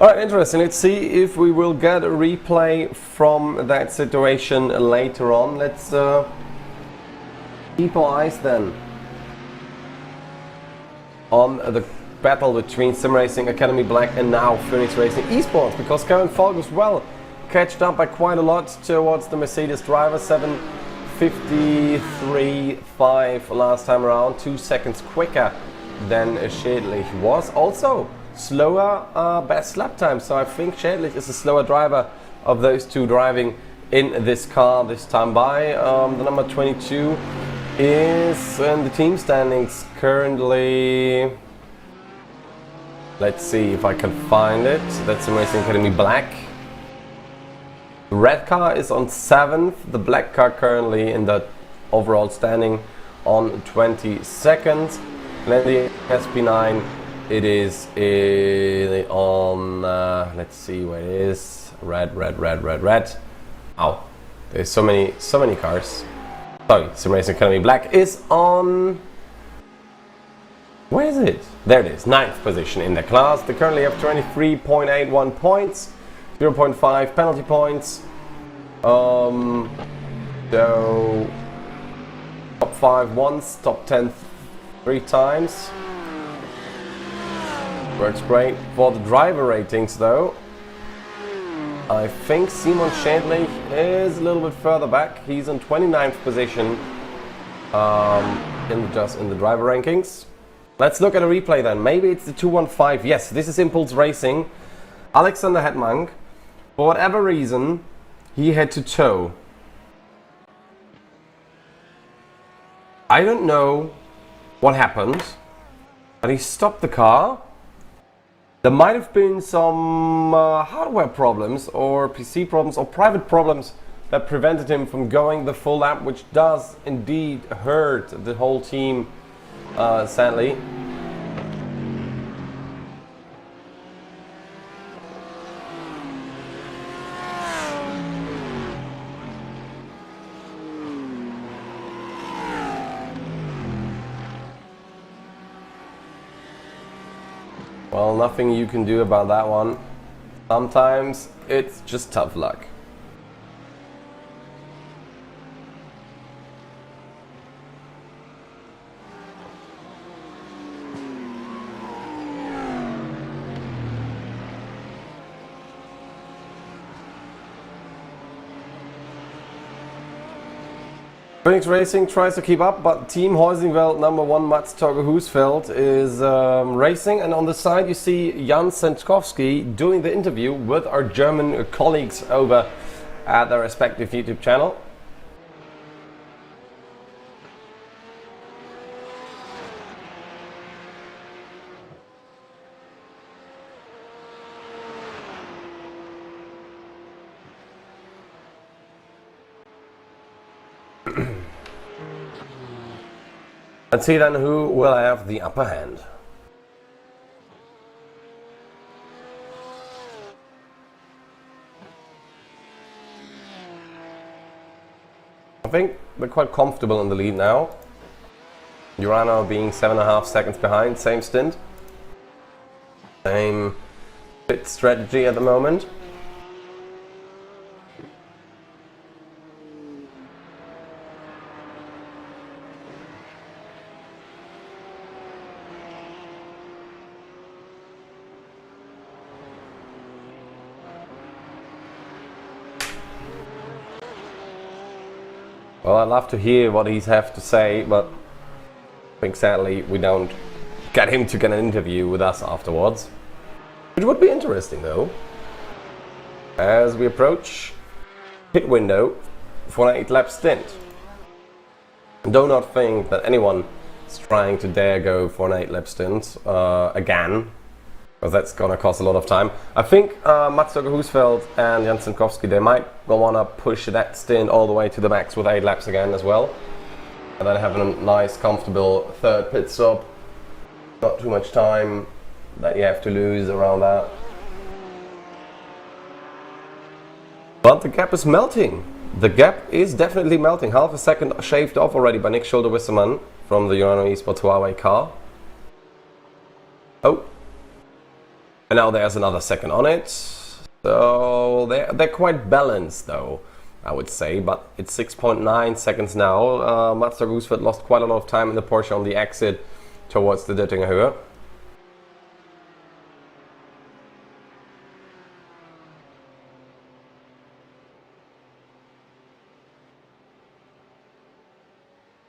Alright, interesting. Let's see if we will get a replay from that situation later on. Let's keep our eyes then on the battle between Sim Racing Academy Black and now Phoenix Racing Esports, because Kevin Falk as well catched up by quite a lot towards the Mercedes driver. 7:53.5 last time around, 2 seconds quicker than Schädlich was. Also slower best lap time, so I think Schädlich is a slower driver of those two driving in this car this time by. The number 22 is in the team standings currently. Let's see if I can find it. That's the Racing Academy Black. The red car is on 7th, the black car currently in the overall standing on 22nd. Then the SP9, it is on, let's see where it is, red. Oh, there's so many cars. Sorry, Sim Racing Academy Black is on, where is it? There it is, 9th position in the class. They currently have 23.81 points, 0.5 penalty points. So top 5 once, top 10 3 times. Works great. For the driver ratings though, I think Simon Schädlich is a little bit further back. He's in 29th position in the driver rankings. Let's look at a replay then. Maybe it's the 215. Yes, this is Impulse Racing. Alexander Hetmann, for whatever reason, he had to tow. I don't know what happened, but he stopped the car. There might have been some hardware problems or PC problems or private problems that prevented him from going the full lap, which does indeed hurt the whole team, sadly. Well, nothing you can do about that one. Sometimes it's just tough luck. Phoenix Racing tries to keep up, but Team Heusingeld's number 1 Mats Torge-Husfeldt is racing, and on the side you see Jan Sendkowski doing the interview with our German colleagues over at their respective YouTube channel. Let's see then who will have the upper hand. I think they're quite comfortable in the lead now. Urano being 7.5 seconds behind, same stint. Same pit strategy at the moment. Well, I'd love to hear what he's have to say, but I think sadly we don't get him to get an interview with us afterwards. Which would be interesting though. As we approach pit window for an 8-lap stint. Do not think that anyone is trying to dare go for an 8-lap stint again, because that's gonna cost a lot of time. I think Mats Husfeldt and Jan Sinkowski, they might want to push that stint all the way to the max with 8 laps again as well. And then having a nice, comfortable third pit stop. Not too much time that you have to lose around that. But the gap is melting. The gap is definitely melting. Half a second shaved off already by Nick Schulder-Wisserman from the Urano Esports Huawei car. Oh. And now there's another second on it. So they're quite balanced though, I would say. But it's 6.9 seconds now. Mats Husfeldt lost quite a lot of time in the Porsche on the exit towards the Döttinger Höhe.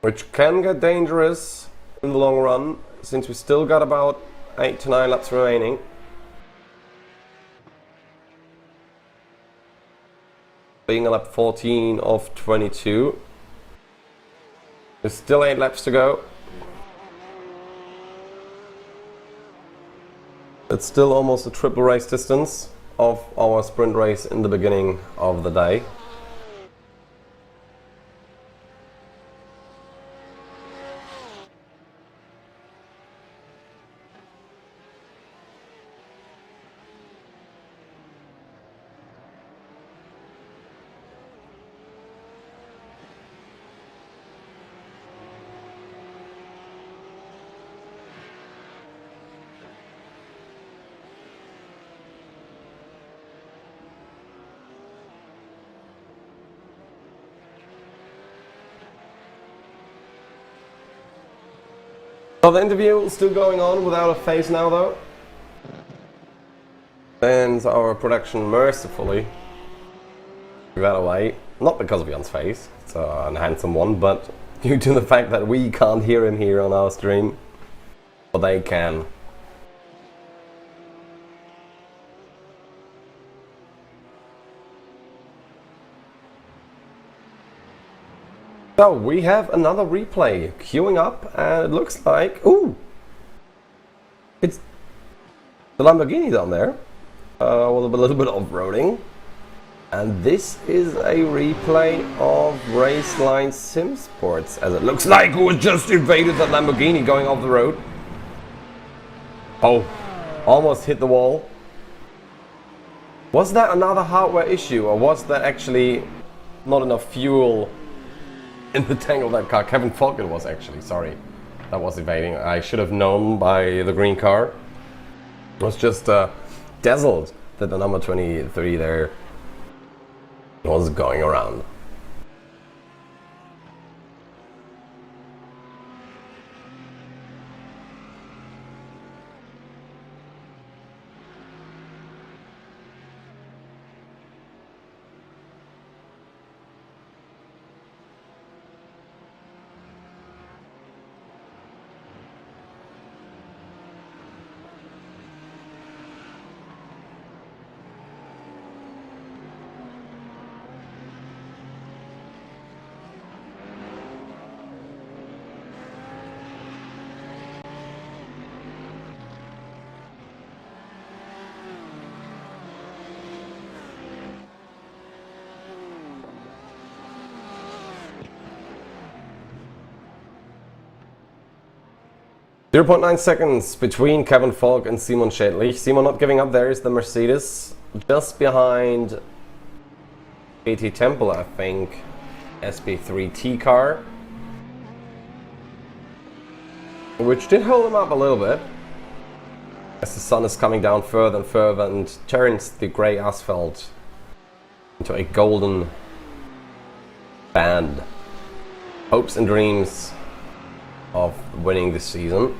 Which can get dangerous in the long run, since we still got about 8 to 9 laps remaining. Being a lap 14 of 22. There's still 8 laps to go. It's still almost a triple race distance of our sprint race in the beginning of the day. So the interview is still going on without a face now though. And our production mercifully got away. Not because of Jan's face, it's a handsome one, but due to the fact that we can't hear him here on our stream. But they can. So we have another replay queuing up, and it looks like, ooh, it's the Lamborghini down there with a little bit of off-roading, and this is a replay of Raceline Sim Sports, as it looks like who just invaded that Lamborghini going off the road. Oh, almost hit the wall. Was that another hardware issue, or was that actually not enough fuel in the tank of that car? Kevin Falcon was actually, sorry, that was evading. I should have known by the green car. I was just dazzled that the number 23 there was going around. 0.9 seconds between Kevin Volk and Simon Schädlich. Simon not giving up. There is the Mercedes just behind AT Temple, I think. SP3T car, which did hold him up a little bit as the sun is coming down further and further and turns the grey asphalt into a golden band. Hopes and dreams of winning this season.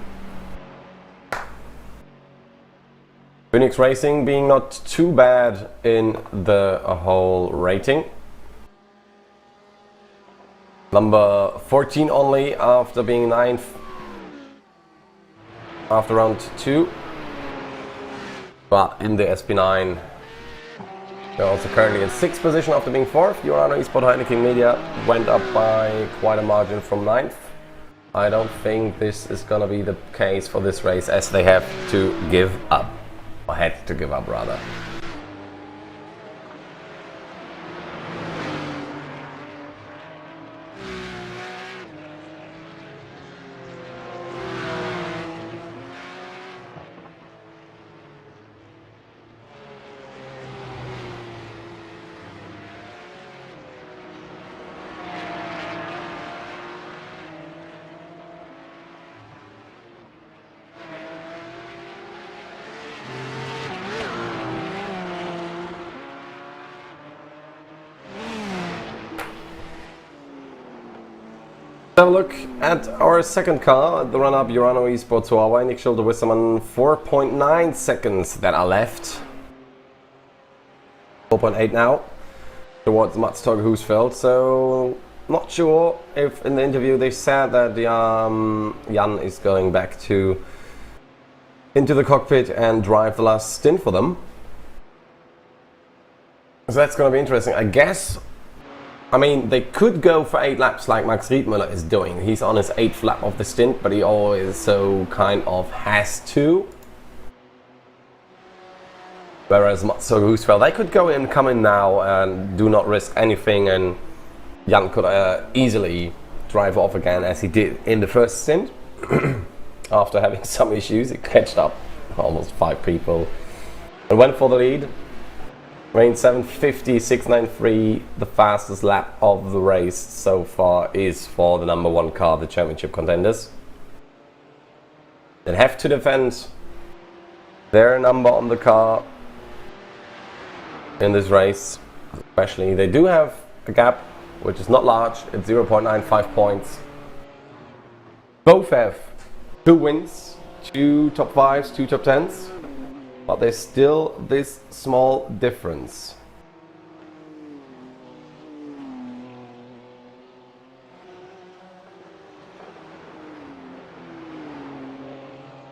Phoenix Racing being not too bad in the whole rating. Number 14 only after being 9th after round 2. But in the SP9, they're also currently in 6th position after being 4th. Urano Esport Heineken Media went up by quite a margin from 9th. I don't think this is gonna be the case for this race, as they have to give up, or had to give up rather. Have a look at our second car, the run-up Urano Esports Huawei. Nick Schulter with some 4.9 seconds that are left. 4.8 now towards Mats Torge Husfeldt. So not sure if in the interview they said that Jan is going back into the cockpit and drive the last stint for them. So that's going to be interesting, I guess. I mean, they could go for 8 laps like Max Riedmüller is doing. He's on his 8th lap of the stint, but he always so kind of has to. Whereas Mats Torge Husfeldt, they could go in, come in now and do not risk anything, and Jan could easily drive off again as he did in the first stint. After having some issues, he catched up almost 5 people and went for the lead. Range 750, 693, the fastest lap of the race so far is for the number 1 car, the championship contenders. They have to defend their number on the car in this race. Especially, they do have a gap, which is not large, it's 0.95 points. Both have 2 wins, 2 top 5s, 2 top 10s. But there's still this small difference.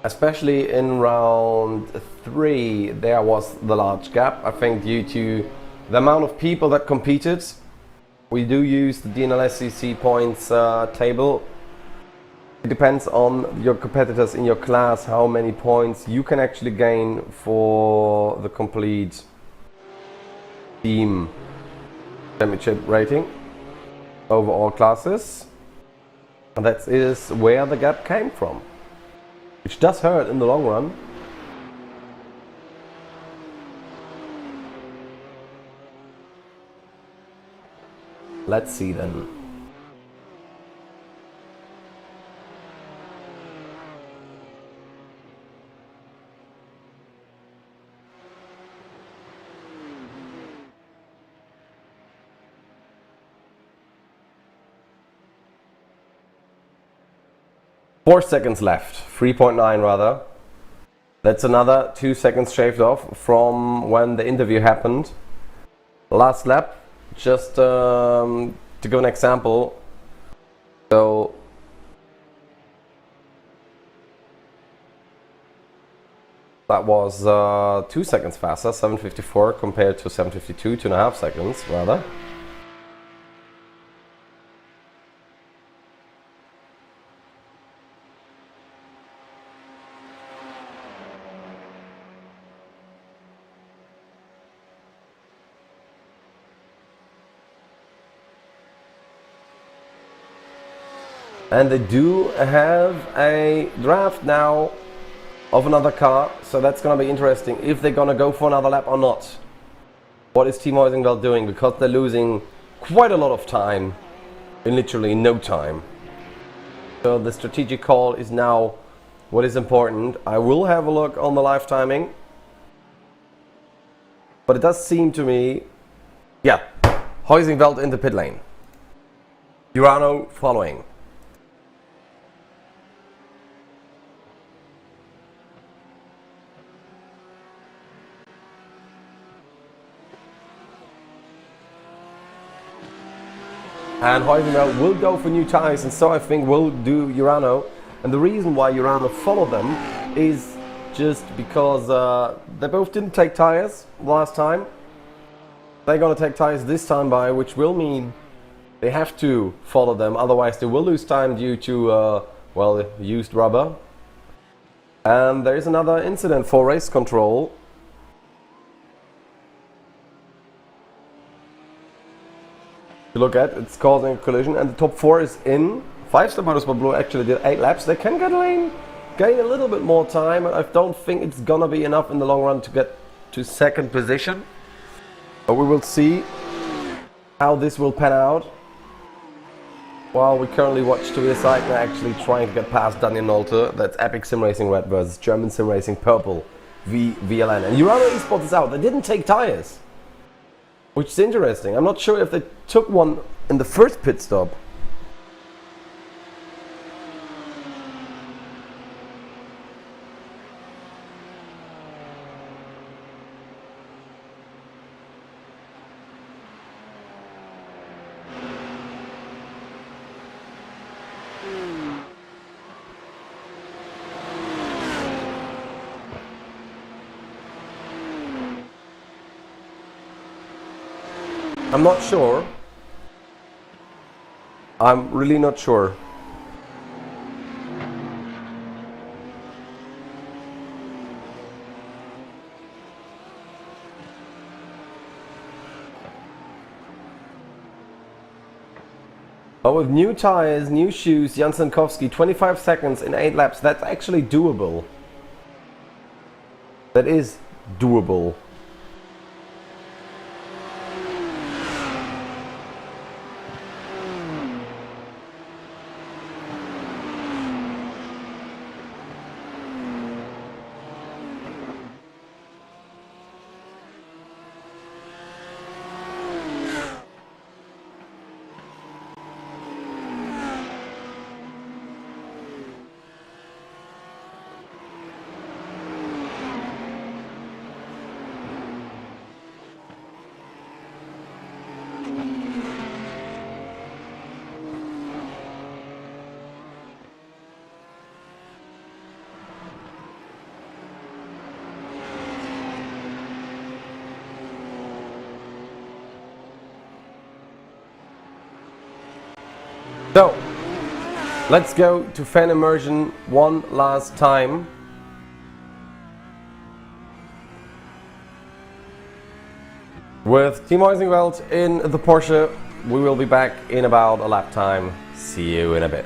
Especially in round 3, there was the large gap. I think due to the amount of people that competed. We do use the DNLS CC points table. It depends on your competitors in your class, how many points you can actually gain for the complete team championship rating over all classes. And that is where the gap came from, which does hurt in the long run. Let's see then. Four seconds left, 3.9 rather. That's another 2 seconds shaved off from when the interview happened. Last lap, just to give an example. So that was 2 seconds faster, 7:54 compared to 7:52, 2.5 seconds rather. And they do have a draft now of another car, so that's going to be interesting if they're going to go for another lap or not. What is Team Heusingwald doing? Because they're losing quite a lot of time in literally no time. So the strategic call is now what is important. I will have a look on the live timing, but it does seem to me, yeah, Heusingwald in the pit lane, Urano following. And Heusingwald will go for new tires, and so I think will do Urano. And the reason why Urano followed them is just because they both didn't take tires last time. They're going to take tires this time by, which will mean they have to follow them, otherwise they will lose time due to, well, used rubber. And there is another incident for race control. Look at, it's causing a collision, and the top 4 is in. 5-Star Motorsport Blue actually did 8 laps. They can gain a little bit more time, and I don't think it's gonna be enough in the long run to get to second position. But we will see how this will pan out. While we currently watch Tobias Seidner actually trying to get past Daniel Nolte. That's Epic Sim Racing Red versus German Sim Racing Purple VLN. And Urano Esports is out. They didn't take tires, which is interesting. I'm not sure if they took one in the first pit stop. I'm not sure. I'm really not sure. But with new tires, new shoes, Jan Sankowski, 25 seconds in 8 laps, that's actually doable. That is doable. So, let's go to fan immersion one last time. With Team Heusingwald in the Porsche, we will be back in about a lap time. See you in a bit.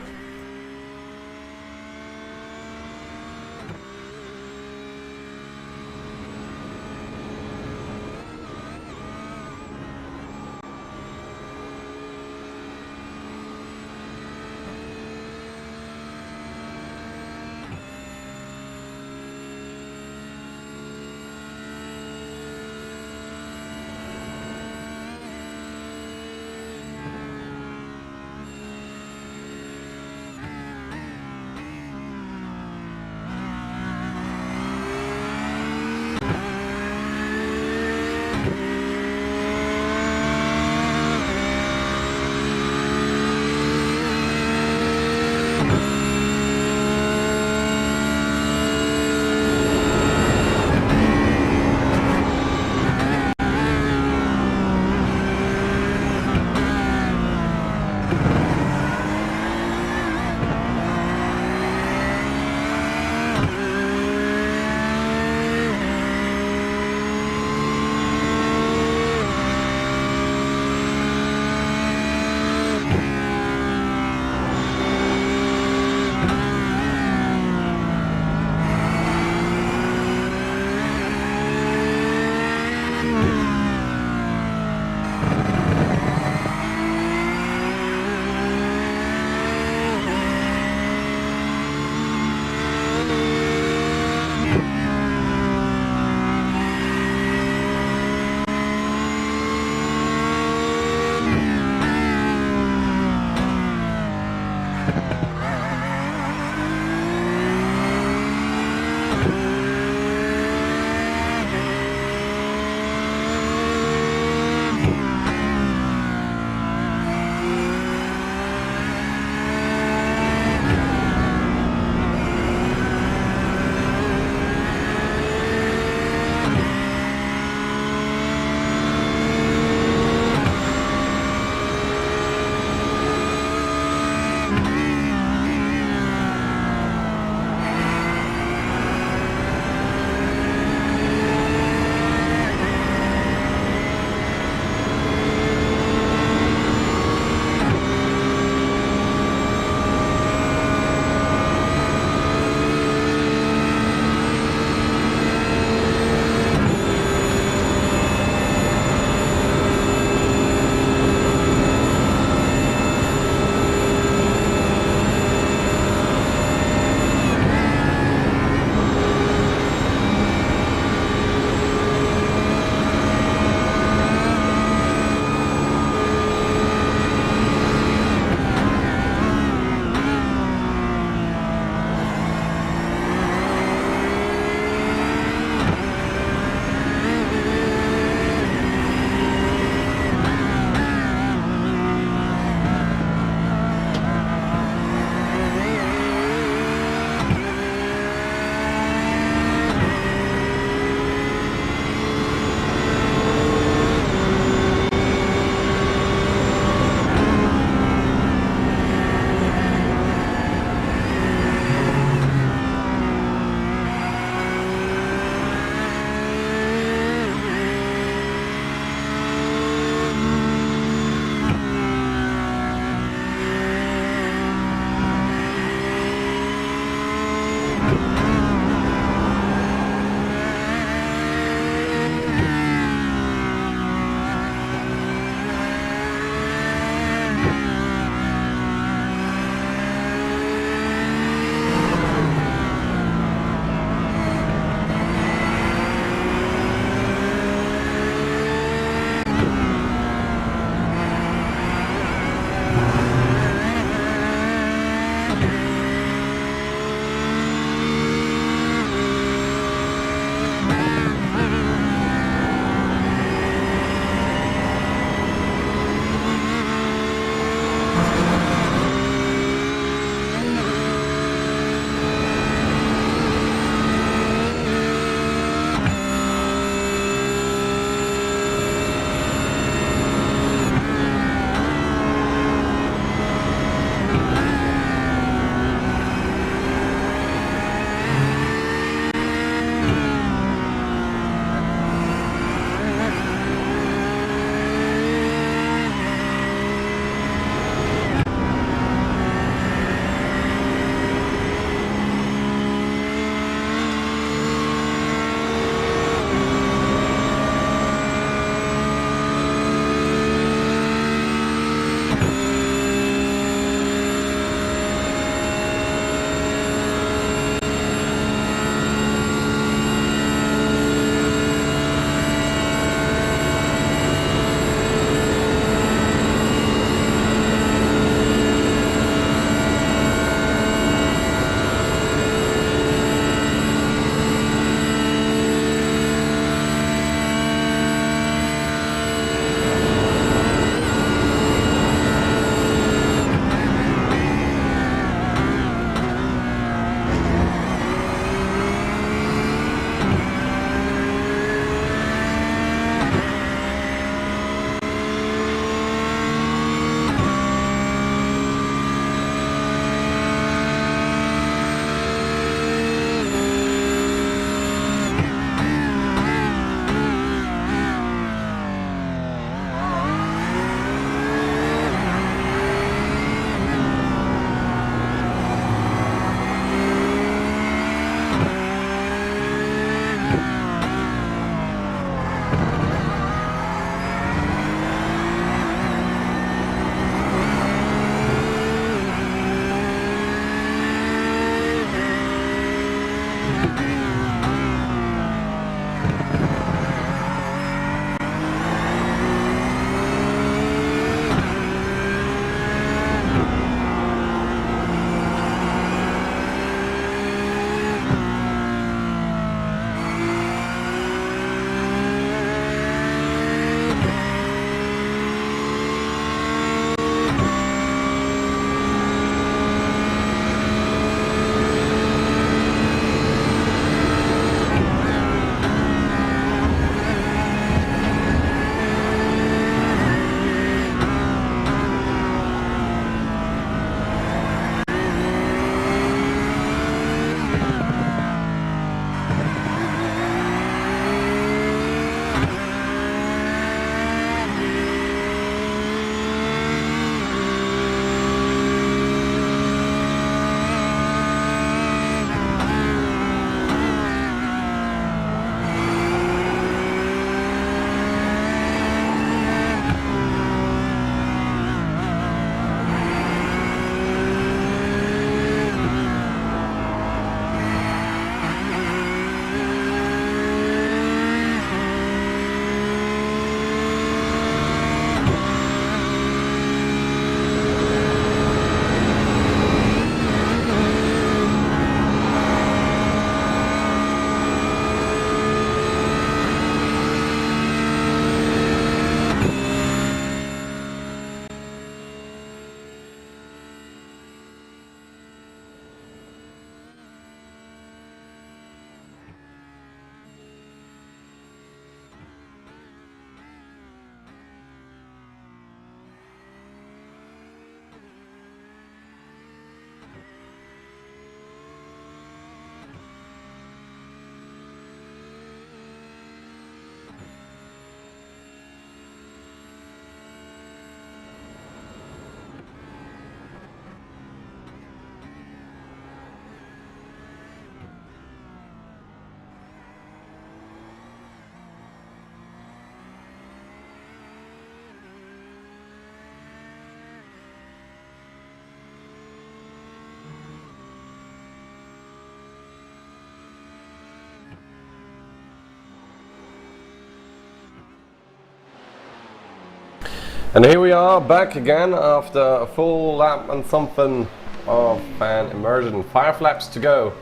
And here we are back again after a full lap and something of fan immersion. 5 laps to go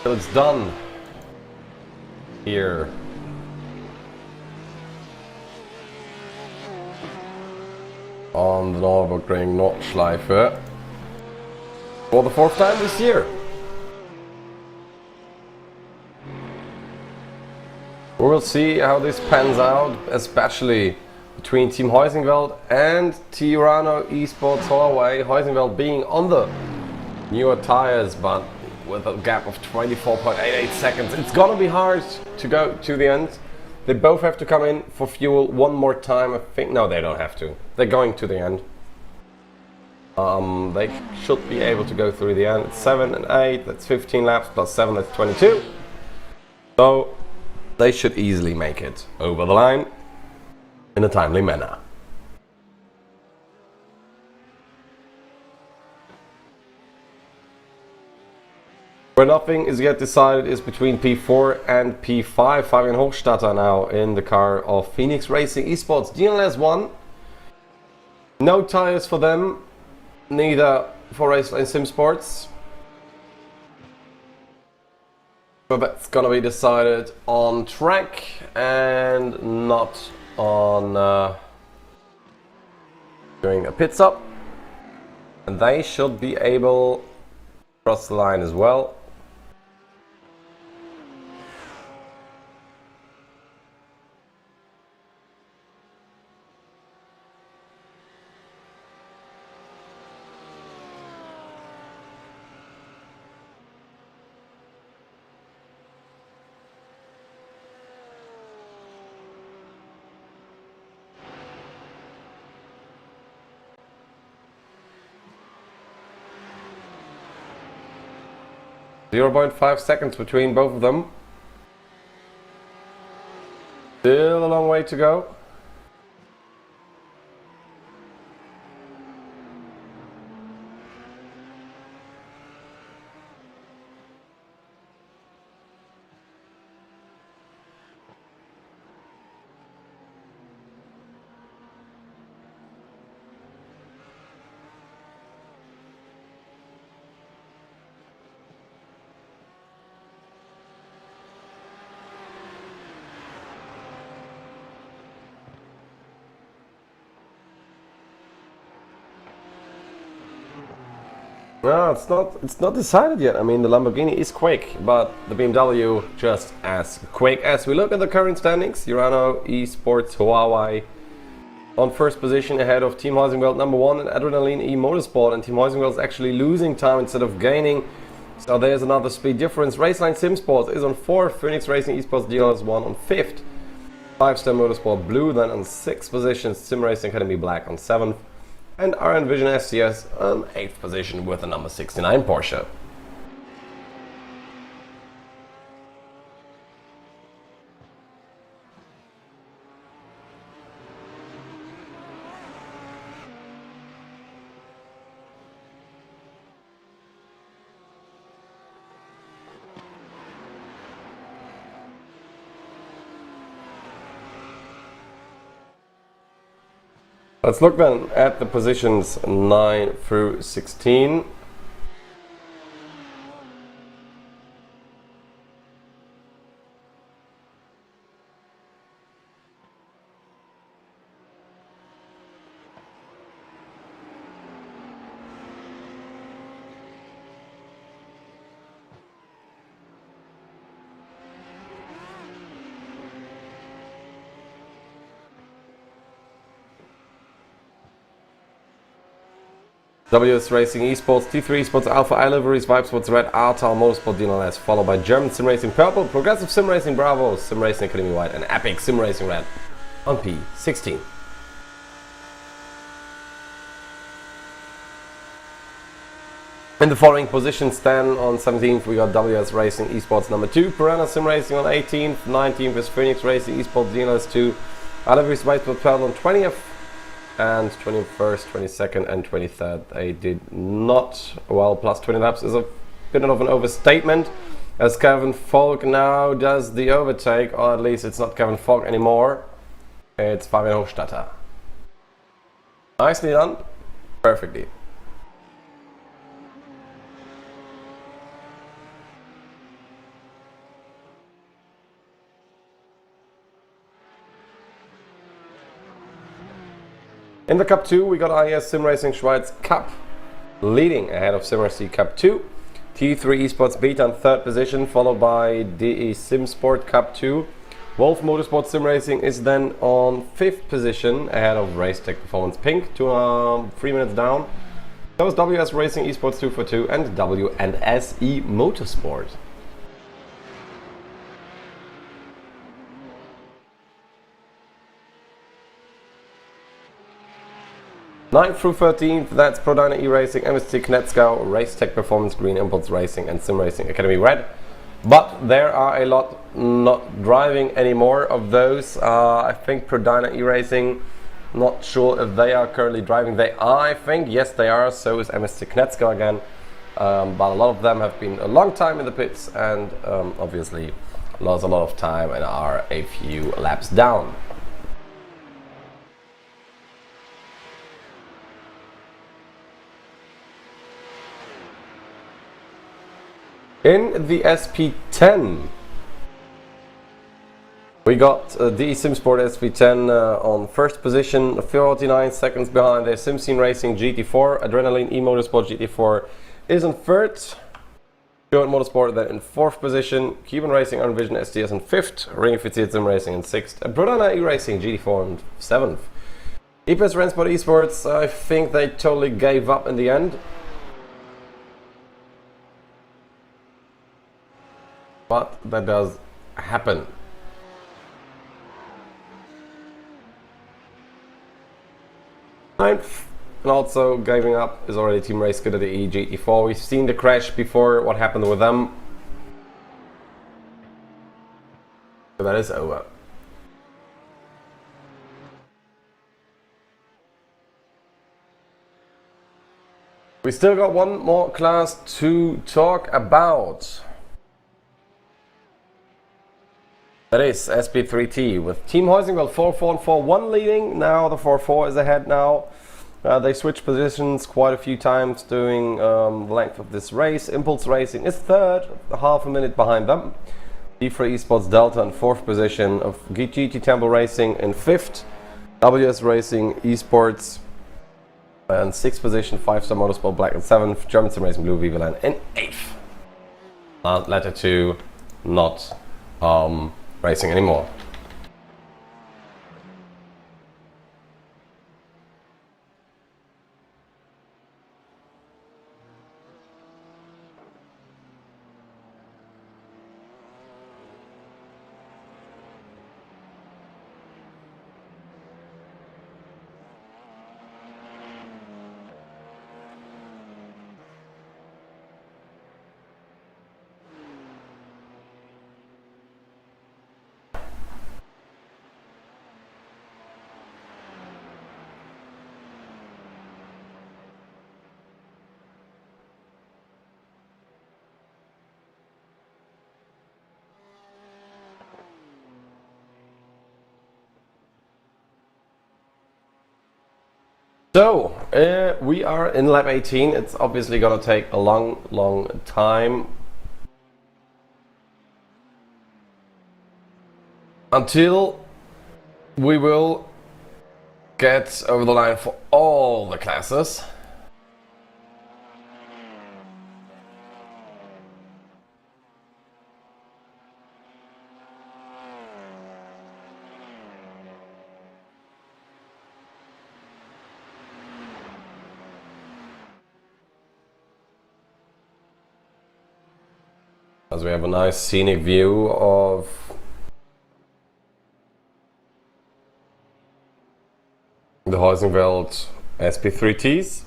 till it's done here. On the Nürburgring Nordschleife for the 4th time this year. We will see how this pans out, especially between Team Heusingveld and Tirano Esports Huawei. Heusingveld being on the newer tires, but with a gap of 24.88 seconds. It's gonna be hard to go to the end. They both have to come in for fuel one more time, I think. No, they don't have to. They're going to the end. They should be able to go through the end. It's 7 and 8, that's 15 laps, plus 7, that's 22. So they should easily make it over the line in a timely manner. Where nothing is yet decided is between P4 and P5. Fabian Hochstatter now in the car of Phoenix Racing Esports. DNLS 1. No tires for them, neither for Raceline Sim Sports. So that's gonna be decided on track and not on doing a pit stop. And they should be able to cross the line as well. .5 seconds between both of them. Still a long way to go. No, it's not decided yet. I mean, the Lamborghini is quick, but the BMW just as quick. As we look at the current standings, Tirano Esports Huawei on first position ahead of Team Heusingveld number 1 and Adrenaline E Motorsport, and Team Heusingveld is actually losing time instead of gaining. So there's another speed difference. Raceline Sim Sports is on 4th, Phoenix Racing Esports DNLS 1 on 5th, 5-Star Motorsport Blue then on 6th position, Sim Racing Academy Black on 7th, and RN Vision SCS on 8th position with the number 69 Porsche. Let's look then at the positions 9 through 16. WS Racing Esports, T3 Esports Alpha iLiveries, Vibe Sports Red, Artal Motorsport DNLS, followed by German Sim Racing Purple, Progressive Sim Racing Bravo, Sim Racing Academy White, and Epic Sim Racing Red on P16. In the following positions then, on 17th we got WS Racing Esports number 2, Piranha Sim Racing on 18th, 19th is Phoenix Racing Esports DNLS 2, iLiveries Vibe Sports Purple on 20th, and 21st, 22nd and 23rd they did not well. Plus 20 laps is a bit of an overstatement, as Kevin Falk now does the overtake, or at least it's not Kevin Falk anymore, it's Fabian Hochstatter. Nicely done. Perfectly. In the Cup 2, we got IS Sim Racing Schweiz Cup leading ahead of SimRC Cup 2. T3 Esports Beta in 3rd position, followed by DE Sim Sport Cup 2. Wolf Motorsport Sim Racing is then on 5th position ahead of Racetech Performance Pink, 3 minutes down. That was WS Racing Esports 242 and WNSE Motorsport. 9th through 13th, that's ProDyna E-Racing, MST Knetzgau, Racetech Performance Green, Impulse Racing and Sim Racing Academy Red. But there are a lot not driving anymore of those. I think ProDyna E-Racing, not sure if they are currently driving. They are, I think, yes they are, so is MST Knetzgau again. But a lot of them have been a long time in the pits and obviously lost a lot of time and are a few laps down. In the SP10, we got DE SimSport SP10 on 1st position, 49 seconds behind their SimScene Racing GT4. Adrenaline E-Motorsport GT4 is in 3rd. Joint Motorsport then in 4th position. Cuban Racing Unvision SDS in 5th. Ringifiziert Sim Racing in 6th. And ProDyna E-Racing GT4 in 7th. EPS Rensport Esports, I think they totally gave up in the end. But that does happen. Ninth, and also giving up is already Team Race Good at the GT4. We've seen the crash before, what happened with them. So that is over. We still got one more class to talk about. That is SP3T with Team Heusingwald 4-4 and 4-1 leading. Now the 4-4 is ahead now. They switched positions quite a few times during the length of this race. Impulse Racing is 3rd, half a minute behind them. D3 Esports Delta in 4th position, of GT Temple Racing in 5th. WS Racing Esports in 6th position, 5-Star Motorsport Black in 7th. German Sim Racing Blue Vivaland in 8th. Letter 2 not racing anymore. So, we are in lap 18. It's obviously gonna take a long time until we will get over the line for all the classes. As we have a nice scenic view of the Heusingwald SP3Ts.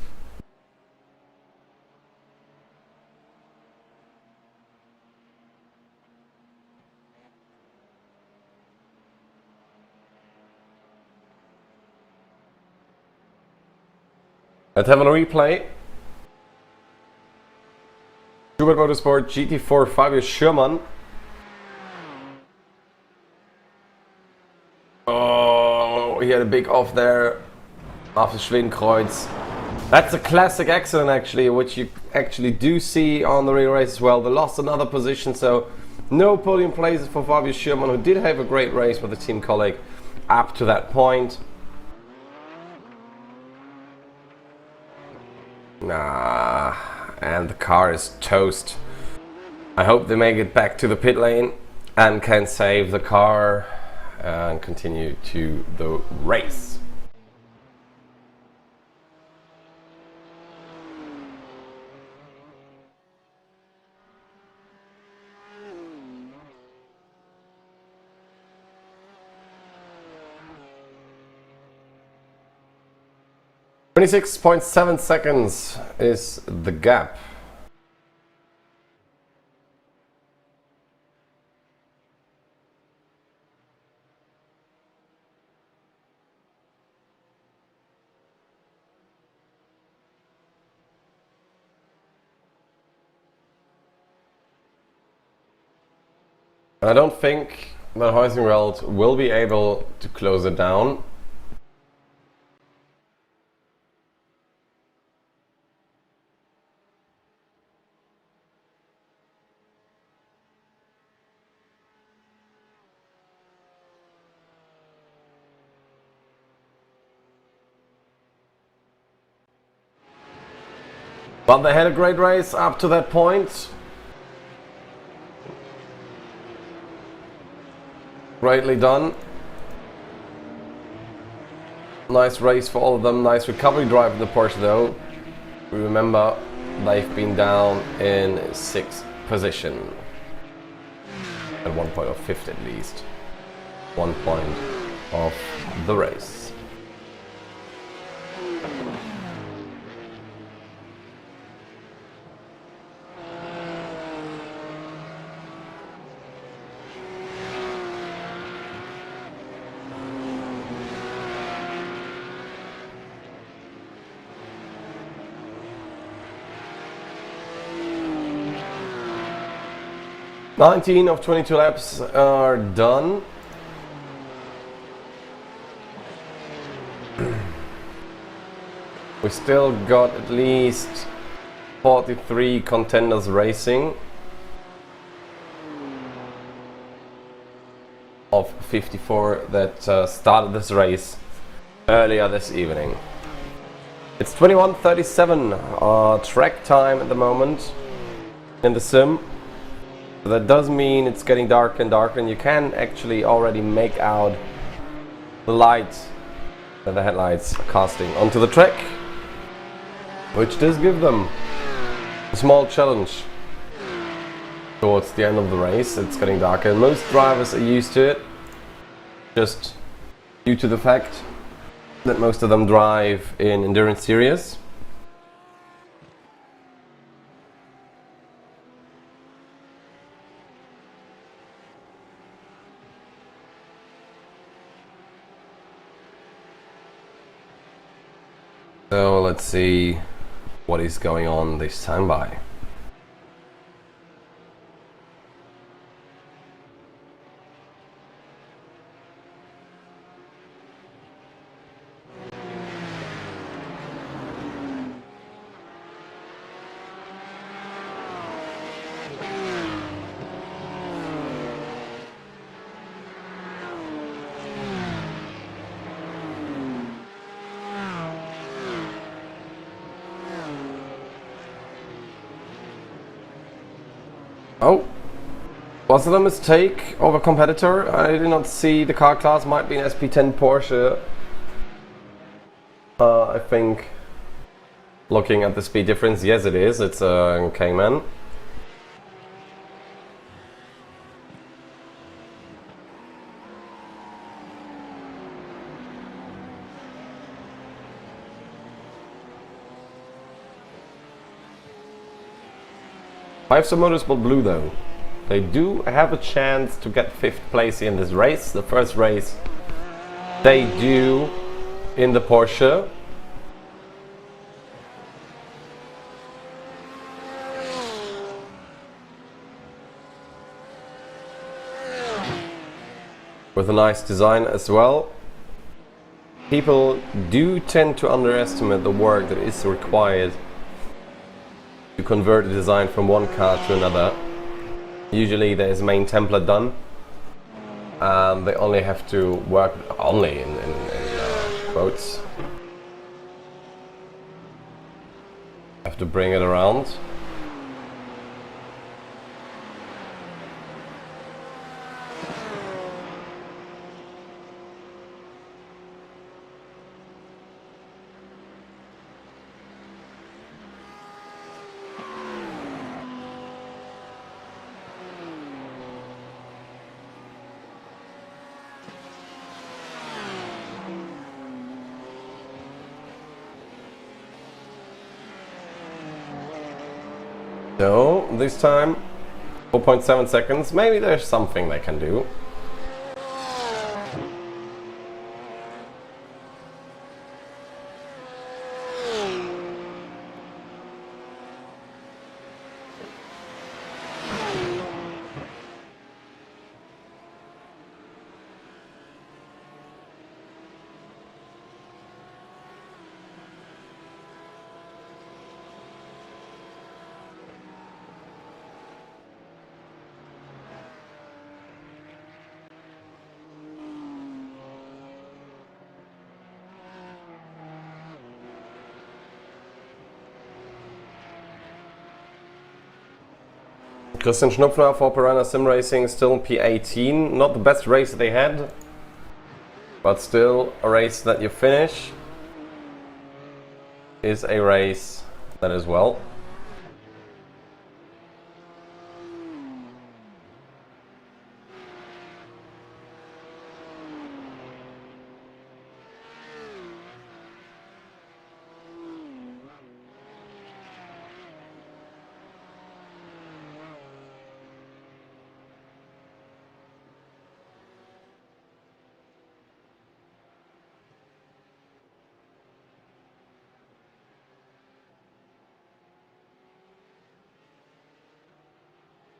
Let's have a replay. Schubert Motorsport GT4 Fabio Schürmann. Oh, he had a big off there. after Schwedenkreuz. That's a classic accident actually, which you actually do see on the real race as well. They lost another position, so no podium places for Fabio Schürmann, who did have a great race with a team colleague up to that point. And the car is toast. I hope they make it back to the pit lane and can save the car and continue to the race. .7 seconds is the gap. I don't think that Heusinger will be able to close it down. But they had a great race up to that point. Greatly done. Nice race for all of them. Nice recovery drive in the Porsche though. Remember, they've been down in 6th position. At 1 point of 5th at least. 1 point of the race. "19 of 22 laps are done. We still got at least 43 contenders racing of 54 that started this race earlier this evening. It's 21:37 track time at the moment in the sim. That does mean it's getting darker and darker, and you can actually already make out the lights that the headlights are casting onto the track, which does give them a small challenge towards the end of the race. It's getting darker, and most drivers are used to it, just due to the fact that most of them drive in Endurance Series. So let's see what is going on this time by. Oh, was it a mistake of a competitor? I did not see the car class. Might be an SP10 Porsche. I think, looking at the speed difference, yes it is. It's a Cayman. Five-Star Motorsport Blue though, they do have a chance to get 5th place in this race. The first race they do in the Porsche. With a nice design as well. People do tend to underestimate the work that is required to convert a design from one car to another. Usually there's a main template done, and they only have to work, only in quotes, have to bring it around. So this time 4.7 seconds, maybe there's something they can do. Christian Schnupfner for Piranha Sim Racing, still P18. Not the best race they had, but still a race that you finish is a race that is well.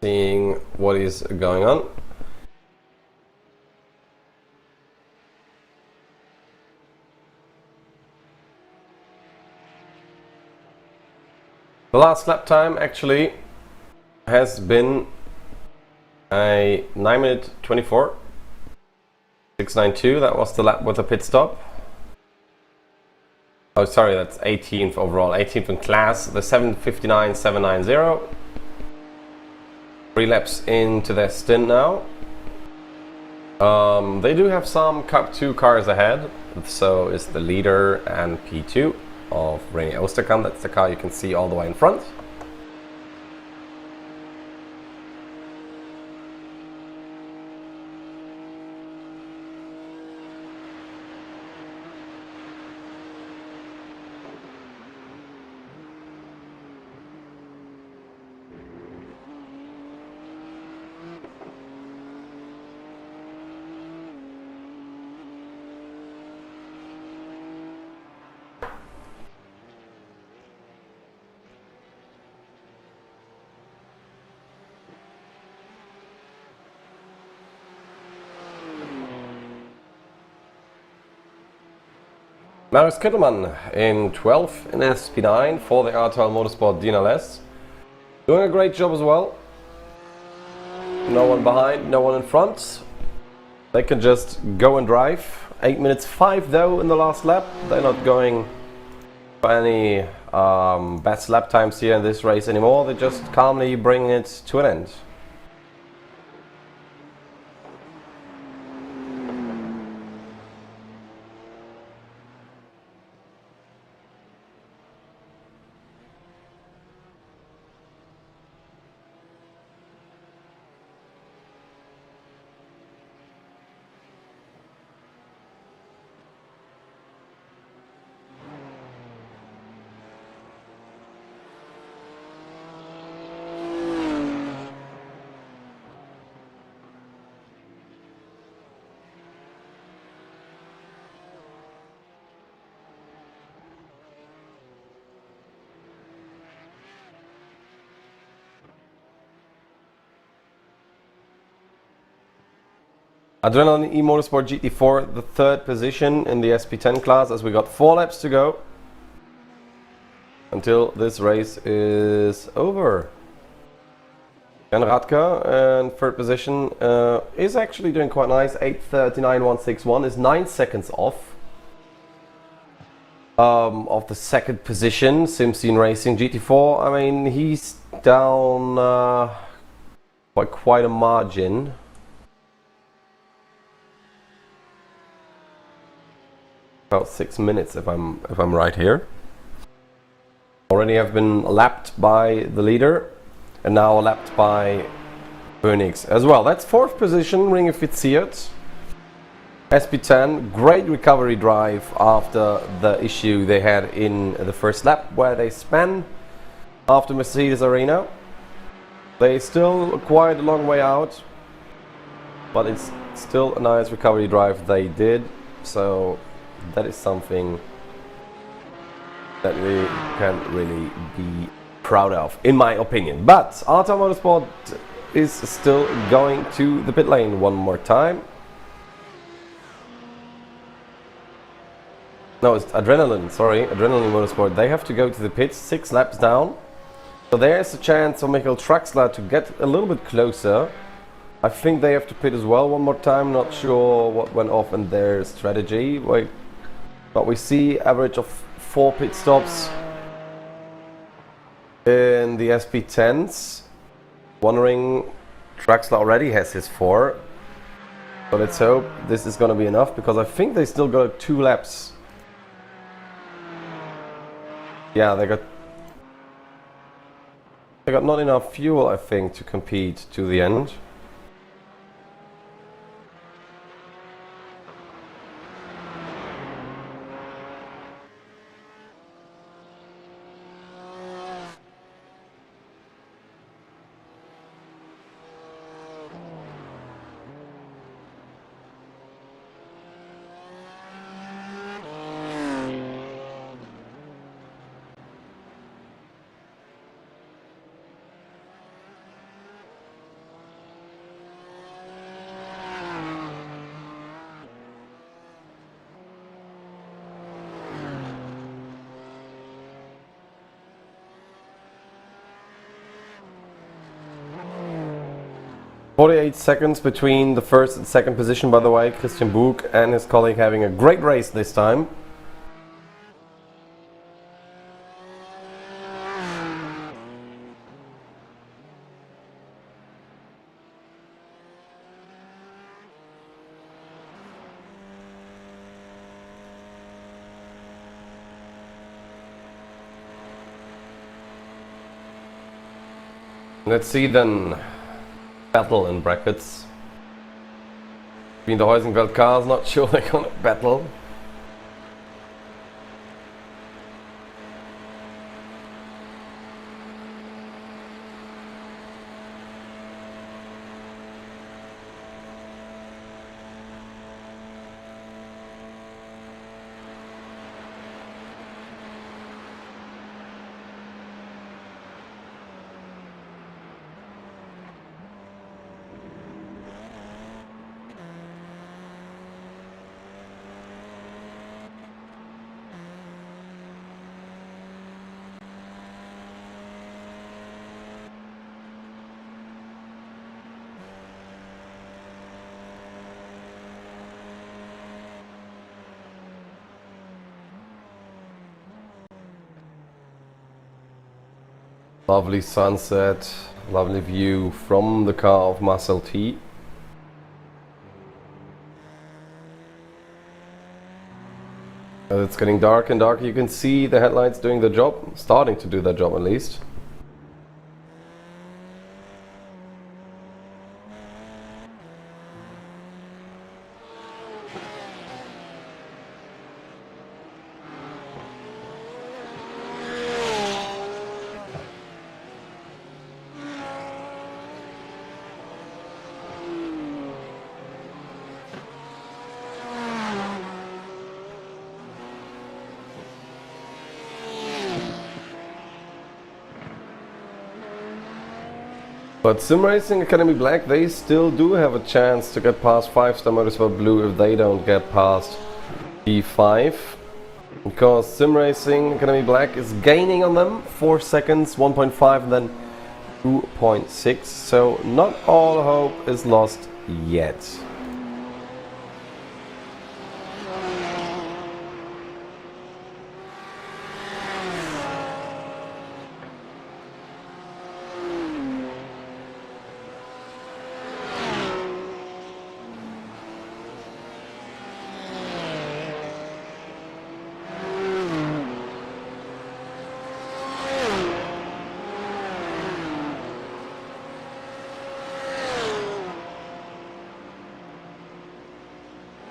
Seeing what is going on. The last lap time actually has been a 9 minute 24, 6:92. That was the lap with a pit stop. Oh, sorry, that's 18th overall, 18th in class. The 7:59, 7:90. 3 laps into their stint now. They do have some Cup 2 cars ahead. So is the leader and P2 of René Oosterkamp. That's the car you can see all the way in front. Marius Kittelmann in 12th in SP9 for the RTL Motorsport DNLS. Doing a great job as well. No one behind, no one in front. They can just go and drive. 8 minutes 5 though in the last lap. They're not going for any best lap times here in this race anymore. They just calmly bring it to an end. Adrenaline E-Motorsport GT4, the third position in the SP10 class, as we got 4 laps to go until this race is over. And Radka, in third position, is actually doing quite nice. 8:39.161 is 9 seconds off of the second position. Simsine Racing GT4. I mean, he's down by quite a margin. About 6 minutes, if I'm right here. Already have been lapped by the leader, and now lapped by Phoenix as well. That's fourth position, Ringifiziert. SP10, great recovery drive after the issue they had in the first lap, where they span after Mercedes Arena. They still quite a long way out, but it's still a nice recovery drive they did. So that is something that we can really be proud of, in my opinion. But Arta Motorsport is still going to the pit lane one more time. No, it's Adrenaline, sorry, Adrenaline Motorsport. They have to go to the pits 6 laps down. So there's a chance for Michael Traxler to get a little bit closer. I think they have to pit as well one more time. Not sure what went off in their strategy. But we see average of 4 pit stops in the SP10s. Wondering, Traxler already has his 4. So let's hope this is going to be enough, because I think they still got 2 laps. Yeah, they got not enough fuel, I think, to compete to the end. .48 seconds between the first and second position, by the way. Christian Buch and his colleague having a great race this time. Let's see then. Battle in brackets between the Heusinkveld cars. Not sure they're gonna battle. Lovely sunset, lovely view from the car of Marcel T. As it's getting dark and darker, you can see the headlights doing the job, starting to do their job at least. But Sim Racing Academy Black, they still do have a chance to get past 5-star Motorsport Blue if they don't get past P5. Because Sim Racing Academy Black is gaining on them 4 seconds, 1.5 and then 2.6. So not all hope is lost yet.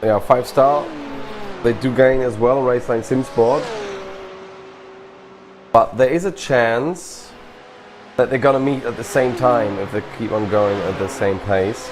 Yeah, 5-star, they do gain as well, Raceline Sim Sport. But there is a chance that they're gonna meet at the same time if they keep on going at the same pace.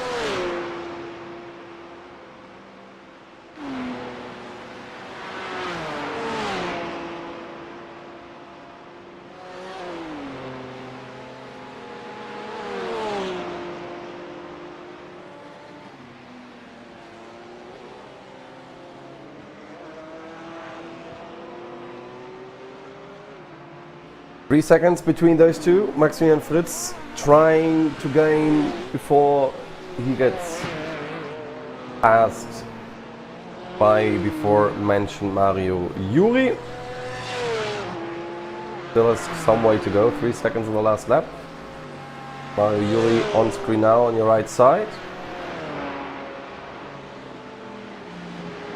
Three seconds between those two. Maximilian Fritz trying to gain before he gets passed by before mentioned Mario Yuri. Still has some way to go, 3 seconds on the last lap. Mario Yuri on screen now on your right side.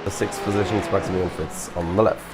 The 6th position is Maximilian Fritz on the left.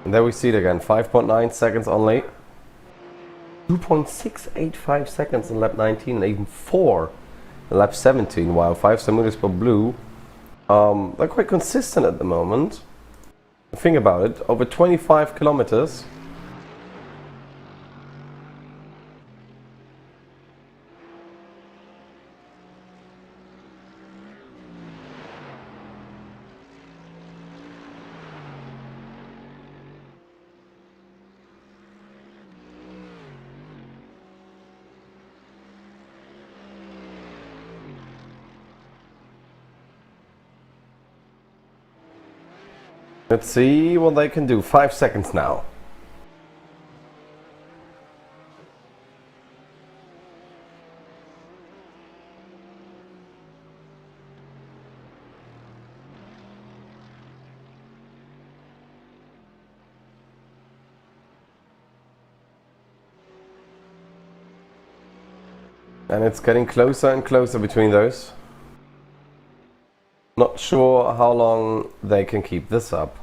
And there we see it again, 5.9 seconds only. 2.685 seconds in lap 19 and even 4 in lap 17, while 5-star Motorsport Blue, they're quite consistent at the moment. Think about it, over 25 kilometers. Let's see what they can do. 5 seconds now. And it's getting closer and closer between those. Not sure how long they can keep this up.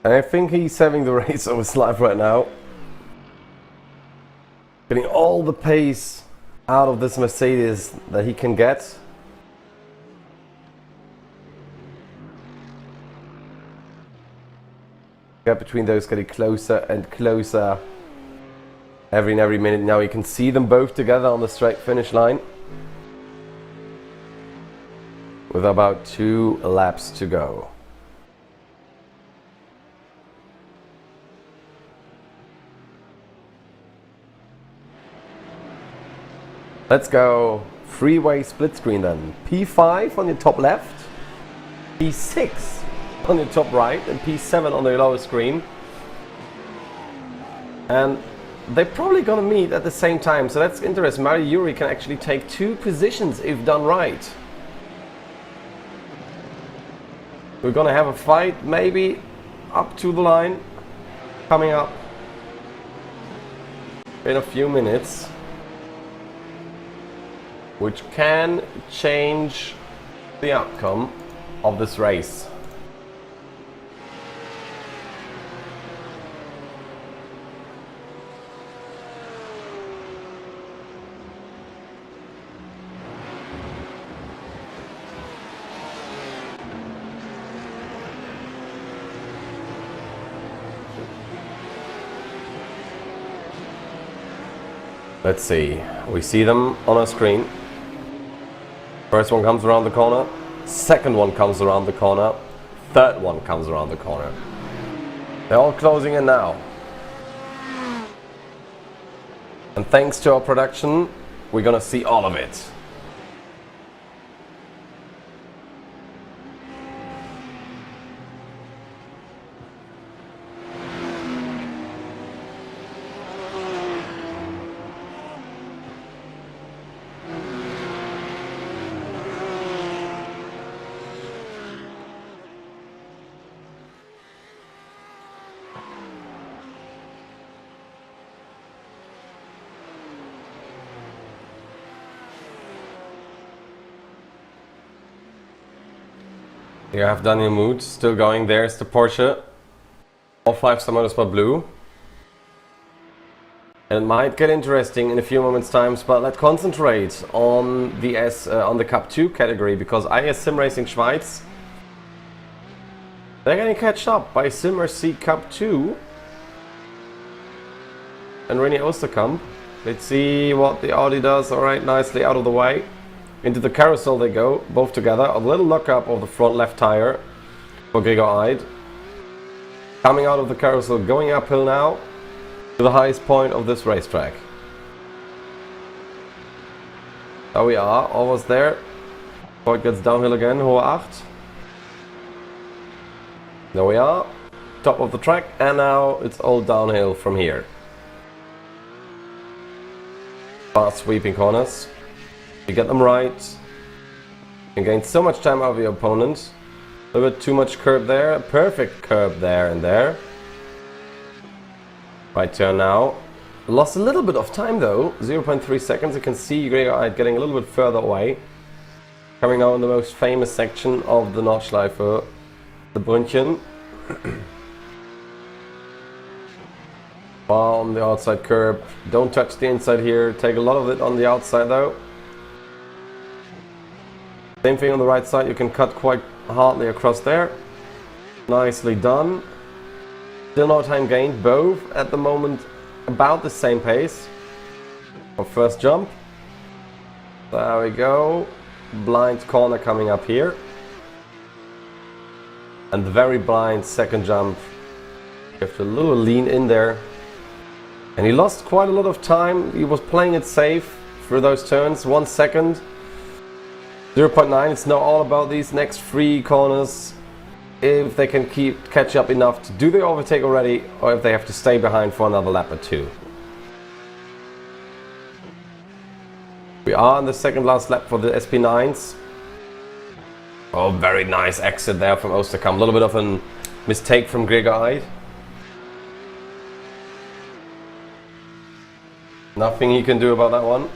And I think he's having the race of his life right now. Getting all the pace out of this Mercedes that he can get. Gap between those getting closer and closer every minute. Now you can see them both together on the straight finish line. With about 2 laps to go. Let's go freeway split screen then. P5 on your top left, P6 on your top right, and P7 on the lower screen. And they're probably gonna meet at the same time, so that's interesting. Mario Yuri can actually take 2 positions if done right. We're gonna have a fight, maybe up to the line, coming up in a few minutes, which can change the outcome of this race. Let's see, we see them on our screen. First one comes around the corner, second one comes around the corner, third one comes around the corner. They're all closing in now. And thanks to our production, we're gonna see all of it. You have Daniel Mood still going. There's the Porsche. All 5-star Motorsport Blue. And it might get interesting in a few moments' times, but let's concentrate on the on the Cup 2 category, because IS Sim Racing Schweiz, they're getting catch up by SimRC Cup 2 and René Osterkamp. Let's see what the Audi does. Alright, nicely out of the way. Into the carousel they go, both together. A little lock-up of the front left tire for Gregor Eid. Coming out of the carousel, going uphill now to the highest point of this racetrack. There we are, almost there. Before it gets downhill again, Hohe 8. There we are, top of the track, and now it's all downhill from here. Fast sweeping corners. You get them right, you gain so much time out of your opponent. A little bit too much curb there, a perfect curb there and there. Right turn now. Lost a little bit of time though, 0.3 seconds. You can see Gregor Eid getting a little bit further away. Coming now in the most famous section of the Nordschleife, the Brünnchen. Far on the outside curb, don't touch the inside here, take a lot of it on the outside though. Same thing on the right side, you can cut quite hardly across there. Nicely done. Still no time gained, both at the moment about the same pace. Our first jump. There we go. Blind corner coming up here. And the very blind second jump. You have to a little lean in there. And he lost quite a lot of time. He was playing it safe through those turns. 1 second. 0.9, it's now all about these next 3 corners. If they can catch up enough to do the overtake already, or if they have to stay behind for another lap or 2. We are on the second last lap for the SP9s. Oh, very nice exit there from Osterkamp. A little bit of a mistake from Gregor Eid. Nothing he can do about that one.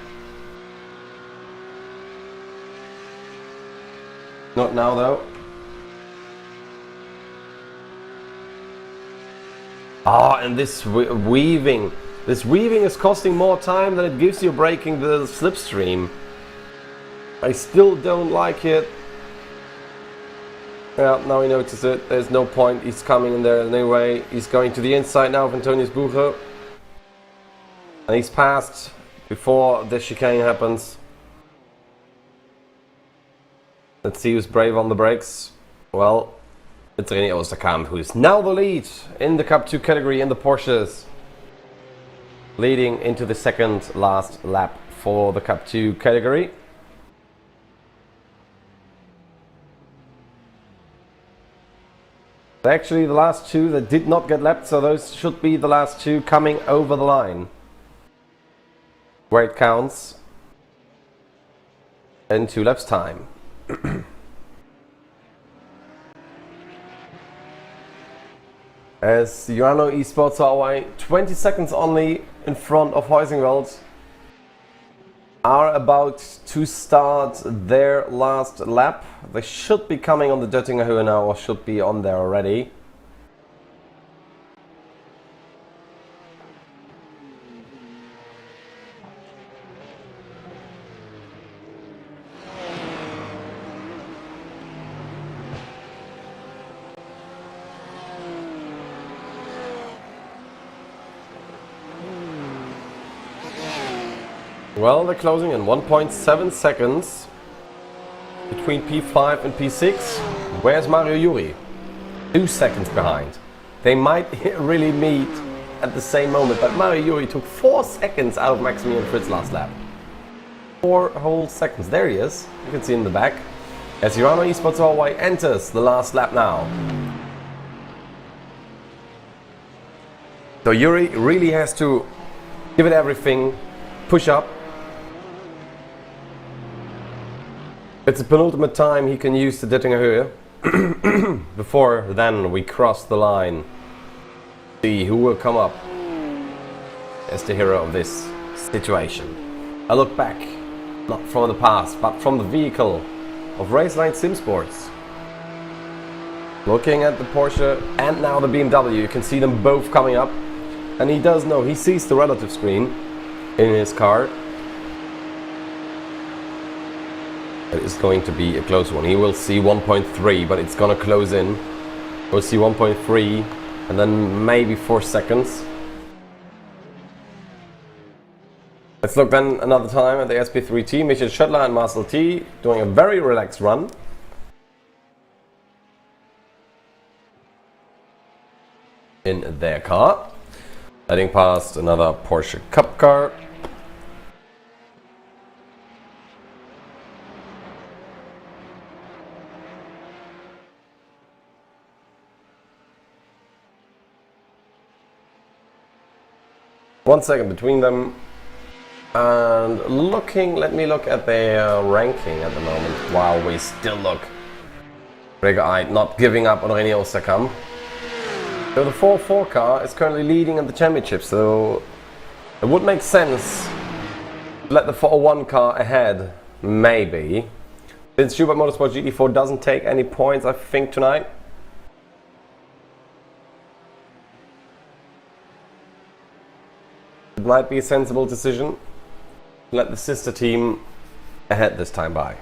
Not now though. Ah, and this weaving. This weaving is costing more time than it gives you braking the slipstream. I still don't like it. Yeah, now he notices it. There's no point. He's coming in there anyway. He's going to the inside now of Antonius Bucher. And he's passed before the chicane happens. Let's see who's brave on the brakes. Well, it's René Osterkamp, who is now the lead in the Cup 2 category in the Porsches. Leading into the second last lap for the Cup 2 category. Actually, the last 2 that did not get lapped, so those should be the last 2 coming over the line. Where it counts. In 2 laps time. as Urano Esports are away 20 seconds only in front of Heusingwald, are about to start their last lap. They should be coming on the Döttinger Höhe now, or should be on there already. Well, they're closing in 1.7 seconds between P5 and P6. Where's Mario Juri? 2 seconds behind. They might really meet at the same moment, but Mario Juri took 4 seconds out of Maximilian Fritz's last lap. 4 whole seconds. There he is. You can see in the back. As Urano Esports Norway enters the last lap now. So Juri really has to give it everything, push up. It's the penultimate time he can use the Döttinger Höhe. Before then we cross the line. See who will come up as the hero of this situation. I look back, not from the past, but from the vehicle of Raceline Sim Sports. Looking at the Porsche and now the BMW, you can see them both coming up. And he does know, he sees the relative screen in his car. It is going to be a close one. He will see 1.3, but it's gonna close in. We'll see 1.3 and then maybe 4 seconds. Let's look then another time at the SP3T. Michael Schöttler and Marcel T doing a very relaxed run. In their car. Heading past another Porsche Cup car. One second between them, and let me look at their ranking at the moment. Wow, we still look Gregor-eyed, not giving up on René Osterkamp. So the 4-4 car is currently leading in the championship, so it would make sense to let the 401 car ahead, maybe. Since Schubert Motorsport GT4 doesn't take any points, I think, tonight. It might be a sensible decision. Let the sister team ahead this time by.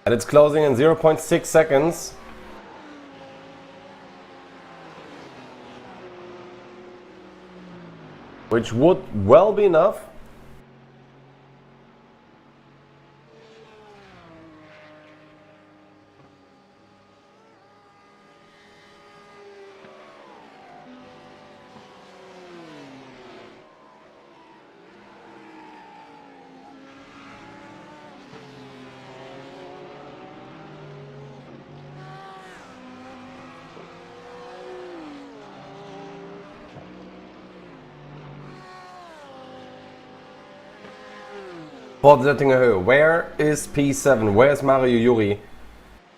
And it's closing in 0.6 seconds. Which would well be enough. For the Döttinger Höhe, where is P7? Where's Mario Juri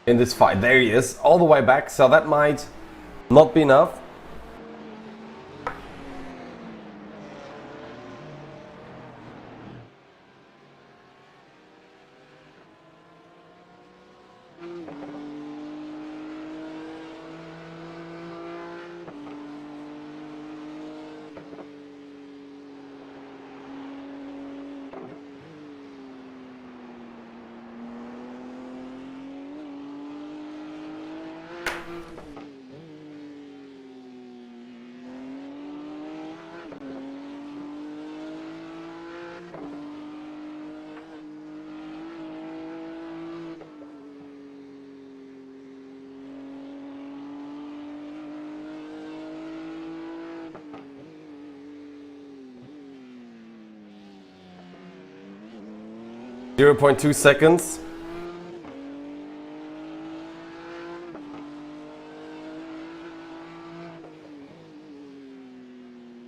in this fight? There he is, all the way back, so that might not be enough. .2 seconds.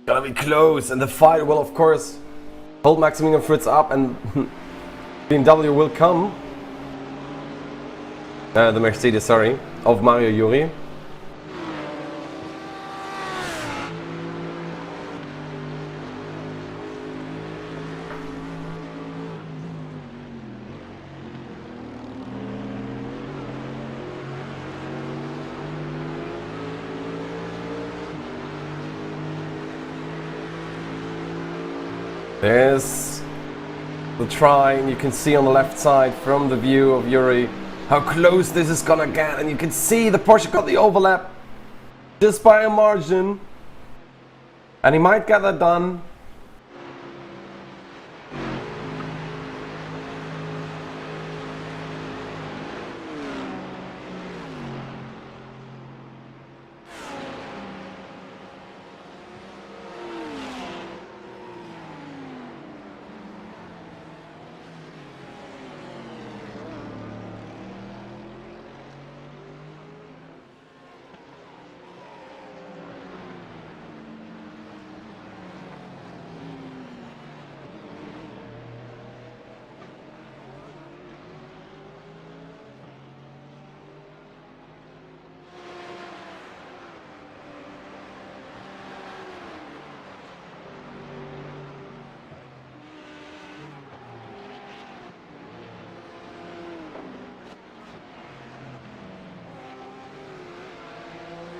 Gonna be close, and the fight will of course hold Maximilian Fritz up, and BMW will come. The Mercedes, sorry, of Mario Juri. There's the try, and you can see on the left side from the view of Juri how close this is gonna get, and you can see the Porsche got the overlap just by a margin, and he might get that done.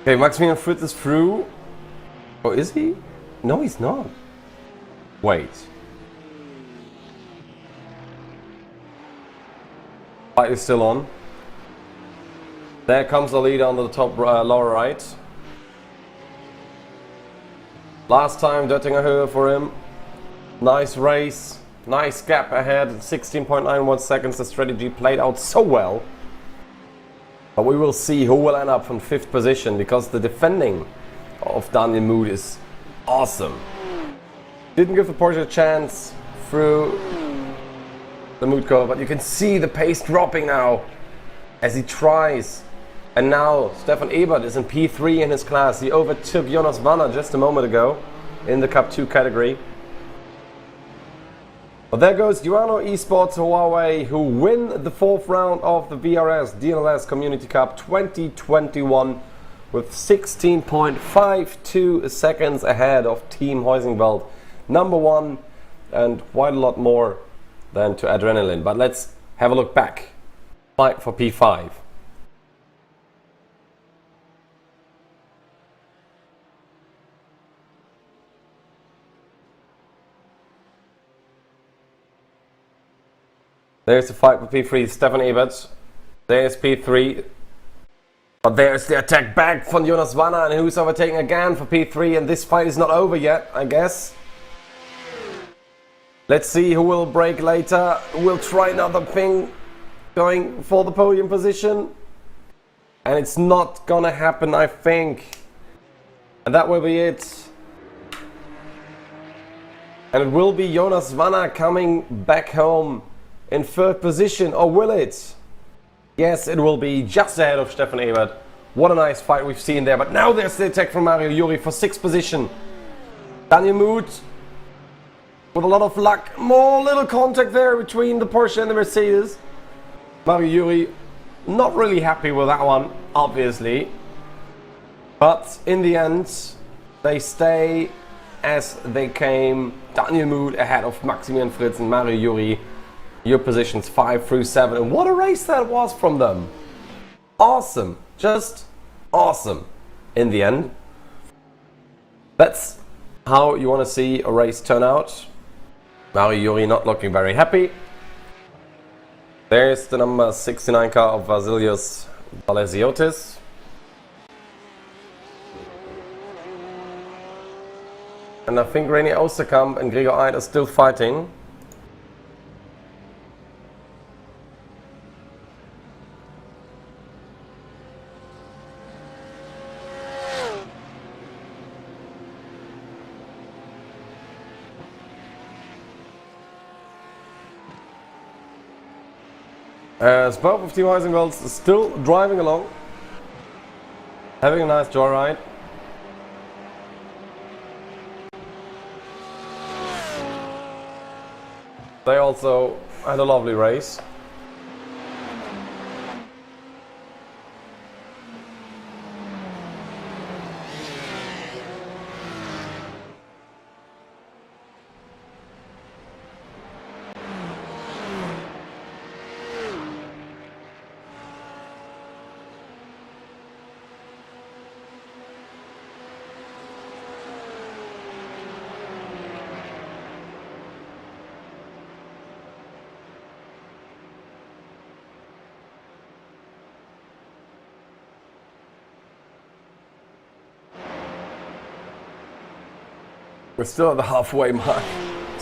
Okay, Maximilian Fritz is through. Oh, is he? No, he's not. Wait. Light is still on. There comes the leader on the top lower right. Last time, Döttinger Höhe for him. Nice race. Nice gap ahead. 16.91 seconds. The strategy played out so well. But we will see who will end up from 5th position, because the defending of Daniel Mood is awesome. Didn't give the Porsche a chance through the Mood curve, but you can see the pace dropping now as he tries. And now Stefan Ebert is in P3 in his class. He overtook Jonas Wanner just a moment ago in the Cup 2 category. But there goes Duano Esports Huawei, who win the 4th round of the VRS DNLS Community Cup 2021 with 16.52 seconds ahead of Team Heusingveld number 1, and quite a lot more than to Adrenaline. But let's have a look back. Fight for P5. There's the fight for P3, Stefan Ebert. There's P3. But there's the attack back from Jonas Wanner, and who's overtaking again for P3, and this fight is not over yet, I guess. Let's see who will break later. Who will try another thing, going for the podium position. And it's not gonna happen, I think. And that will be it. And it will be Jonas Wanner coming back home in 3rd position, or will it? Yes, it will be, just ahead of Stefan Ebert. What a nice fight we've seen there. But now there's the attack from Mario Juri for 6th position. Daniel Mood, with a lot of luck, more little contact there between the Porsche and the Mercedes. Mario Juri not really happy with that one, obviously. But in the end, they stay as they came. Daniel Muth ahead of Maximilian Fritz and Mario Juri. Your positions 5 through 7. And what a race that was from them. Awesome. Just awesome. In the end. That's how you want to see a race turn out. Mario Juri not looking very happy. There's the number 69 car of Vasilios Valesiotis. And I think René Oosterkamp and Gregor Eid are still fighting. As both of Team Heisenwelds is still driving along, having a nice joyride. They also had a lovely race. We're still at the halfway mark,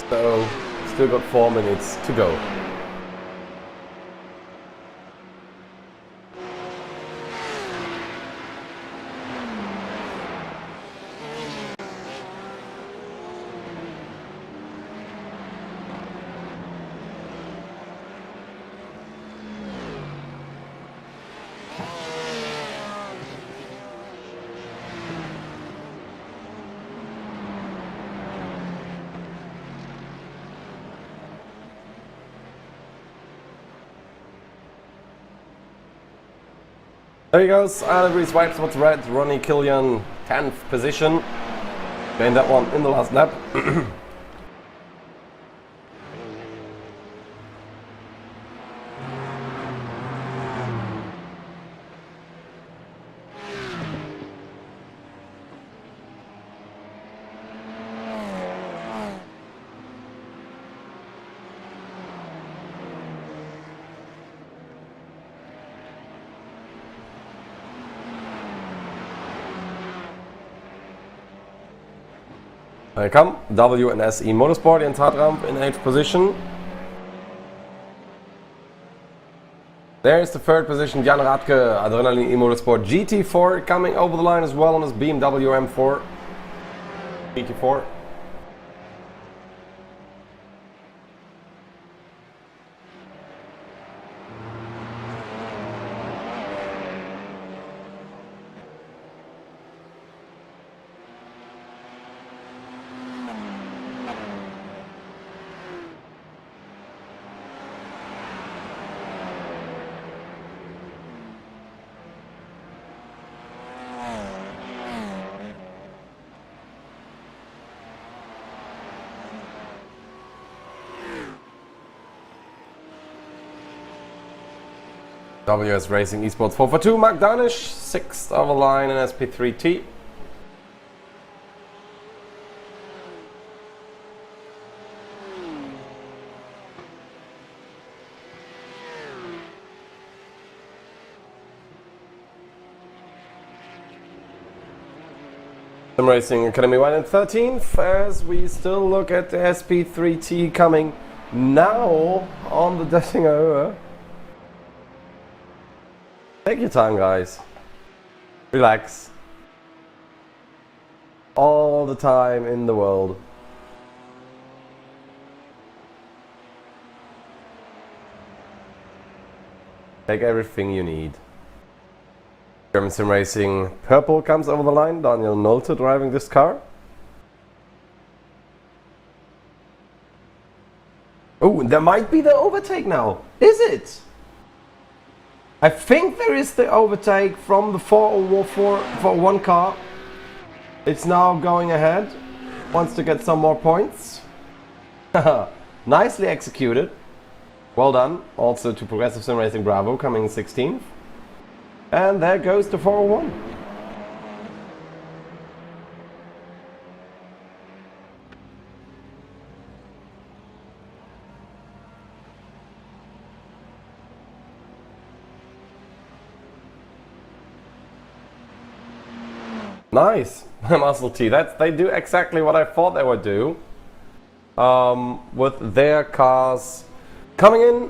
so still got 4 minutes to go. There he goes, Ireland swipes what's red, Ronnie Killian, 10th position. Gained that one in the last lap. There come WNSE Motorsport in Zadramp in 8th position. There's the 3rd position, Jan Radke, Adrenaline E-Motorsport GT4 coming over the line as well on his BMW M4 GT4. WS Racing Esports 4x2, Mark Danish, 6th over line in SP3T. Sim Racing Academy 1 and 13th as we still look at the SP3T coming now on the Dessinger. Take your time, guys. Relax. All the time in the world. Take everything you need. German Sim Racing Purple comes over the line. Daniel Nolte driving this car. Oh, there might be the overtake now. Is it? I think there is the overtake from the 401 car. It's now going ahead. Wants to get some more points. Nicely executed. Well done. Also to Progressive Sim Racing Bravo coming in 16th. And there goes the 401. Nice. Muscle T. They do exactly what I thought they would do. With their cars coming in.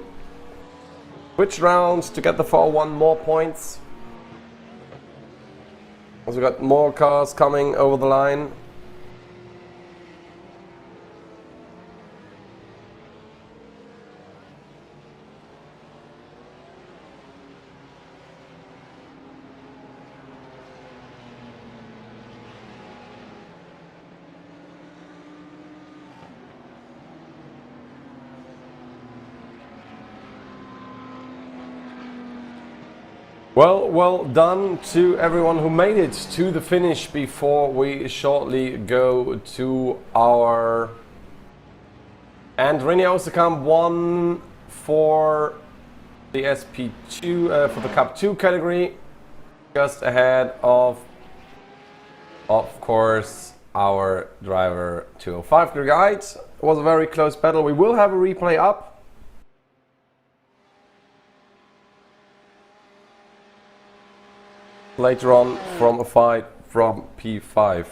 Switch rounds to get the 401 more points. As we got more cars coming over the line. Well done to everyone who made it to the finish before we shortly go to our... And René Osterkamp won for the SP2, for the Cup 2 category, just ahead of course, our driver 205 Greg. It was a very close battle. We will have a replay up. Later on from a fight from P5.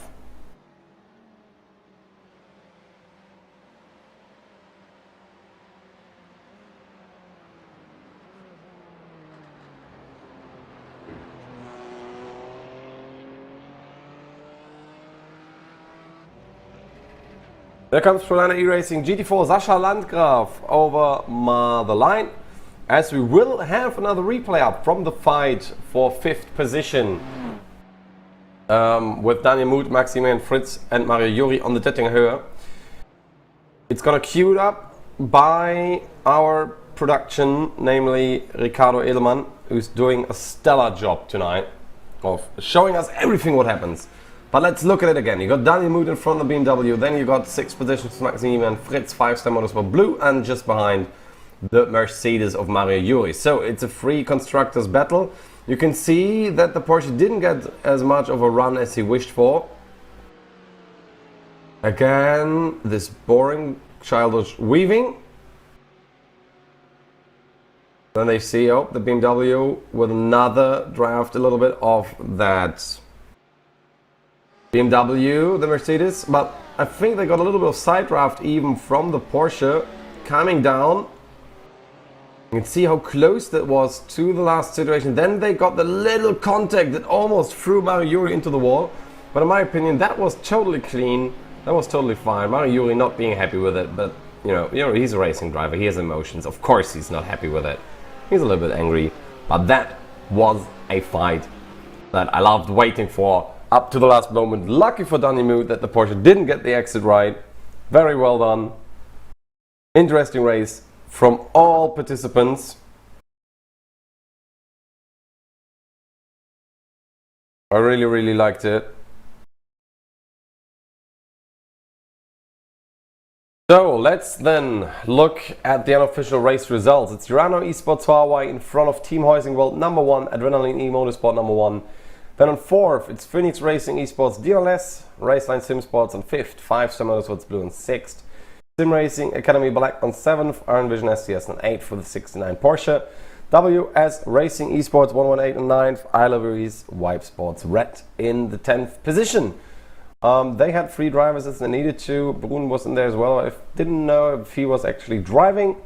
There comes Prolana E-Racing GT4 Sascha Landgraf over the line. As we will have another replay up from the fight for 5th position with Daniel Muth, Maximilian Fritz and Mario Juri on the Dettinger Höhe. It's gonna queued up by our production, namely Ricardo Edelman, who's doing a stellar job tonight of showing us everything what happens. But let's look at it again. You got Daniel Muth in front of the BMW, then you got 6th position for Maximilian Fritz, 5-star Motorsport Blue, and just behind the Mercedes of Mario Juri. So it's a free constructors battle. You can see that the Porsche didn't get as much of a run as he wished for. Again, this boring childish weaving. Then they see, oh, the BMW with another draft, a little bit of that BMW, the Mercedes. But I think they got a little bit of side draft even from the Porsche coming down. You can see how close that was to the last situation. Then they got the little contact that almost threw Mario Juri into the wall. But in my opinion, that was totally clean. That was totally fine. Mario Juri not being happy with it, but you know, he's a racing driver. He has emotions. Of course, he's not happy with it. He's a little bit angry. But that was a fight that I loved waiting for up to the last moment. Lucky for Daniel Muth that the Porsche didn't get the exit right. Very well done. Interesting race from all participants. I really liked it. So let's then look at the unofficial race results. It's Urano Esports Hawaii in front of Team Hoising World #1, Adrenaline E Motorsport #1. Then on 4th, it's Phoenix Racing Esports DNLS, Raceline Sim Sports on 5th, 5-star Motorsports Blue on 6th. Sim Racing Academy Black on 7th, Iron Vision STS on 8th for the 69 Porsche. WS Racing Esports 118 on 9th, I Love Ruiz Wipe Sports Red in the 10th position. They had 3 drivers as they needed to. Brun was in there as well. I didn't know if he was actually driving.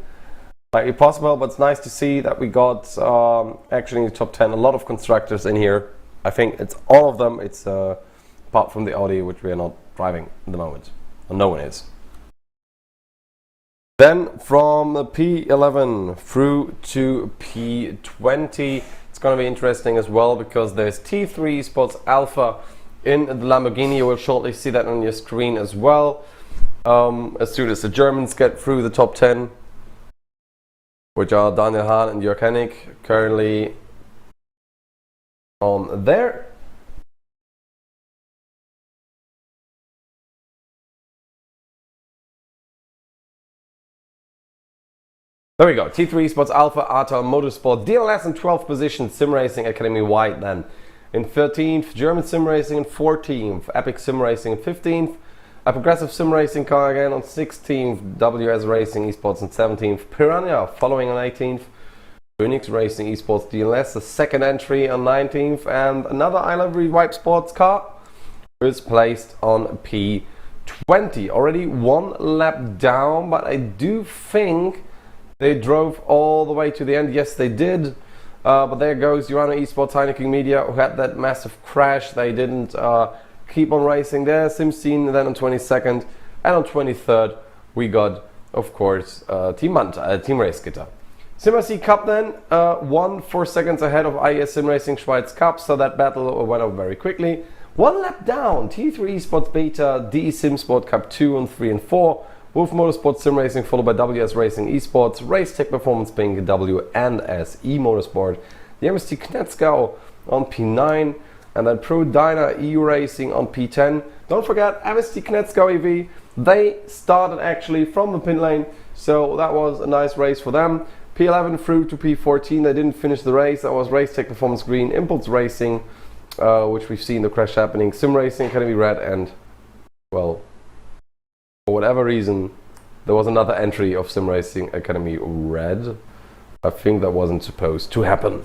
Might be possible, but it's nice to see that we got actually in the top 10 a lot of constructors in here. I think it's all of them. It's apart from the Audi, which we are not driving at the moment. Or no one is. Then from the P11 through to P20, it's going to be interesting as well because there's T3 Sports Alpha in the Lamborghini. You will shortly see that on your screen as well. As soon as the Germans get through the top 10, which are Daniel Hahn and Jörg Hennig, currently on there. There we go, T3 Esports Alpha, Atal Motorsport, DNLS in 12th position, Sim Racing Academy White then. In 13th, German Sim Racing in 14th, Epic Sim Racing in 15th, a Progressive Sim Racing car again on 16th, WS Racing Esports in 17th, Piranha following on 18th, Phoenix Racing Esports DNLS, the second entry on 19th, and another I Love Rewipe Sports car is placed on P20. Already one lap down, but I do think they drove all the way to the end. Yes, they did. But there goes Urano Esports Heineken Media, who had that massive crash. They didn't keep on racing there. SimScene then on 22nd. And on 23rd, we got, of course, Team Race Gitter. SimRC Cup then, 4 seconds ahead of IES Sim Racing Schweiz Cup. So that battle went over very quickly. One lap down, T3 Esports Beta, DE Sim Sport Cup 2 on 3 and 4. Wolf Motorsport Sim Racing followed by WS Racing Esports, Race Tech Performance being WNS Motorsport, the MST Knetzgau on P9, and then Pro Dyna EU Racing on P10. Don't forget MST Knetzgau EV, they started actually from the pit lane, so that was a nice race for them. P11 through to P14, they didn't finish the race. That was Race Tech Performance Green, Impulse Racing, which we've seen the crash happening, Sim Racing Academy Red, and, well, for whatever reason, there was another entry of Sim Racing Academy Red. I think that wasn't supposed to happen.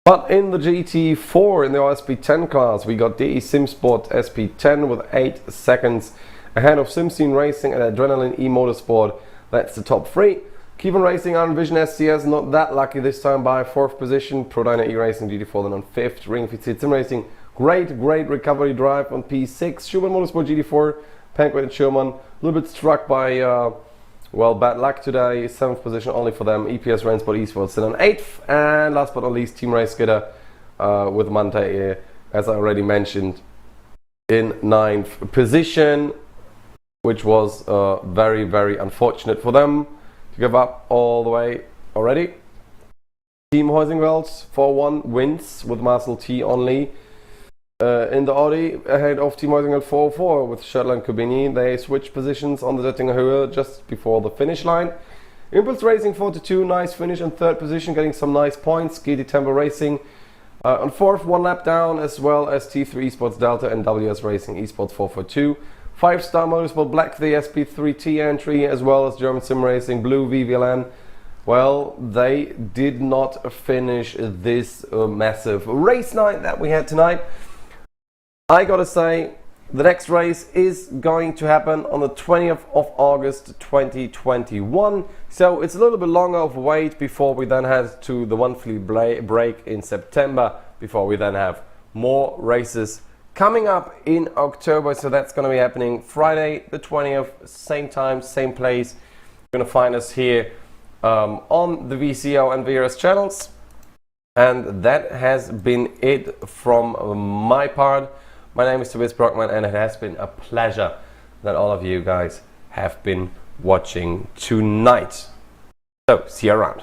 But in the GT4, in the SP10 class, we got DE Sim Sport SP10 with 8 seconds ahead of SimScene Racing and Adrenaline Motorsport. That's the top 3. Kevin Racing Iron Vision SCS, not that lucky this time by 4th position. ProDyna E-Racing GT4 then on 5th. Ring Fit Sim Racing. Great recovery drive on P6. Schumann Motorsport GT4, Pancrate and Schumann. A little bit struck by, well, bad luck today. 7th position only for them. EPS Rennsport Esports then on 8th. And last but not least, Team Race Gitter with Mante, as I already mentioned, in 9th position, which was very unfortunate for them to give up all the way already. Team Heusingwelds 4-1 wins with Marcel T only. In the Audi, ahead of Team Heusingweld 4-4 with Schöttler and Kubini. They switched positions on the Döttinger Höhe just before the finish line. Impulse Racing 4-2, nice finish in 3rd position, getting some nice points. GT Tempo Racing on 4th, 1 lap down, as well as T3 Esports Delta and WS Racing Esports 4-2. 5-star Motorsport Black, the SP3T entry, as well as German Sim Racing Blue VVLN. Well, they did not finish this massive race night that we had tonight. I gotta say, the next race is going to happen on the 20th of August 2021. So it's a little bit longer of a wait before we then head to the monthly break in September, before we then have more races coming up in October. So that's going to be happening Friday the 20th, same time, same place. You're going to find us here on the VCO and VRS channels. And that has been it from my part. My name is Tobias Brockmann, and it has been a pleasure that all of you guys have been watching tonight. So, see you around.